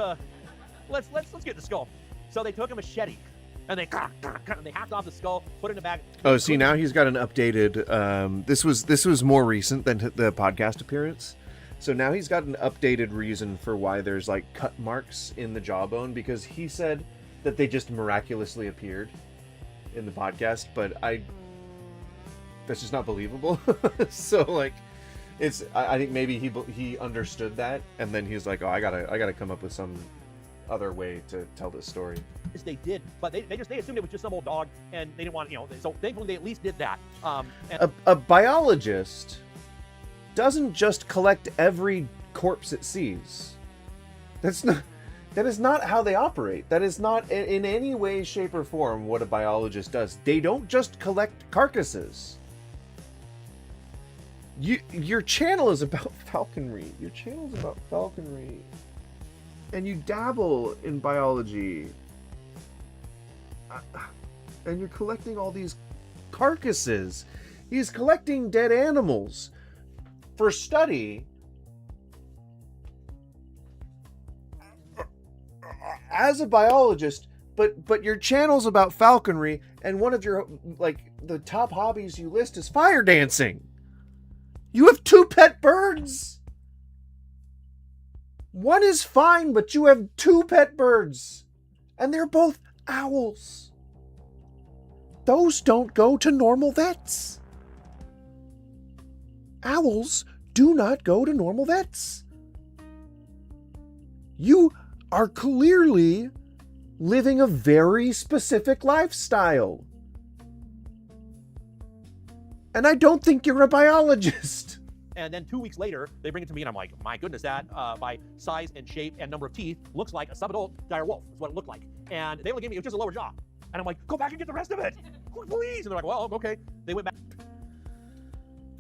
get the skull. So they took a machete, and they hacked off the skull, put it in a bag. Oh, see, now he's got an updated, this was more recent than the podcast appearance. So now he's got an updated reason for why there's like cut marks in the jawbone, because he said that they just miraculously appeared in the podcast, but that's just not believable. So like, I think maybe he understood that, and then he's like, oh, I gotta come up with some other way to tell this story. Yes, they did, but they assumed it was just some old dog, and they didn't want, so thankfully they at least did that. A biologist doesn't just collect every corpse it sees. That is not how they operate. That is not in any way, shape, or form what a biologist does. They don't just collect carcasses. Your channel is about falconry. Your channel is about falconry. And you dabble in biology. And you're collecting all these carcasses. He's collecting dead animals for study. As a biologist, but your channel's about falconry, and one of your, like, the top hobbies you list is fire dancing. You have 2 pet birds. One is fine, but you have 2 pet birds, and they're both owls. Those don't go to normal vets. Owls do not go to normal vets. You are clearly living a very specific lifestyle. And I don't think you're a biologist. And then 2 weeks later, they bring it to me, and I'm like, my goodness, that by size and shape and number of teeth looks like a subadult dire wolf. Is what it looked like. And they only gave me, it was just a lower jaw. And I'm like, go back and get the rest of it, please. And they're like, well, okay. They went back.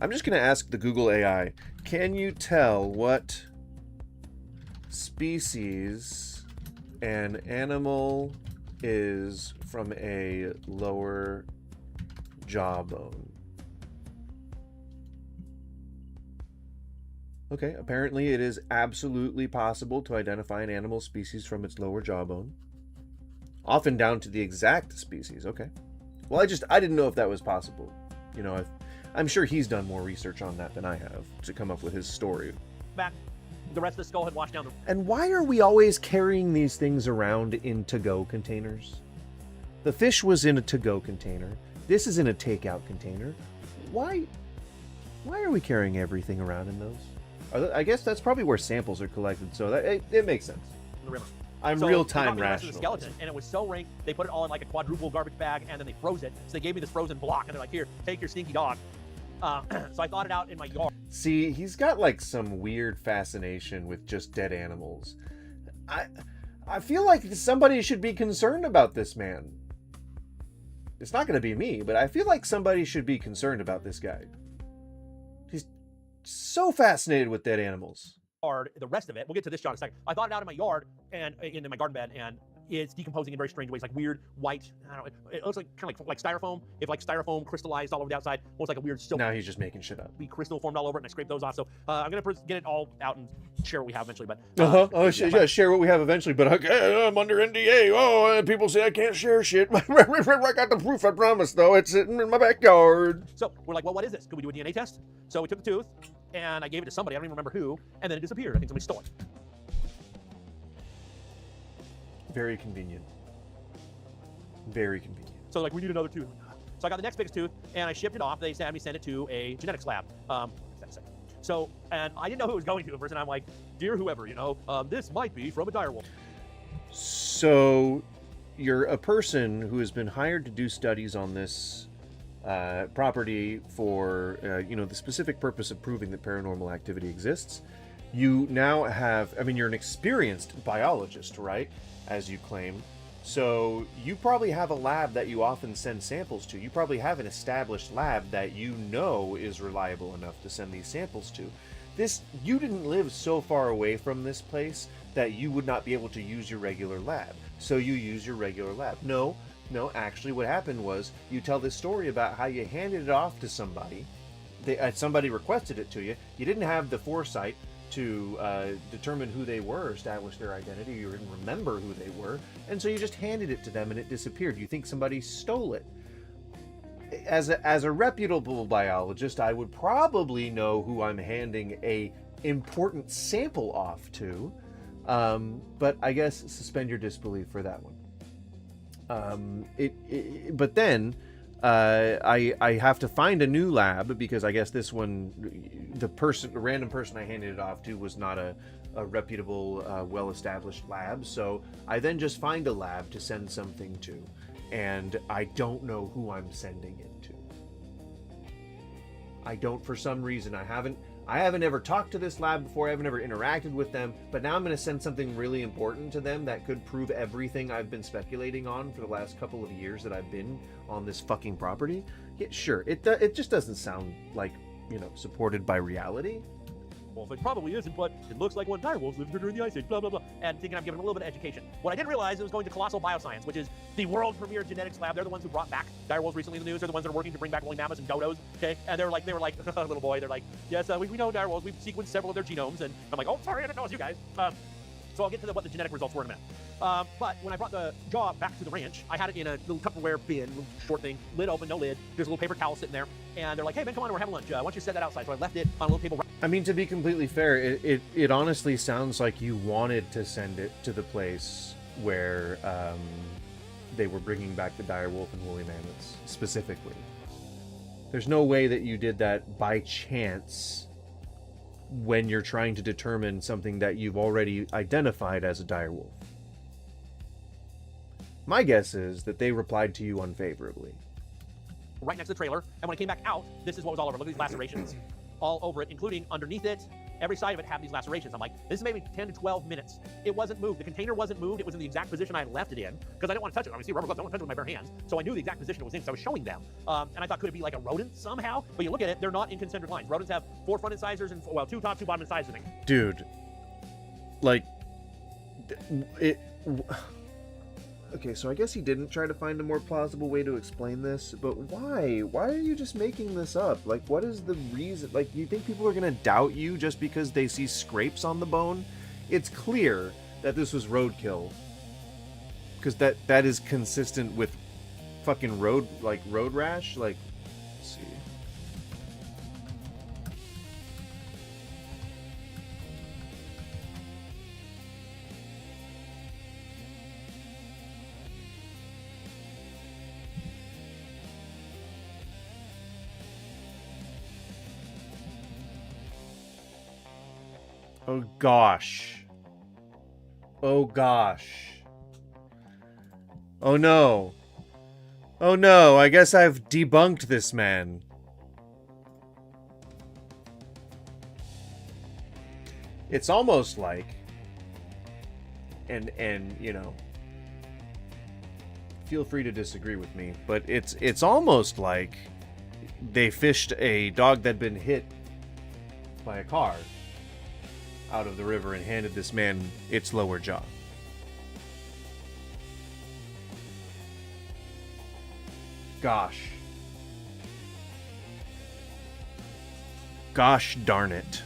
I'm just going to ask the Google AI, can you tell what species an animal is from a lower jawbone? Okay, apparently it is absolutely possible to identify an animal species from its lower jawbone. Often down to the exact species. Okay. Well, I didn't know if that was possible. You know, I'm sure he's done more research on that than I have to come up with his story. Back, the rest of the skull had washed down the... And why are we always carrying these things around in to-go containers? The fish was in a to-go container. This is in a takeout container. Why are we carrying everything around in those? I guess that's probably where samples are collected, so that it makes sense. The river. I'm so real-time the rational. The skeleton, and it was so rank, they put it all in like a quadruple garbage bag, and then they froze it. So they gave me this frozen block, and they're like, here, take your stinky dog. So I thawed it out in my yard. See, he's got like some weird fascination with just dead animals. I feel like somebody should be concerned about this man. It's not going to be me, but I feel like somebody should be concerned about this guy. He's so fascinated with dead animals. The rest of it, we'll get to this shot in a second. I thawed it out in my yard and in my garden bed, and it's decomposing in very strange ways, like weird white. I don't know. It looks like kind of like styrofoam. If like styrofoam crystallized all over the outside, almost like a weird silk. Now he's just making shit up. Crystal formed all over it, and I scraped those off. So I'm gonna get it all out and share what we have eventually. But share what we have eventually. But okay, I'm under NDA. Oh, and people say I can't share shit. I got the proof. I promise. Though it's sitting in my backyard. So we're like, well, what is this? Could we do a DNA test? So we took the tooth, and I gave it to somebody. I don't even remember who, and then it disappeared. I think somebody stole it. Very convenient. Very convenient. So like, we need another tooth. So I got the next biggest tooth, and I shipped it off. They had me send it to a genetics lab. So, and I didn't know who it was going to at first, and I'm like, dear whoever, you know, this might be from a dire wolf. So you're a person who has been hired to do studies on this property for, the specific purpose of proving that paranormal activity exists. You now have, you're an experienced biologist, right? As you claim. So you probably have a lab that you often send samples to. You probably have an established lab that you know is reliable enough to send these samples to. You didn't live so far away from this place that you would not be able to use your regular lab. So you use your regular lab. No, actually what happened was you tell this story about how you handed it off to somebody. Somebody requested it to you. You didn't have the foresight to determine who they were, establish their identity. You didn't remember who they were, and so you just handed it to them and it disappeared. You think somebody stole it. As a reputable biologist, I would probably know who I'm handing a important sample off to, but I guess suspend your disbelief for that one. But then I have to find a new lab, because I guess this one, the random person I handed it off to was not a reputable, well-established lab. So I then just find a lab to send something to, and I don't know who I'm sending it to. I don't, for some reason. I haven't ever talked to this lab before. I haven't ever interacted with them, but now I'm going to send something really important to them that could prove everything I've been speculating on for the last couple of years that I've been on this fucking property. Yeah, sure, it just doesn't sound like supported by reality. Well, it probably isn't, but it looks like one direwolves lived here during the Ice Age, blah, blah, blah. And thinking I'm giving a little bit of education. What I didn't realize, it was going to Colossal Bioscience, which is the world premier genetics lab. They're the ones who brought back direwolves recently in the news. They're the ones that are working to bring back woolly mammoths and dodos, okay? And they were like, little boy, they're like, yes, we know direwolves. We've sequenced several of their genomes. And I'm like, oh, sorry, I didn't know it was you guys. So I'll get to what the genetic results were in a minute. But when I brought the jaw back to the ranch, I had it in a little Tupperware bin, little short thing, lid open, no lid. There's a little paper towel sitting there. And they're like, hey, Ben, come on, we're having lunch. Why don't you set that outside? So I left it on a little table. I mean, to be completely fair, it honestly sounds like you wanted to send it to the place where they were bringing back the direwolf and woolly mammoths, specifically. There's no way that you did that by chance when you're trying to determine something that you've already identified as a direwolf. My guess is that they replied to you unfavorably. Right next to the trailer, and when I came back out, this is what was all over. Look at these lacerations all over it, including underneath it. Every side of it had these lacerations. I'm like, this is maybe 10 to 12 minutes. It wasn't moved. The container wasn't moved. It was in the exact position I had left it in, because I didn't want to touch it. I mean, see, rubber gloves, I don't want to touch it with my bare hands. So I knew the exact position it was in, so I was showing them. And I thought, could it be like a rodent somehow? But you look at it, they're not in concentric lines. Rodents have 4 front incisors and, 2 top, 2 bottom incisors. Dude, like, okay, so I guess he didn't try to find a more plausible way to explain this, but why? Why are you just making this up? Like, what is the reason? Like, you think people are gonna doubt you just because they see scrapes on the bone? It's clear that this was roadkill, because that is consistent with fucking road rash. Like, let's see. Oh gosh. Oh gosh. Oh no. Oh no, I guess I've debunked this man. It's almost like, and you know, feel free to disagree with me, but it's almost like they fished a dog that'd been hit by a car out of the river and handed this man its lower jaw. Gosh. Gosh darn it.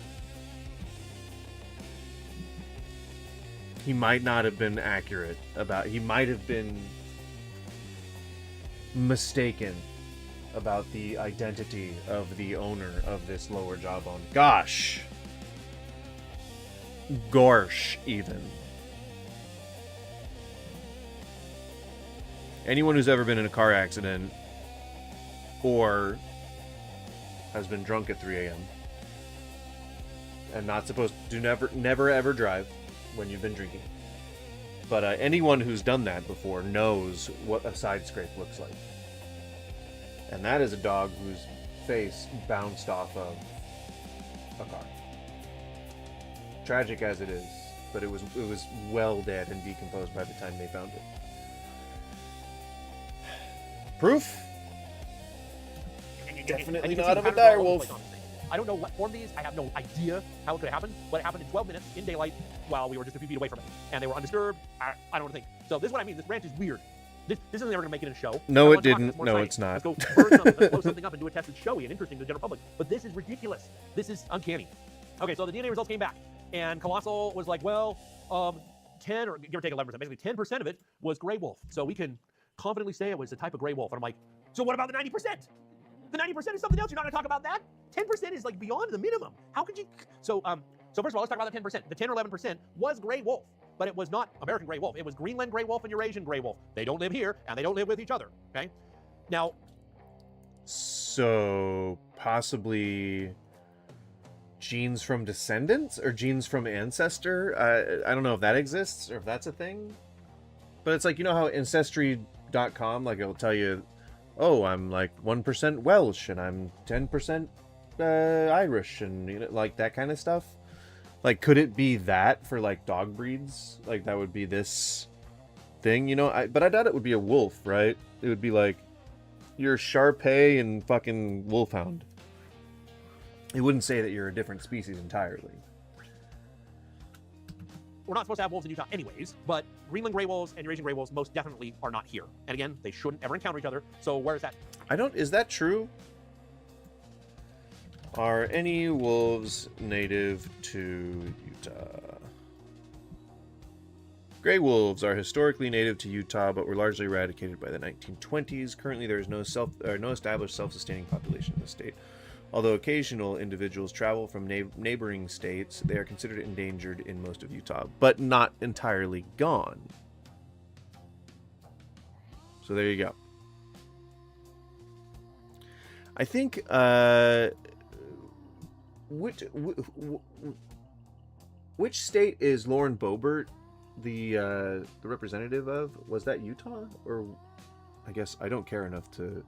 He might not have been accurate about... He might have been mistaken about the identity of the owner of this lower jawbone. Gosh. Gorsh, even. Anyone who's ever been in a car accident or has been drunk at 3 a.m. and not supposed to never ever drive when you've been drinking. But anyone who's done that before knows what a side scrape looks like. And that is a dog whose face bounced off of a car. Tragic as it is, but it was well dead and decomposed by the time they found it. Proof? Definitely not of a direwolf. I don't know what formed these. I have no idea how it could have happened, but it happened in 12 minutes in daylight while we were just a few feet away from it. And they were undisturbed. I don't know what to think. So this is what I mean. This ranch is weird. This isn't ever going to make it in a show. No, it didn't. No, it's not. Let's go burn something. Let's blow something up and do a test that's showy and interesting to the general public. But this is ridiculous. This is uncanny. Okay, so the DNA results came back. And Colossal was like, well, 10 or give or take 11%, basically 10% of it was gray wolf. So we can confidently say it was a type of gray wolf. And I'm like, so what about the 90%? The 90% is something else. You're not going to talk about that? 10% is like beyond the minimum. How could you? So first of all, let's talk about the 10%. The 10 or 11% was gray wolf, but it was not American gray wolf. It was Greenland gray wolf and Eurasian gray wolf. They don't live here, and they don't live with each other, okay? Now. So possibly genes from descendants or genes from ancestor? I don't know if that exists or if that's a thing. But it's like, you know how Ancestry.com, like it'll tell you, oh, I'm like 1% Welsh and I'm 10% Irish and you know, like that kind of stuff. Like, could it be that for like dog breeds? Like that would be this thing, you know? But I doubt it would be a wolf, right? It would be like your Shar-Pei and fucking Wolfhound. It wouldn't say that you're a different species entirely. We're not supposed to have wolves in Utah anyways, but Greenland gray wolves and Eurasian gray wolves most definitely are not here. And again, they shouldn't ever encounter each other. So where is that? Is that true? Are any wolves native to Utah? Gray wolves are historically native to Utah, but were largely eradicated by the 1920s. Currently, there is no established self-sustaining population in the state. Although occasional individuals travel from neighboring states, they are considered endangered in most of Utah, but not entirely gone. So there you go. I think which state is Lauren Boebert the representative of? Was that Utah? Or I guess I don't care enough to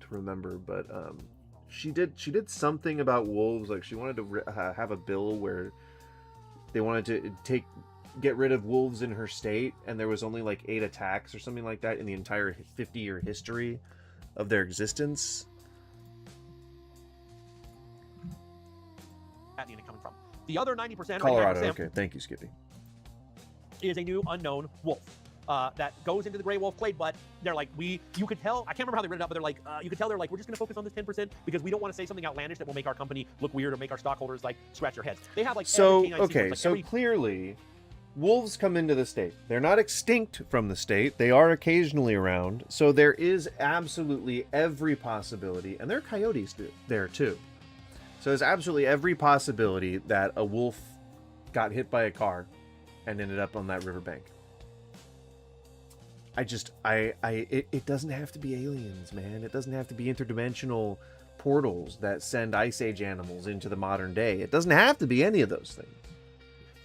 remember, but she did something about wolves. Like she wanted to have a bill where they wanted to get rid of wolves in her state, and there was only like 8 attacks or something like that in the entire 50-year history of their existence. Coming from the other 90%, Colorado. Okay, thank you, Skippy. Is a new unknown wolf that goes into the gray wolf clade, but they're like, you could tell, I can't remember how they wrote it up, but they're like, you could tell they're like, we're just going to focus on this 10% because we don't want to say something outlandish that will make our company look weird or make our stockholders like scratch their heads. They have like clearly wolves come into the state. They're not extinct from the state. They are occasionally around. So there is absolutely every possibility, and there are coyotes there too. So there's absolutely every possibility that a wolf got hit by a car and ended up on that riverbank. It doesn't have to be aliens, man. It doesn't have to be interdimensional portals that send Ice Age animals into the modern day. It doesn't have to be any of those things.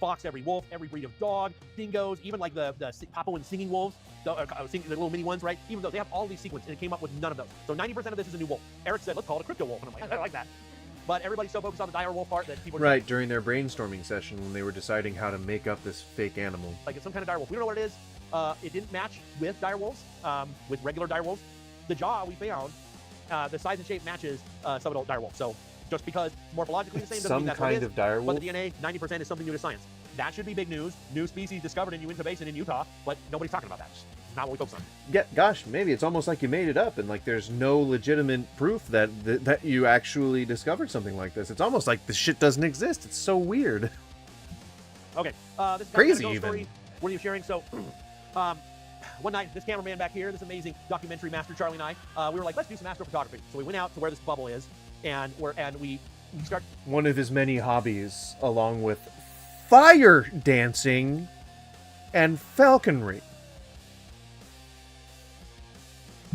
Fox, every wolf, every breed of dog, dingoes, even like the Papuan singing wolves, the little mini ones, right? Even though they have all these sequences, and it came up with none of those. So 90% of this is a new wolf. Eric said, let's call it a crypto wolf. And I'm like, I like that. But everybody's so focused on the dire wolf part that people are right, during their brainstorming session when they were deciding how to make up this fake animal. Like it's some kind of dire wolf. We don't know what it is. It didn't match with dire wolves, with regular dire wolves. The jaw we found, the size and shape matches subadult dire wolf. So just because morphologically the same doesn't mean that's what it is. Some kind of dire wolf? But the DNA, 90% is something new to science. That should be big news. New species discovered in Uinta Basin in Utah, but nobody's talking about that. It's not what we focus on. Yeah, gosh, maybe it's almost like you made it up and like there's no legitimate proof that you actually discovered something like this. It's almost like this shit doesnn't exist. It's so weird. Okay, this is crazy kind of even. Story worthy of sharing. So, one night, this cameraman back here, this amazing documentary master Charlie and I, we were like, let's do some astrophotography. So we went out to where this bubble is, and we start. One of his many hobbies, along with fire dancing and falconry.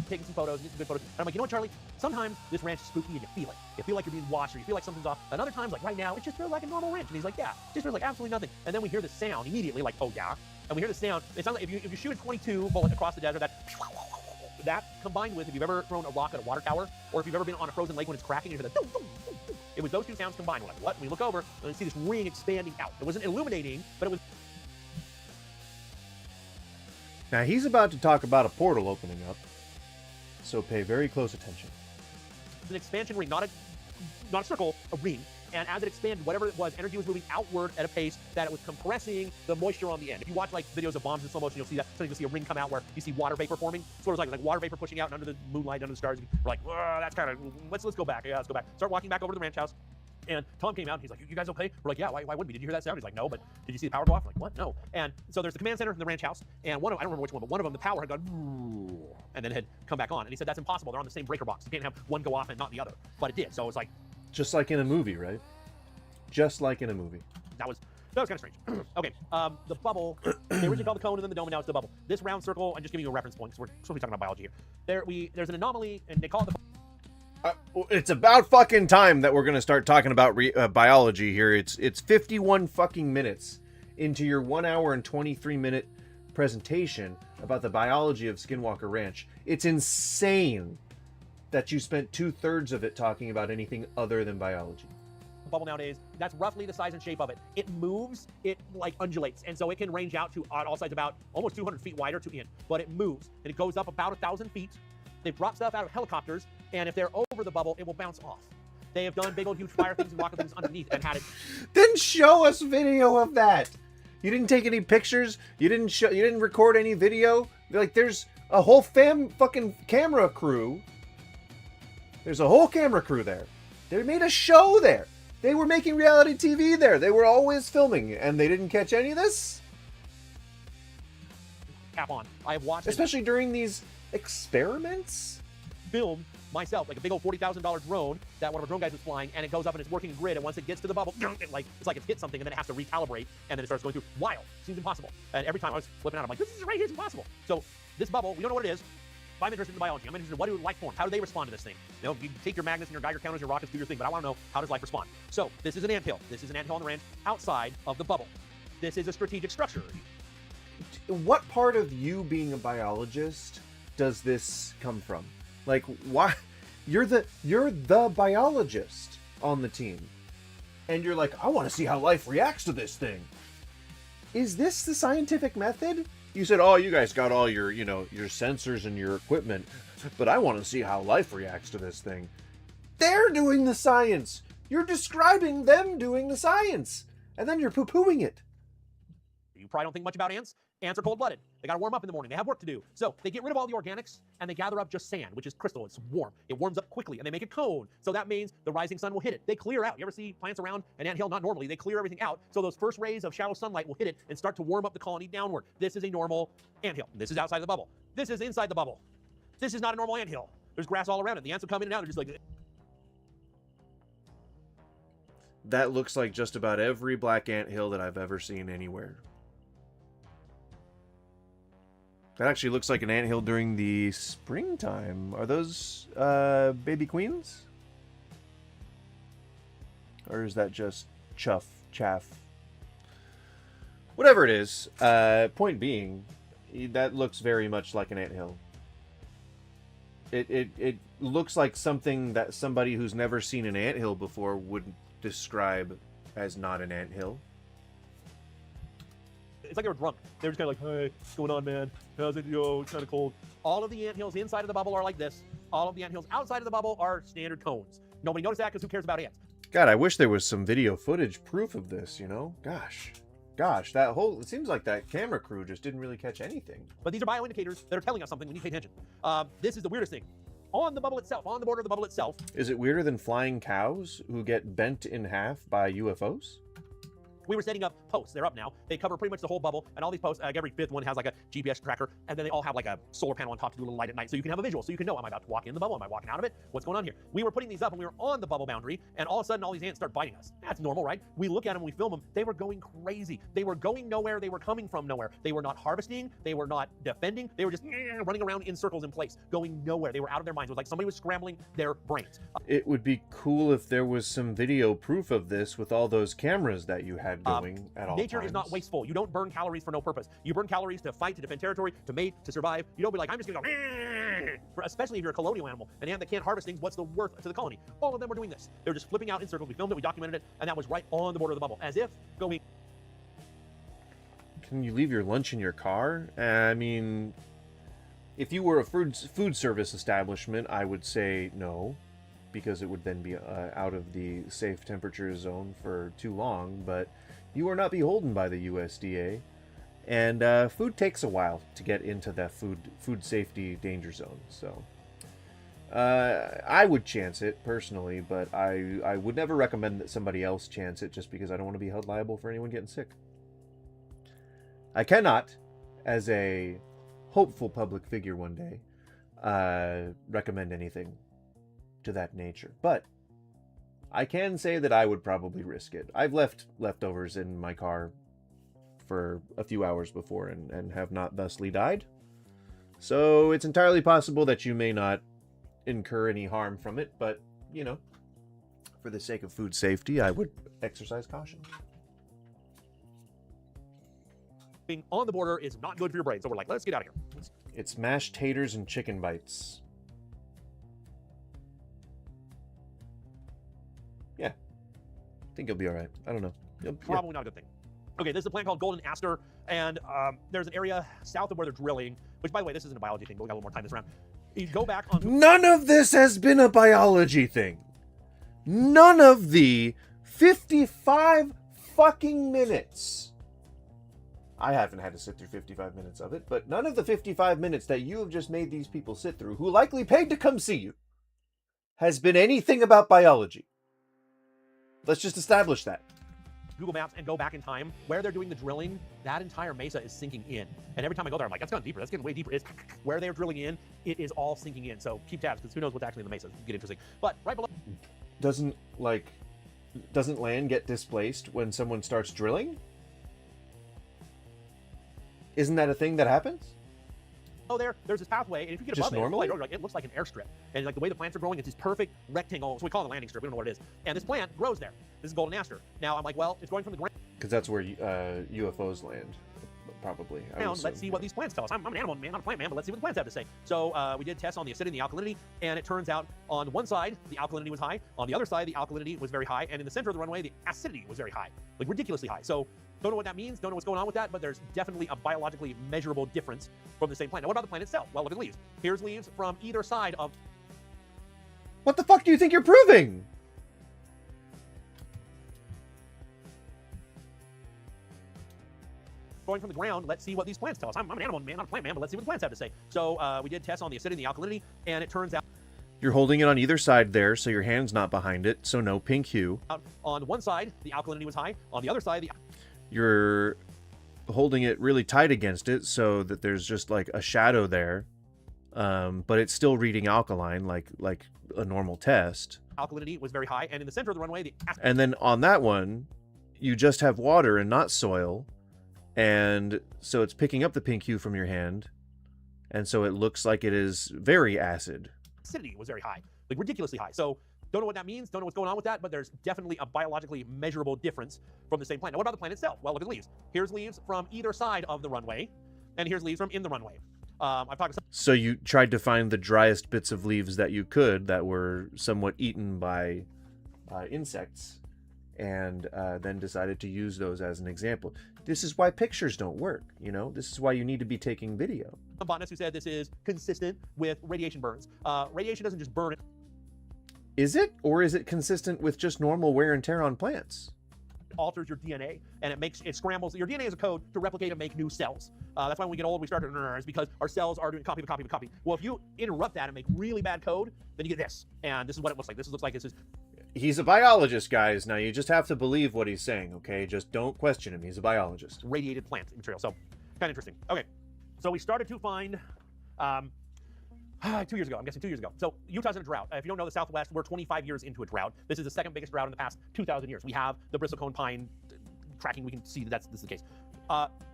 Taking some photos, getting some good photos. And I'm like, you know what, Charlie? Sometimes this ranch is spooky and you feel it. You feel like you're being watched or you feel like something's off. And other times, like right now, it just feels like a normal ranch. And he's like, yeah, it just feels like absolutely nothing. And then we hear the sound immediately, like, oh yeah. And we hear the sound. It sounds like if you shoot a 22 bullet across the desert, that combined with if you've ever thrown a rock at a water tower, or if you've ever been on a frozen lake when it's cracking, you hear the doo, doo, doo, doo. It was those two sounds combined. We're like, what? And we look over and we see this ring expanding out. It wasn't illuminating, but it was. Now he's about to talk about a portal opening up. So pay very close attention. It's an expansion ring, not a circle, a ring. And as it expanded, whatever it was, energy was moving outward at a pace that it was compressing the moisture on the end. If you watch like videos of bombs in slow motion, you'll see that. So you'll see a ring come out where you see water vapor forming. So it was like water vapor pushing out and under the moonlight, under the stars. We're like, that's kind of, let's go back. Yeah, let's go back. Start walking back over to the ranch house. And Tom came out and he's like, you guys okay? We're like, yeah, why wouldn't we? Did you hear that sound? He's like, no, but did you see the power go off? I'm like, what? No. And so there's the command center from the ranch house. And one of them, I don't remember which one, but one of them, the power had gone, and then it had come back on. And he said, that's impossible. They're on the same breaker box. You can't have one go off and not the other. But it did. So it was like. Just like in a movie, right? Just like in a movie. That was kind of strange. Okay, the bubble, they originally called the cone and then the dome, and now it's the bubble. This round circle, I'm just giving you a reference point because we're supposed to be talking about biology here. There's an anomaly, and they call it the. It's about fucking time that we're going to start talking about biology here. It's 51 fucking minutes into your 1 hour and 23 minute presentation about the biology of Skinwalker Ranch. It's insane that you spent 2/3 of it talking about anything other than biology. Bubble nowadays, that's roughly the size and shape of it. It moves, it like undulates, and so it can range out to on all sides about almost 200 feet wide or to in, but it moves, and it goes up about 1,000 feet. They've brought stuff out of helicopters, and if they're over the bubble, it will bounce off. They have done big old huge fire things and rocket things underneath and had it. Then show us video of that. You didn't take any pictures. You didn't record any video. Like, there's a whole fucking camera crew. There's a whole camera crew there. They made a show there. They were making reality TV there. They were always filming, and they didn't catch any of this? Cap on. I have watched especially during these experiments? Film myself, like a big old $40,000 drone that one of our drone guys was flying, and it goes up and it's working a grid, and once it gets to the bubble, it's like it's hit something, and then it has to recalibrate, and then it starts going through. Wild. Seems impossible. And every time I was flipping out, I'm like, this is right here, it's impossible. So this bubble, we don't know what it is. I'm interested in biology. I'm interested in what do life form? How do they respond to this thing? You know, you take your magnets and your Geiger counters, your rockets, do your thing, but I want to know, how does life respond? So this is an anthill. This is an anthill on the ranch outside of the bubble. This is a strategic structure. What part of you being a biologist does this come from? Like, why? You're the biologist on the team, and you're like, I want to see how life reacts to this thing. Is this the scientific method? You said, oh, you guys got all your, your sensors and your equipment, but I want to see how life reacts to this thing. They're doing the science. You're describing them doing the science, and then you're poo-pooing it. You probably don't think much about ants. Ants are cold-blooded. They got to warm up in the morning. They have work to do. So they get rid of all the organics, and they gather up just sand, which is crystal. It's warm. It warms up quickly, and they make a cone. So that means the rising sun will hit it. They clear out. You ever see plants around an anthill? Not normally. They clear everything out. So those first rays of shallow sunlight will hit it and start to warm up the colony downward. This is a normal anthill. This is outside the bubble. This is inside the bubble. This is not a normal anthill. There's grass all around it. The ants will come in and out. They're just like... That looks like just about every black anthill that I've ever seen anywhere. That actually looks like an anthill during the springtime. Are those baby queens? Or is that just chaff? Whatever it is, point being, that looks very much like an anthill. It looks like something that somebody who's never seen an anthill before would describe as not an anthill. It's like they were drunk. They were just kind of like, hey, what's going on, man? How's it, yo? It's kind of cold. All of the anthills inside of the bubble are like this. All of the anthills outside of the bubble are standard cones. Nobody noticed that because who cares about ants? God, I wish there was some video footage proof of this, Gosh, it seems like that camera crew just didn't really catch anything. But these are bioindicators that are telling us something. We need to pay attention. This is the weirdest thing. On the bubble itself, on the border of the bubble itself. Is it weirder than flying cows who get bent in half by UFOs? We were setting up posts. They're up now. They cover pretty much the whole bubble, and all these posts, like every fifth one has like a GPS tracker, and then they all have like a solar panel on top to do a little light at night, so you can have a visual, so you can know, am I about to walk in the bubble? Am I walking out of it? What's going on here? We were putting these up, and we were on the bubble boundary, and all of a sudden, all these ants start biting us. That's normal, right? We look at them, we film them. They were going crazy. They were going nowhere. They were coming from nowhere. They were not harvesting. They were not defending. They were just running around in circles in place, going nowhere. They were out of their minds. It was like somebody was scrambling their brains. It would be cool if there was some video proof of this with all those cameras that you had going at all Nature times. is not wasteful. You don't burn calories for no purpose. You burn calories to fight, to defend territory, to mate, to survive. You don't be like, I'm just going to go, especially if you're a colonial animal. An ant that can't harvest things, what's the worth to the colony? All of them were doing this. They were just flipping out in circles. We filmed it, we documented it, and that was right on the border of the bubble, as if going... Can you leave your lunch in your car? I mean, if you were a food service establishment, I would say no, because it would then be out of the safe temperature zone for too long, but you are not beholden by the USDA, and food takes a while to get into that food safety danger zone. So I would chance it personally, but I would never recommend that somebody else chance it, just because I don't want to be held liable for anyone getting sick. I cannot, as a hopeful public figure one day, recommend anything to that nature, but I can say that I would probably risk it. I've left leftovers in my car for a few hours before and have not thusly died. So it's entirely possible that you may not incur any harm from it, but, for the sake of food safety, I would exercise caution. Being on the border is not good for your brain, so we're like, let's get out of here. It's mashed taters and chicken bites. Yeah. I think you'll be all right. I don't know. Probably not a good thing. Okay, this is a plant called golden aster, and there's an area south of where they're drilling, which, by the way, this isn't a biology thing, but we got a little more time this round. You go back on... None of this has been a biology thing. none of the 55 fucking minutes. I haven't had to sit through 55 minutes of it, but none of the 55 minutes that you have just made these people sit through, who likely paid to come see you, has been anything about biology. Let's just establish that. Google Maps and go back in time where they're doing the drilling, that entire mesa is sinking in. And every time I go there, I'm like, that's going deeper. That's getting way deeper. It's where they're drilling in, it is all sinking in. So keep tabs, because who knows what's actually in the mesa. It's get interesting. But right below. Doesn't land get displaced when someone starts drilling? Isn't that a thing that happens? Oh, there's this pathway, and if you get above it looks like an airstrip. And like the way the plants are growing, it's this perfect rectangle. So we call it a landing strip. We don't know what it is. And this plant grows there. This is golden aster. Now I'm like, well, it's growing from the ground. Because that's where UFOs land, probably. Let's see what these plants tell us. I'm an animal man, not a plant man, but let's see what the plants have to say. So we did tests on the acidity and the alkalinity, and it turns out on one side the alkalinity was high, on the other side the alkalinity was very high, and in the center of the runway the acidity was very high, like ridiculously high. So don't know what that means, don't know what's going on with that, but there's definitely a biologically measurable difference from the same plant. Now, what about the plant itself? Well, look at the leaves. Here's leaves from either side of... What the fuck do you think you're proving? Going from the ground, let's see what these plants tell us. I'm an animal man, not a plant man, but let's see what the plants have to say. So we did tests on the acidity and the alkalinity, and it turns out... You're holding it on either side there, so your hand's not behind it, so no pink hue. On one side, the alkalinity was high. On the other side, You're holding it really tight against it, so that there's just like a shadow there, but it's still reading alkaline, like a normal test. Alkalinity was very high, and in the center of the runway, and then on that one, you just have water and not soil, and so it's picking up the pink hue from your hand, and so it looks like it is very acid. Acidity was very high, like ridiculously high. So don't know what that means, don't know what's going on with that, but there's definitely a biologically measurable difference from the same plant. Now, what about the plant itself? Well, look at the leaves. Here's leaves from either side of the runway, and here's leaves from in the runway. I've talked to So you tried to find the driest bits of leaves that you could that were somewhat eaten by insects, and then decided to use those as an example. This is why pictures don't work, you know? This is why you need to be taking video. A botanist who said this is consistent with radiation burns. Radiation doesn't just burn it. Is it? Or is it consistent with just normal wear and tear on plants? It alters your DNA, and it scrambles. Your DNA is a code to replicate and make new cells. That's why when we get old, we start to learn, because our cells are doing copy, copy, copy. Well, if you interrupt that and make really bad code, then you get this. And this is what it looks like. This looks like this is... He's a biologist, guys. Now, you just have to believe what he's saying, okay? Just don't question him. He's a biologist. Radiated plant material. So, kind of interesting. Okay. So, we started to find... 2 years ago. I'm guessing 2 years ago. So Utah's in a drought. If you don't know the Southwest, we're 25 years into a drought. This is the second biggest drought in the past 2,000 years. We have the bristlecone pine tracking. We can see that this is the case.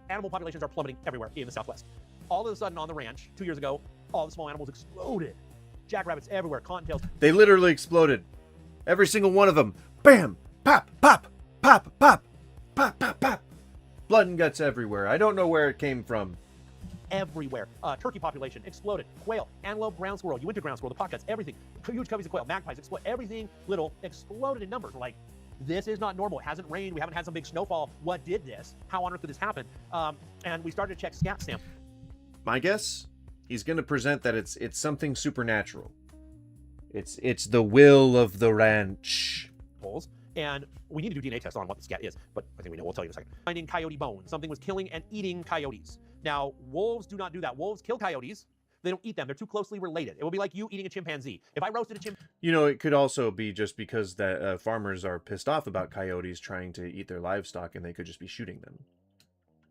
Animal populations are plummeting everywhere in the Southwest. All of a sudden on the ranch, 2 years ago, all the small animals exploded. Jackrabbits everywhere, cottontails. They literally exploded. Every single one of them. Bam! Pop! Pop! Pop! Pop! Pop! Pop! Pop! Blood and guts everywhere. I don't know where it came from. Everywhere. Turkey population exploded. Quail, antelope, ground squirrel, Uinta ground squirrel, the podcuts, everything. Huge coveys of quail, magpies explode. Everything little exploded in numbers. We're like, this is not normal. It hasn't rained. We haven't had some big snowfall. What did this? How on earth did this happen? And we started to check scat stamp. My guess, he's going to present that it's something supernatural. It's the will of the ranch. And we need to do DNA tests on what the scat is, but I think we know. We'll tell you in a second. Finding coyote bones. Something was killing and eating coyotes. Now, wolves do not do that. Wolves kill coyotes. They don't eat them. They're too closely related. It would be like you eating a chimpanzee. If I roasted a chimpanzee... You know, it could also be just because that farmers are pissed off about coyotes trying to eat their livestock, and they could just be shooting them.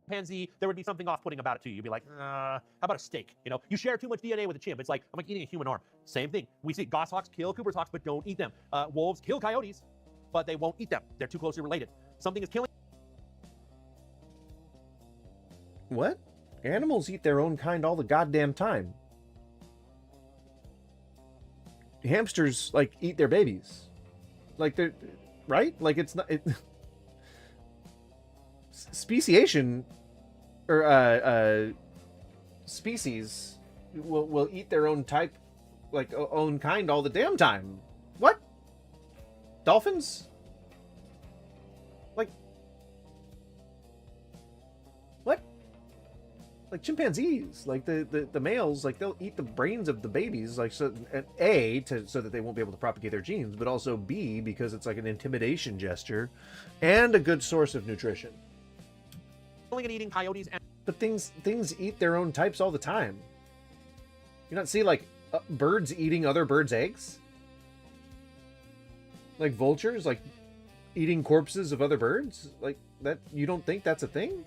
Chimpanzee, there would be something off-putting about it to you. You'd be like, how about a steak? You know, you share too much DNA with a chimp. It's like, I'm like eating a human arm. Same thing. We see goshawks kill Cooper's hawks, but don't eat them. Wolves kill coyotes, but they won't eat them. They're too closely related. Something is killing... What? Animals eat their own kind all the goddamn time. Hamsters, like, eat their babies. Like, they're... Right? Like, it's not... Speciation... Or, species will eat their own type, like, own kind all the damn time. What? Dolphins? Like... What? like chimpanzees, like the males, like they'll eat the brains of the babies, like so A, so that they won't be able to propagate their genes, but also B, because it's like an intimidation gesture and a good source of nutrition. Killing and eating coyotes and... But things eat their own types all the time. You not see like birds eating other birds' eggs? Like vultures, like eating corpses of other birds? Like that, you don't think that's a thing?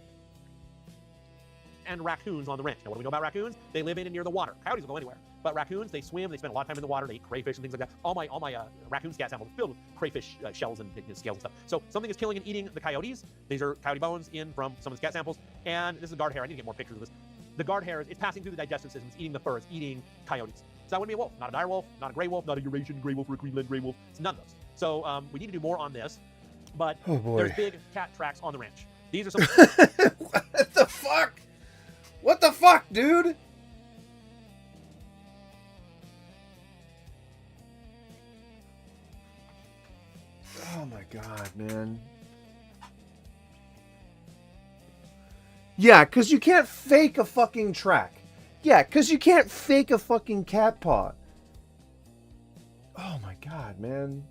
And raccoons on the ranch. Now, what do we know about raccoons? They live in and near the water. Coyotes will go anywhere. But raccoons, they swim, they spend a lot of time in the water, they eat crayfish and things like that. All my raccoon scat samples are filled with crayfish shells and scales and stuff. So something is killing and eating the coyotes. These are coyote bones in from some of the scat samples. And this is a guard hare. I need to get more pictures of this. The guard hare, it's passing through the digestive system, it's eating the fur, it's eating coyotes. So that wouldn't be a wolf, not a dire wolf, not a gray wolf, not a Eurasian gray wolf or a Greenland gray wolf. It's none of those. So we need to do more on this. But there's big cat tracks on the ranch. These are some... What the fuck? What the fuck, dude? Oh my god, man. Yeah, because you can't fake a fucking track. Yeah, because you can't fake a fucking cat paw. Oh my god, man.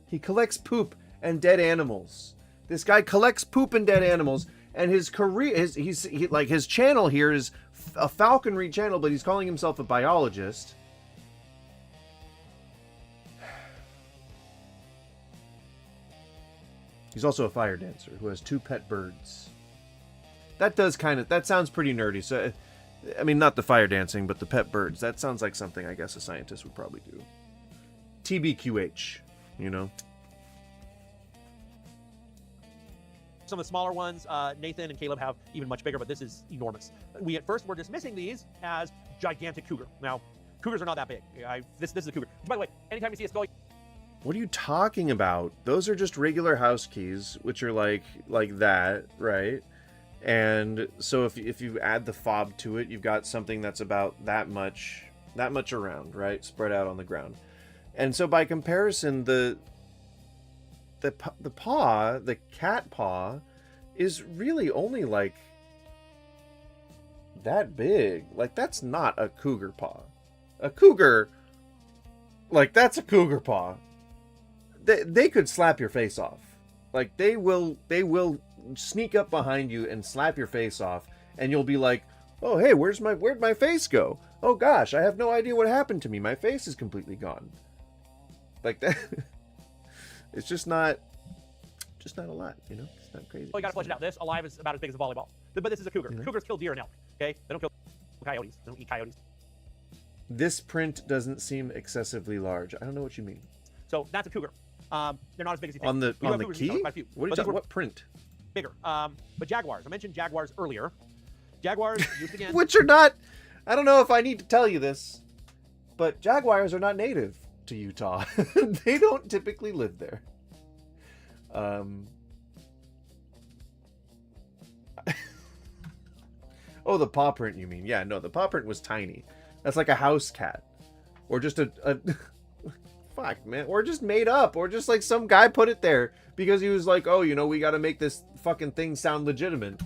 He collects poop and dead animals. This guy collects poop and dead animals, and his career, his channel here is a falconry channel, but he's calling himself a biologist. He's also a fire dancer who has 2 pet birds. That sounds pretty nerdy. So, I mean, not the fire dancing, but the pet birds. That sounds like something I guess a scientist would probably do. TBQH, you know? Some of the smaller ones, Nathan and Caleb have even much bigger, but this is enormous. We at first were dismissing these as gigantic cougar. Now, cougars are not that big. This is a cougar. By the way, anytime you see us going... What are you talking about? Those are just regular house keys, which are like that, right? And so if you add the fob to it, you've got something that's about that much around, right? Spread out on the ground. And so by comparison, the paw, the cat paw, is really only like that big. Like, that's not a cougar paw. A cougar, like, that's a cougar paw. They could slap your face off. Like, they will sneak up behind you and slap your face off, and you'll be like, oh, hey, where'd my face go? Oh gosh, I have no idea what happened to me. My face is completely gone. Like that. It's just not a lot, you know? It's not crazy. Oh, you gotta flesh it out. This alive is about as big as a volleyball. But this is a cougar. Mm-hmm. Cougars kill deer and elk, okay? They don't kill coyotes. They don't eat coyotes. This print doesn't seem excessively large. I don't know what you mean. So that's a cougar. They're not as big as you think. On the key? What are you talking? What print? Bigger. But jaguars. I mentioned jaguars earlier. Jaguars used again. Which are not. I don't know if I need to tell you this, but jaguars are not native to Utah. They don't typically live there. Oh, the paw print you mean? Yeah, no, the paw print was tiny. That's like a house cat, or just a fuck, man, or just made up, or just like some guy put it there because he was like, oh, you know, we got to make this fucking thing sound legitimate.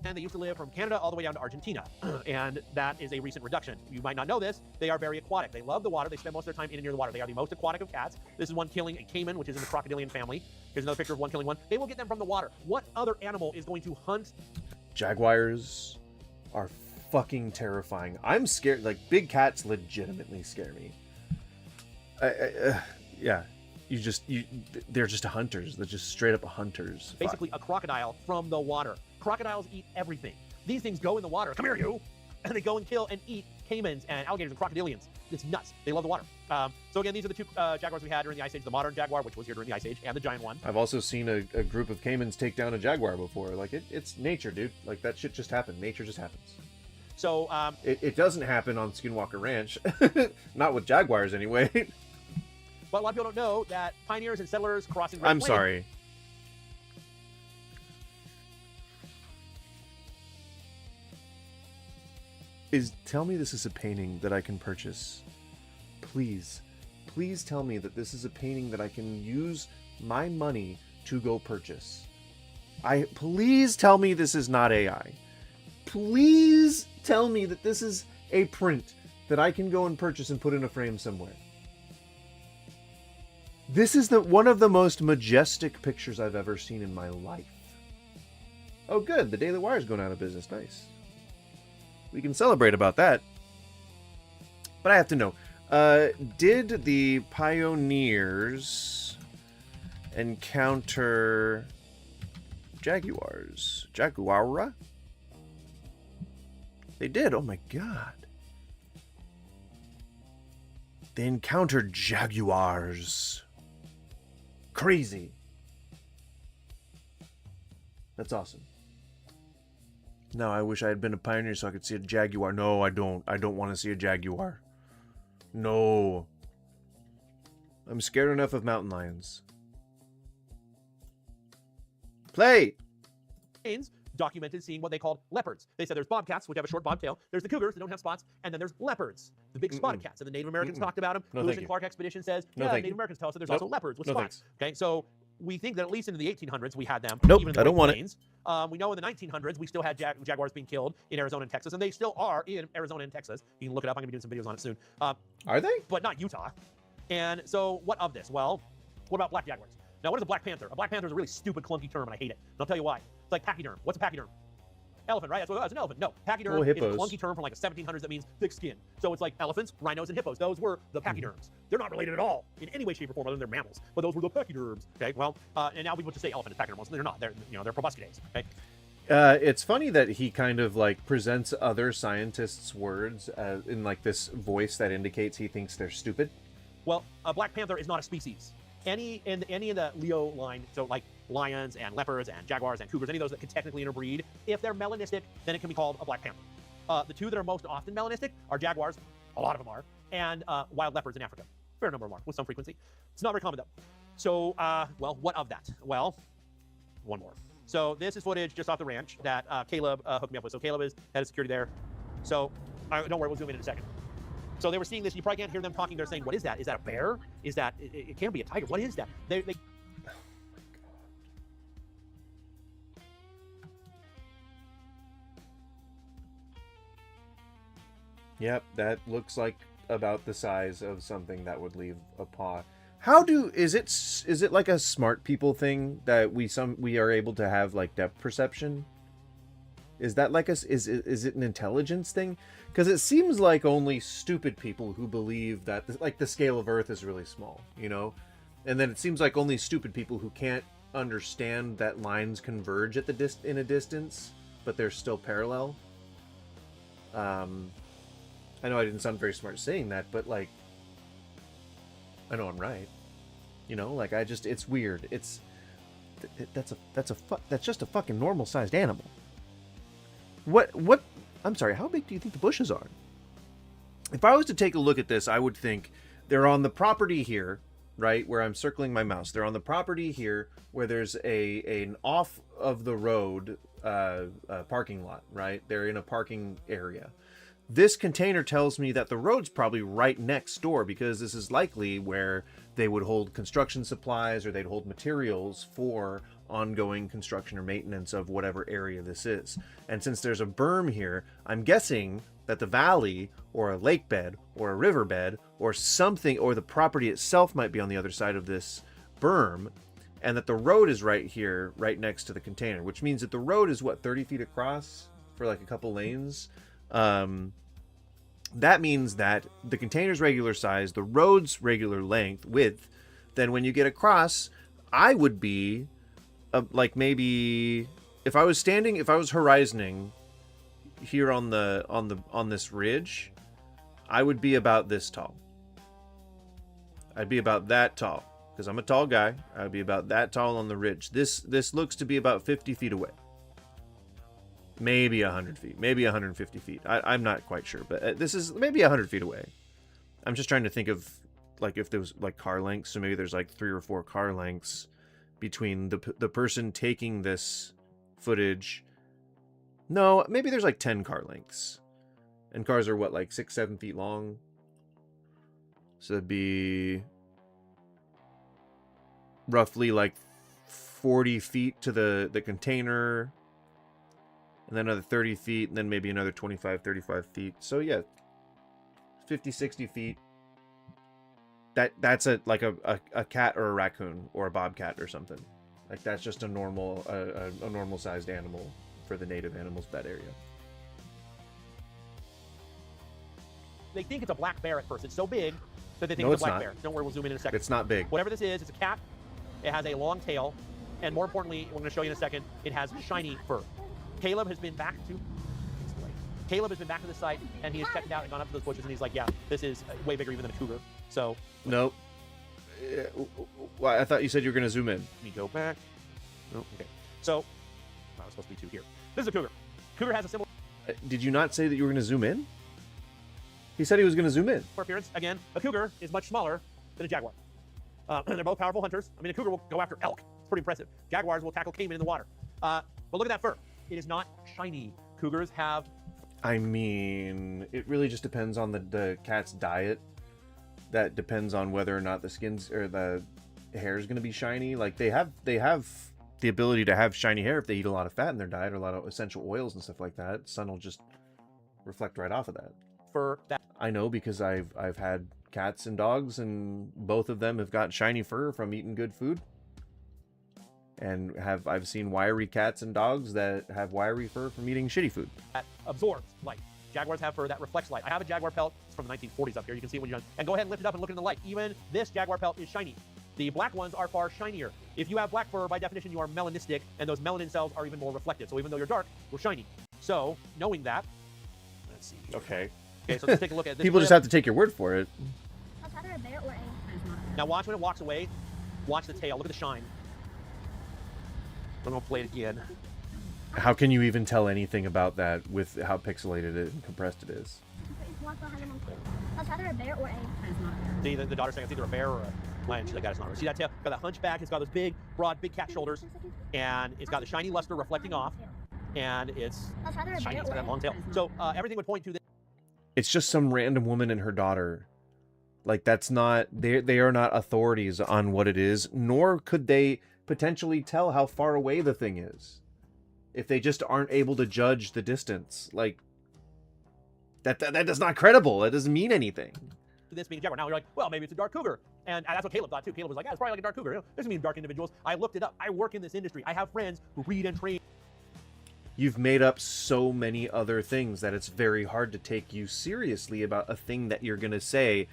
And they used to live from Canada all the way down to Argentina, and that is a recent reduction. You might not know this. They are very aquatic. They love the water. They spend most of their time in and near the water. They are the most aquatic of cats. This is one killing a caiman, which is in the crocodilian family. Here's another picture of one killing one. They will get them from the water. What other animal is going to hunt? Jaguars are fucking terrifying. I'm scared. Like, big cats legitimately scare me. Yeah. They're just hunters. They're just straight up hunters. Basically a crocodile from the water. Crocodiles eat everything. These things go in the water. Come here, you! And they go and kill and eat caimans and alligators and crocodilians. It's nuts. They love the water. So again, these are the 2 jaguars we had during the Ice Age. The modern jaguar, which was here during the Ice Age, and the giant one. I've also seen a group of caimans take down a jaguar before. Like, it's nature, dude. Like, that shit just happened. Nature just happens. So, it doesn't happen on Skinwalker Ranch. Not with jaguars, anyway. But a lot of people don't know that pioneers and settlers crossing the I'm sorry. Tell me this is a painting that I can purchase. Please tell me that this is a painting that I can use my money to go purchase. Please tell me this is not AI. please tell me that this is a print that I can go and purchase and put in a frame somewhere. This is one of the most majestic pictures I've ever seen in my life. Oh, good. The Daily Wire's going out of business. Nice. We can celebrate about that. But I have to know, did the pioneers encounter jaguars? Jaguara? They did. Oh my god. They encountered jaguars. Crazy. That's awesome. Now I wish I had been a pioneer so I could see a jaguar. No, I don't. I don't want to see a jaguar. No. I'm scared enough of mountain lions. Play! Documented seeing what they called leopards. They said there's bobcats, which have a short bobtail. There's the cougars that don't have spots, and then there's leopards, the big spotted cats. And the Native Americans talked about them. No, Lewis and Clark expedition says, Native Americans tell us that there's also leopards with spots. Okay, so we think that at least into the 1800s we had them. Nope, even in the I don't want plains. We know in the 1900s we still had jaguars being killed in Arizona and Texas, and they still are in Arizona and Texas. You can look it up. I'm going to be doing some videos on it soon. Are they? But not Utah. And so what of this? Well, what about black jaguars? Now, what is a black panther? A black panther is a really stupid, clunky term, and I hate it. And I'll tell you why. It's like pachyderm. What's a pachyderm? Elephant, right? That's what it was, an elephant. No, pachyderm is a clunky term from like the 1700s that means thick skin. So it's like elephants, rhinos, and hippos. Those were the pachyderms. They're not related at all in any way, shape, or form other than they're mammals. But those were the pachyderms. Okay, well, and now people just say elephant is pachyderm. They're not. They're proboscidaes. Okay. It's funny that he kind of like presents other scientists' words in like this voice that indicates he thinks they're stupid. Well, a black panther is not a species. Any in the Leo line, so like lions and leopards and jaguars and cougars, any of those that can technically interbreed, if they're melanistic, then it can be called a black panther. The two that are most often melanistic are jaguars, a lot of them are, and wild leopards in Africa. Fair number of them are, with some frequency. It's not very common though. So, well, what of that? Well, one more. So this is footage just off the ranch that Caleb hooked me up with. So Caleb is head of security there. So don't worry, we'll zoom in a second. So they were seeing this. You probably can't hear them talking. They're saying, "What is that? Is that a bear? Is that? It can't be a tiger. What is that?" They Oh my god. Yep, that looks like about the size of something that would leave a paw. Is it like a smart people thing that we are able to have like depth perception? Is that like is it an intelligence thing? Because it seems like only stupid people who believe that the scale of Earth is really small, you know, and then it seems like only stupid people who can't understand that lines converge at in a distance, but they're still parallel. I know I didn't sound very smart saying that, but like, I know I'm right. You know, like it's weird. That's just a fucking normal sized animal. What? I'm sorry, how big do you think the bushes are? If I was to take a look at this, I would think they're on the property here, right, where I'm circling my mouse. They're on the property here where there's an off of the road parking lot, right? They're in a parking area. This container tells me that the road's probably right next door because this is likely where they would hold construction supplies or they'd hold materials for ongoing construction or maintenance of whatever area this is. And since there's a berm here, I'm guessing that the valley or a lake bed or a riverbed or something, or the property itself might be on the other side of this berm, and that the road is right here, right next to the container, which means that the road is what, 30 feet across for like a couple lanes. That means that the container's regular size, the road's regular length, width, then when you get across, I would be like maybe if I was horizoning here on this ridge, I would be about this tall. I'd be about that tall because I'm a tall guy. I'd be about that tall on the ridge. This looks to be about 50 feet away. Maybe 100 feet, maybe 150 feet. I'm not quite sure, but this is maybe 100 feet away. I'm just trying to think of like if there was like car lengths. So maybe there's like 3 or 4 car lengths between the person taking this footage. No, maybe there's like 10 car lengths. And cars are what, like 6-7 feet long? So that'd be roughly like 40 feet to the container. and then another 30 feet, and then maybe another 25, 35 feet. So yeah, 50, 60 feet. That's like a cat or a raccoon or a bobcat or something. Like that's just a normal sized animal for the native animals of that area. They think it's a black bear at first. It's so big that they think it's a black bear. Don't worry, we'll zoom in a second. It's not big. Whatever this is, it's a cat. It has a long tail, and more importantly, we're going to show you in a second, it has shiny fur. Caleb has been back to the site, and he has checked it out and gone up to those bushes, and he's like, yeah, this is way bigger even than a cougar. So nope. Well, I thought you said you were going to zoom in. Let me go back. Oh, okay. So I was supposed to be 2 here. This is a cougar. Cougar has a similar. Did you not say that you were going to zoom in? He said he was going to zoom in. For appearance, again, a cougar is much smaller than a jaguar. They're both powerful hunters. I mean, a cougar will go after elk. It's pretty impressive. Jaguars will tackle caiman in the water. But look at that fur. It is not shiny. Cougars have. I mean, it really just depends on the cat's diet. That depends on whether or not the skins or the hair is going to be shiny. Like they have the ability to have shiny hair if they eat a lot of fat in their diet or a lot of essential oils and stuff like that. Sun will just reflect right off of that. Fur that I know because I've had cats and dogs, and both of them have got shiny fur from eating good food. And I've seen wiry cats and dogs that have wiry fur from eating shitty food. That absorbs light. Jaguars have fur that reflects light. I have a jaguar pelt. It's from the 1940s up here. You can see it when you're done. And go ahead and lift it up and look in the light. Even this jaguar pelt is shiny. The black ones are far shinier. If you have black fur, by definition, you are melanistic, and those melanin cells are even more reflective. So even though you're dark, you're shiny. So knowing that, let's see. Okay. Okay, so let's take a look at this. People just have to take your word for it. Now watch when it walks away. Watch the tail. Look at the shine. I'm going to play it again. How can you even tell anything about that with how pixelated and compressed it is? See, the daughter's saying it's either a bear or a lion. She's like, it's not. See that tail? Got that hunchback. It's got those big, broad, big cat shoulders. And it's got the shiny luster reflecting off. And it's shiny. It's got that long tail. So everything would point to this. It's just some random woman and her daughter. Like, that's not... They are not authorities on what it is, nor could they potentially tell how far away the thing is. If they just aren't able to judge the distance. Like, that's not credible. That doesn't mean anything. This being a jaguar. Now you're like, well, maybe it's a dark cougar. And that's what Caleb thought, too. Caleb was like, it's probably like a dark cougar. You know, this means dark individuals. I looked it up. I work in this industry. I have friends who read and train. You've made up so many other things that it's very hard to take you seriously about a thing that you're going to say,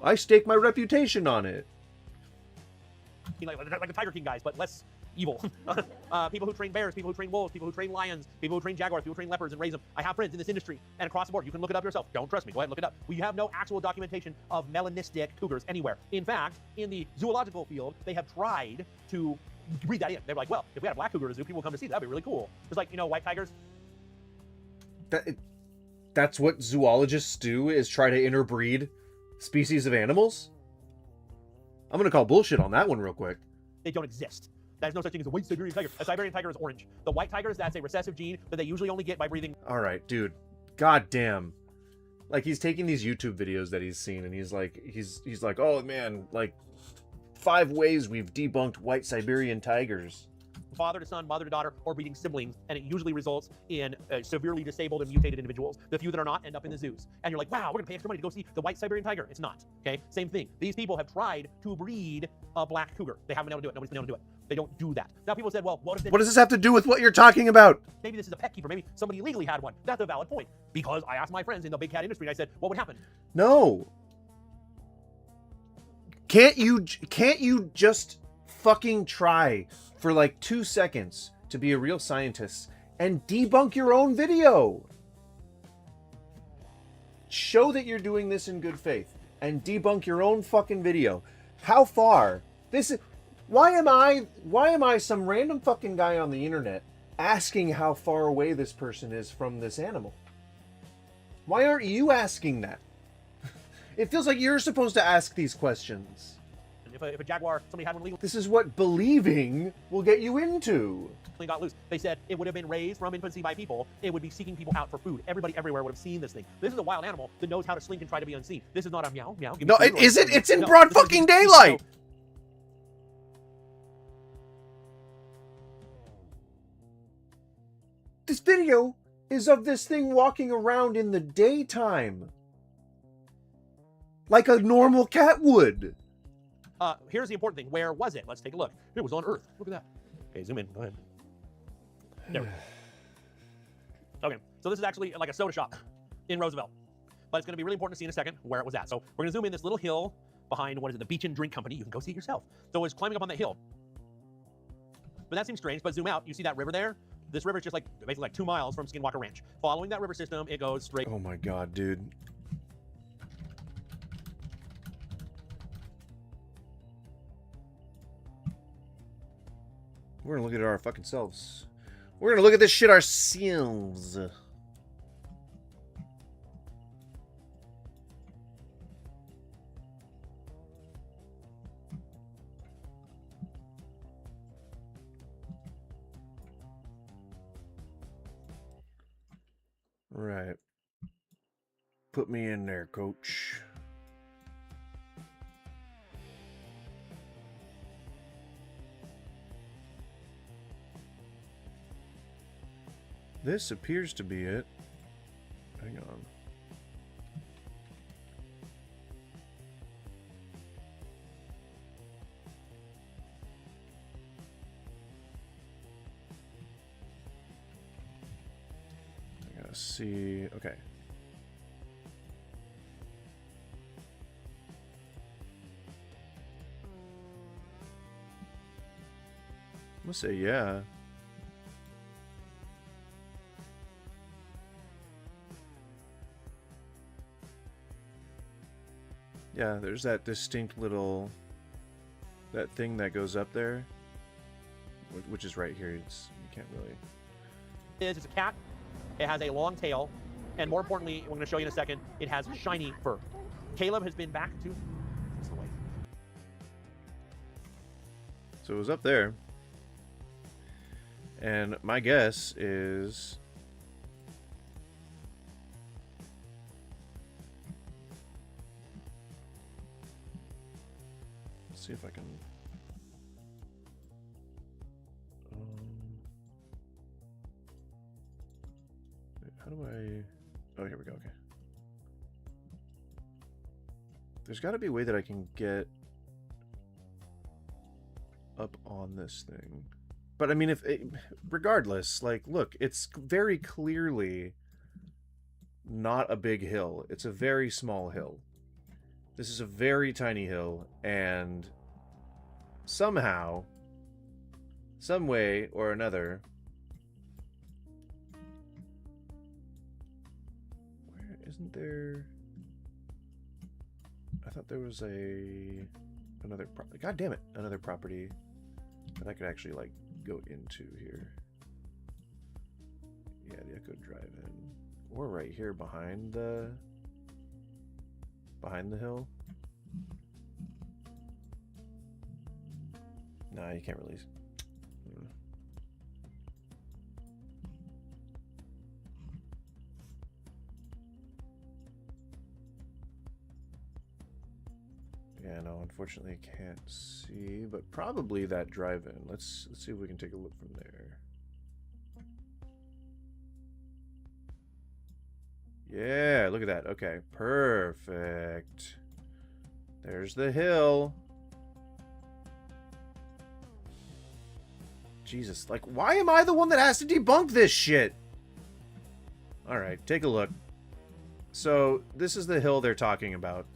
I stake my reputation on it. Like the Tiger King guys, but less evil. People who train bears, people who train wolves, people who train lions, people who train jaguars, people who train leopards and raise them. I have friends in this industry and across the board. You can look it up yourself. Don't trust me. Go ahead and look it up. We have no actual documentation of melanistic cougars anywhere. In fact, in the zoological field, they have tried to breed that in. They're like, well, if we had a black cougar at a zoo, people would come to see that. That'd be really cool. It's like, white tigers. That's what zoologists do, is try to interbreed species of animals? I'm going to call bullshit on that one real quick. They don't exist. There's no such thing as a white Siberian tiger. A Siberian tiger is orange. The white tigers, that's a recessive gene that they usually only get by breathing. All right, dude. God damn. Like, he's taking these YouTube videos that he's seen, and he's like, oh man, like 5 ways we've debunked white Siberian tigers. Father to son, mother to daughter, or breeding siblings, and it usually results in severely disabled and mutated individuals. The few that are not end up in the zoos. And you're like, wow, we're gonna pay extra money to go see the white Siberian tiger. It's not, okay? Same thing. These people have tried to breed a black cougar. They haven't been able to do it. Nobody's been able to do it. They don't do that. Now people said, well, what does this have to do with what you're talking about? Maybe this is a pet keeper. Maybe somebody illegally had one. That's a valid point. Because I asked my friends in the big cat industry, and I said, what would happen? No. Can't you just fucking try for like 2 seconds to be a real scientist and debunk your own video? Show that you're doing this in good faith and debunk your own fucking video. How far? Why am I some random fucking guy on the internet asking how far away this person is from this animal? Why aren't you asking that? It feels like you're supposed to ask these questions. If a jaguar, somebody had one legal. This is what believing will get you into. Got loose. They said it would have been raised from infancy by people. It would be seeking people out for food. Everybody everywhere would have seen this thing. This is a wild animal that knows how to slink and try to be unseen. This is not a meow, meow. No, it isn't. It's in broad fucking daylight. This video is of this thing walking around in the daytime. Like a normal cat would. Here's the important thing. Where was it? Let's take a look. It was on Earth. Look at that. Okay, zoom in. Go ahead. There we go. Okay, so this is actually like a soda shop in Roosevelt. But it's going to be really important to see in a second where it was at. So we're going to zoom in this little hill behind, what is it, the Beach and Drink Company. You can go see it yourself. So it was climbing up on that hill. But that seems strange, but zoom out. You see that river there? This river is just like, basically like 2 miles from Skinwalker Ranch. Following that river system, it goes straight. Oh my God, dude. We're gonna look at it our fucking selves. We're gonna look at this shit ourselves. Right. Put me in there, coach. This appears to be it. Hang on. I gotta see. Okay. I'm gonna say yeah. Yeah, there's that distinct little, that thing that goes up there, which is right here. It's, you can't really. It's a cat. It has a long tail, and more importantly, we're going to show you in a second, it has shiny fur. Caleb has been back to. So it was up there, and my guess is. See if I can. How do I? Oh, here we go. Okay. There's got to be a way that I can get up on this thing. But I mean, if regardless, like, look, it's very clearly not a big hill. It's a very small hill. This is a very tiny hill, and somehow, some way or another, where isn't there? I thought there was another property. God damn it, another property that I could actually like go into here. Yeah, the Echo Drive-In, or right here behind the hill. Nah, you can't release. Yeah, no, unfortunately I can't see, but probably that drive-in. Let's see if we can take a look from there. Yeah, look at that. Okay, perfect. There's the hill. Jesus, like, why am I the one that has to debunk this shit? Alright, take a look. So, this is the hill they're talking about.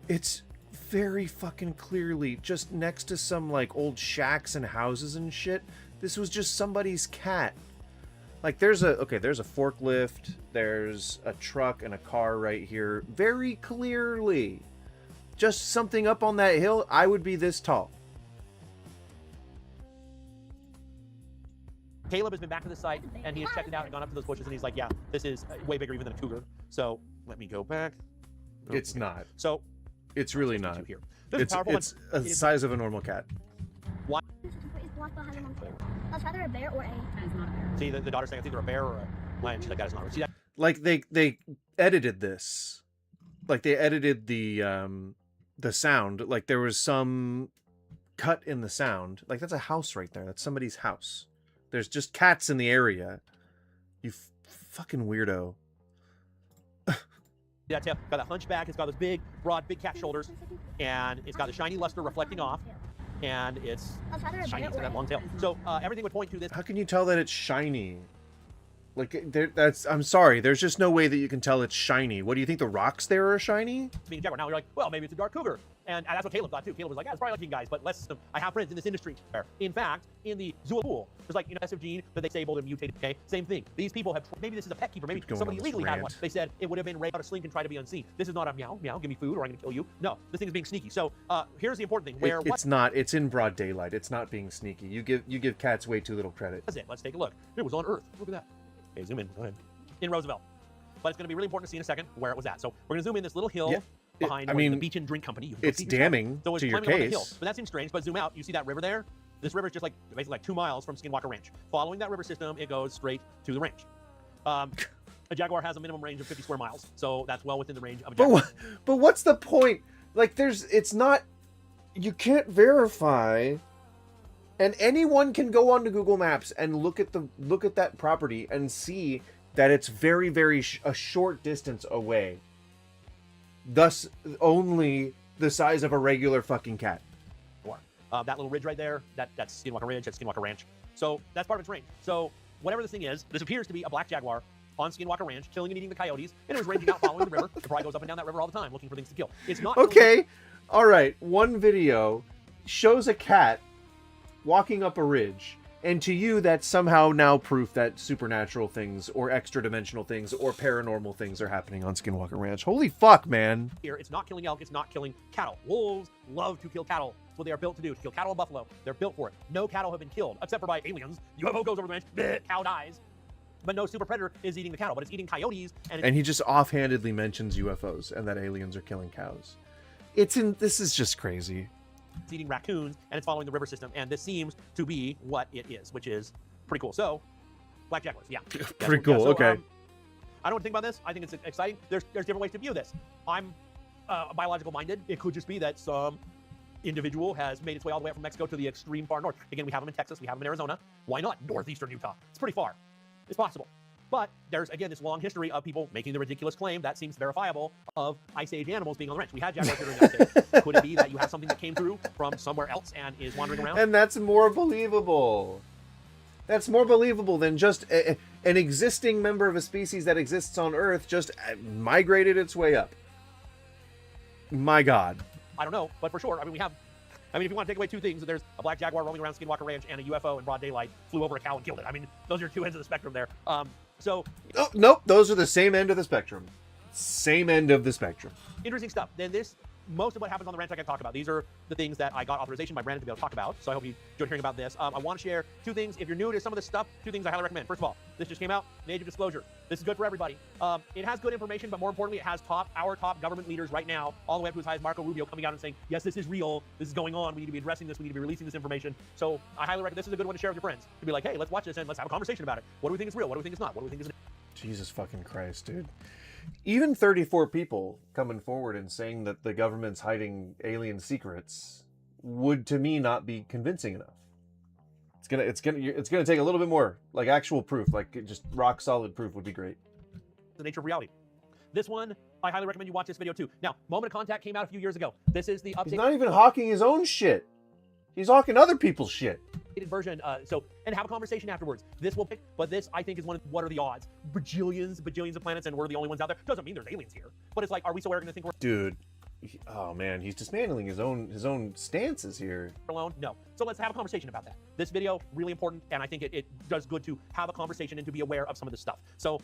It's very fucking clearly just next to some, like, old shacks and houses and shit. This was just somebody's cat. Like, there's a forklift, there's a truck and a car right here. Very clearly. Just something up on that hill, I would be this tall. Caleb has been back to the site, and he has checked it out and gone up to those bushes, and he's like, yeah, this is way bigger even than a cougar. So, let me go back. Oh, it's okay. Not. So, it's really not. Here. It's the size of a normal cat. Why? That's either a bear or a. See, the daughter's saying it's either a bear or a lion. She's like, that is not. See that? Like they edited this, like they edited the sound. Like there was some cut in the sound. Like that's a house right there. That's somebody's house. There's just cats in the area. You fucking weirdo. That tail got that hunchback. It's got those big, broad, big cat shoulders, and it's got the shiny luster reflecting off, and it's shiny. It's got that long tail. So everything would point to this. How can you tell that it's shiny? Like, I'm sorry, there's just no way that you can tell it's shiny. What do you think, the rocks there are shiny? Being a jaguar, now you're like, well, maybe it's a dark cougar. And that's what Caleb thought too. Caleb was like, yeah, it's probably like you guys, but I have friends in this industry. In fact, in the zoo pool, there's like, massive gene that they disabled and mutated, okay? Same thing. These people have, maybe this is a pet keeper, maybe somebody illegally had one. They said it would have been raised out of slink and try to be unseen. This is not a meow, meow, give me food or I'm gonna kill you. No, this thing is being sneaky. So here's the important thing. It's not, it's in broad daylight. It's not being sneaky. You give cats way too little credit. That's it, let's take a look. It was on Earth, look at that. Okay, zoom in, go ahead. In Roosevelt. But it's going to be really important to see in a second where it was at. So we're going to zoom in this little hill behind the Beach and Drink Company. It's damning to your case. But that seems strange, but zoom out, you see that river there? This river is just like basically like 2 miles from Skinwalker Ranch. Following that river system, it goes straight to the ranch. A jaguar has a minimum range of 50 square miles, so that's well within the range of a jaguar. But what's the point? Like, it's not, you can't verify. And anyone can go onto Google Maps and look at that property and see that it's very, very a short distance away. Thus, only the size of a regular fucking cat. That little ridge right there, that's Skinwalker Ridge, that's Skinwalker Ranch. So that's part of its range. So whatever this thing is, this appears to be a black jaguar on Skinwalker Ranch, killing and eating the coyotes, and it was ranging out following the river. It probably goes up and down that river all the time looking for things to kill. It's not okay. All right. One video shows a cat walking up a ridge, and to you that's somehow now proof that supernatural things or extra dimensional things or paranormal things are happening on Skinwalker Ranch. Holy fuck, man. Here, it's not killing elk, it's not killing cattle. Wolves love to kill cattle. That's what they are built to do, to kill cattle and buffalo. They're built for it. No cattle have been killed, except for by aliens. UFO goes over the ranch, bleh, cow dies. But no super predator is eating the cattle, but it's eating coyotes. And he just offhandedly mentions UFOs and that aliens are killing cows. This is just crazy. It's eating raccoons, and it's following the river system, and this seems to be what it is, which is pretty cool. So, black jaguars, yeah. Pretty cool, so, okay. I don't know what to think about this. I think it's exciting. There's different ways to view this. I'm biological minded. It could just be that some individual has made its way all the way up from Mexico to the extreme far north. Again, we have them in Texas, we have them in Arizona. Why not northeastern Utah? It's pretty far. It's possible. But there's, again, this long history of people making the ridiculous claim that seems verifiable of Ice Age animals being on the ranch. We had jaguars during the Ice Age. Could it be that you have something that came through from somewhere else and is wandering around? And that's more believable. That's more believable than just an existing member of a species that exists on Earth just migrated its way up. My God. I don't know, but for sure, if you want to take away two things, there's a black jaguar roaming around Skinwalker Ranch and a UFO in broad daylight flew over a cow and killed it. Those are two ends of the spectrum there. Oh, nope, those are the same end of the spectrum. Same end of the spectrum. Interesting stuff. Then most of what happens on the ranch I can talk about. These are the things that I got authorization by Brandon to be able to talk about. So I hope you enjoyed hearing about this. I want to share two things. If you're new to some of this stuff, two things I highly recommend. First of all, this just came out, an age of disclosure. This is good for everybody. It has good information, but more importantly, it has our top government leaders right now, all the way up to as high as Marco Rubio, coming out and saying, yes, this is real. This is going on. We need to be addressing this. We need to be releasing this information. So I highly recommend this is a good one to share with your friends. To be like, hey, let's watch this and let's have a conversation about it. What do we think is real? What do we think is not? What do we think is... Jesus fucking Christ, dude. Even 34 people coming forward and saying that the government's hiding alien secrets would, to me, not be convincing enough. It's gonna take a little bit more, like actual proof, like just rock solid proof would be great. The nature of reality. This one, I highly recommend you watch this video too. Now, Moment of Contact came out a few years ago. This is the update. He's not even hawking his own shit. He's hawking other people's shit. Version, and have a conversation afterwards. This will pick, but this I think is what are the odds? Bajillions of planets, and we're the only ones out there. Doesn't mean there's aliens here, but it's like, are we so arrogant to think we're... Dude, oh man, he's dismantling his own stances here. Alone? No. So let's have a conversation about that. This video, really important, and I think it does good to have a conversation and to be aware of some of this stuff. So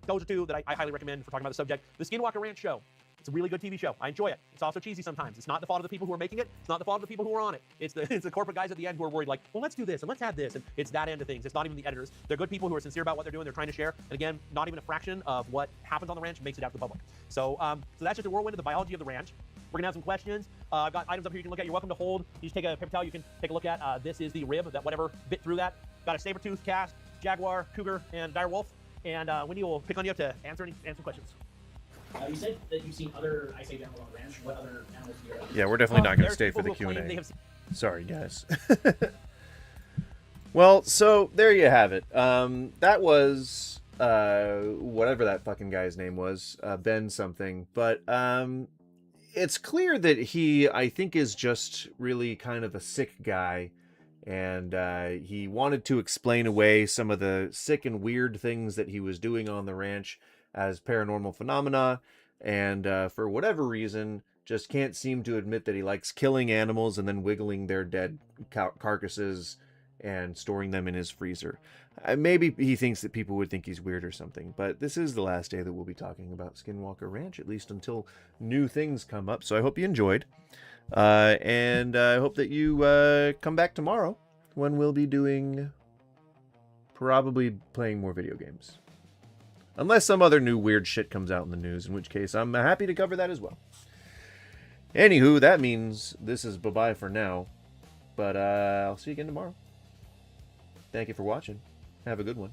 those are two that I highly recommend for talking about the subject. The Skinwalker Ranch show. It's a really good TV show. I enjoy it. It's also cheesy sometimes. It's not the fault of the people who are making it. It's not the fault of the people who are on it. It's the corporate guys at the end who are worried like, well, let's do this and let's add this. And it's that end of things. It's not even the editors. They're good people who are sincere about what they're doing. They're trying to share. And again, not even a fraction of what happens on the ranch makes it out to the public. So that's just a whirlwind of the biology of the ranch. We're going to have some questions. I've got items up here you can look at. You're welcome to hold. You just take a paper towel you can take a look at. This is the rib that whatever bit through that. Got a saber-toothed cast, jaguar, cougar, and dire wolf. And Wendy will pick on you to answer questions. You said that you've seen other Ice Age animals on the ranch. What other animals do you have? Yeah, we're definitely not going to stay for the Q&A. Sorry, guys. Well, so there you have it. That was whatever that fucking guy's name was, Ben something. But it's clear that he, I think, is just really kind of a sick guy. And he wanted to explain away some of the sick and weird things that he was doing on the ranch as paranormal phenomena. And for whatever reason, just can't seem to admit that he likes killing animals and then wiggling their dead carcasses and storing them in his freezer. Maybe he thinks that people would think he's weird or something, but this is the last day that we'll be talking about Skinwalker Ranch, at least until new things come up. So I hope you enjoyed. And I hope that you come back tomorrow when we'll be doing, probably playing more video games. Unless some other new weird shit comes out in the news, in which case I'm happy to cover that as well. Anywho, that means this is bye-bye for now. But I'll see you again tomorrow. Thank you for watching. Have a good one.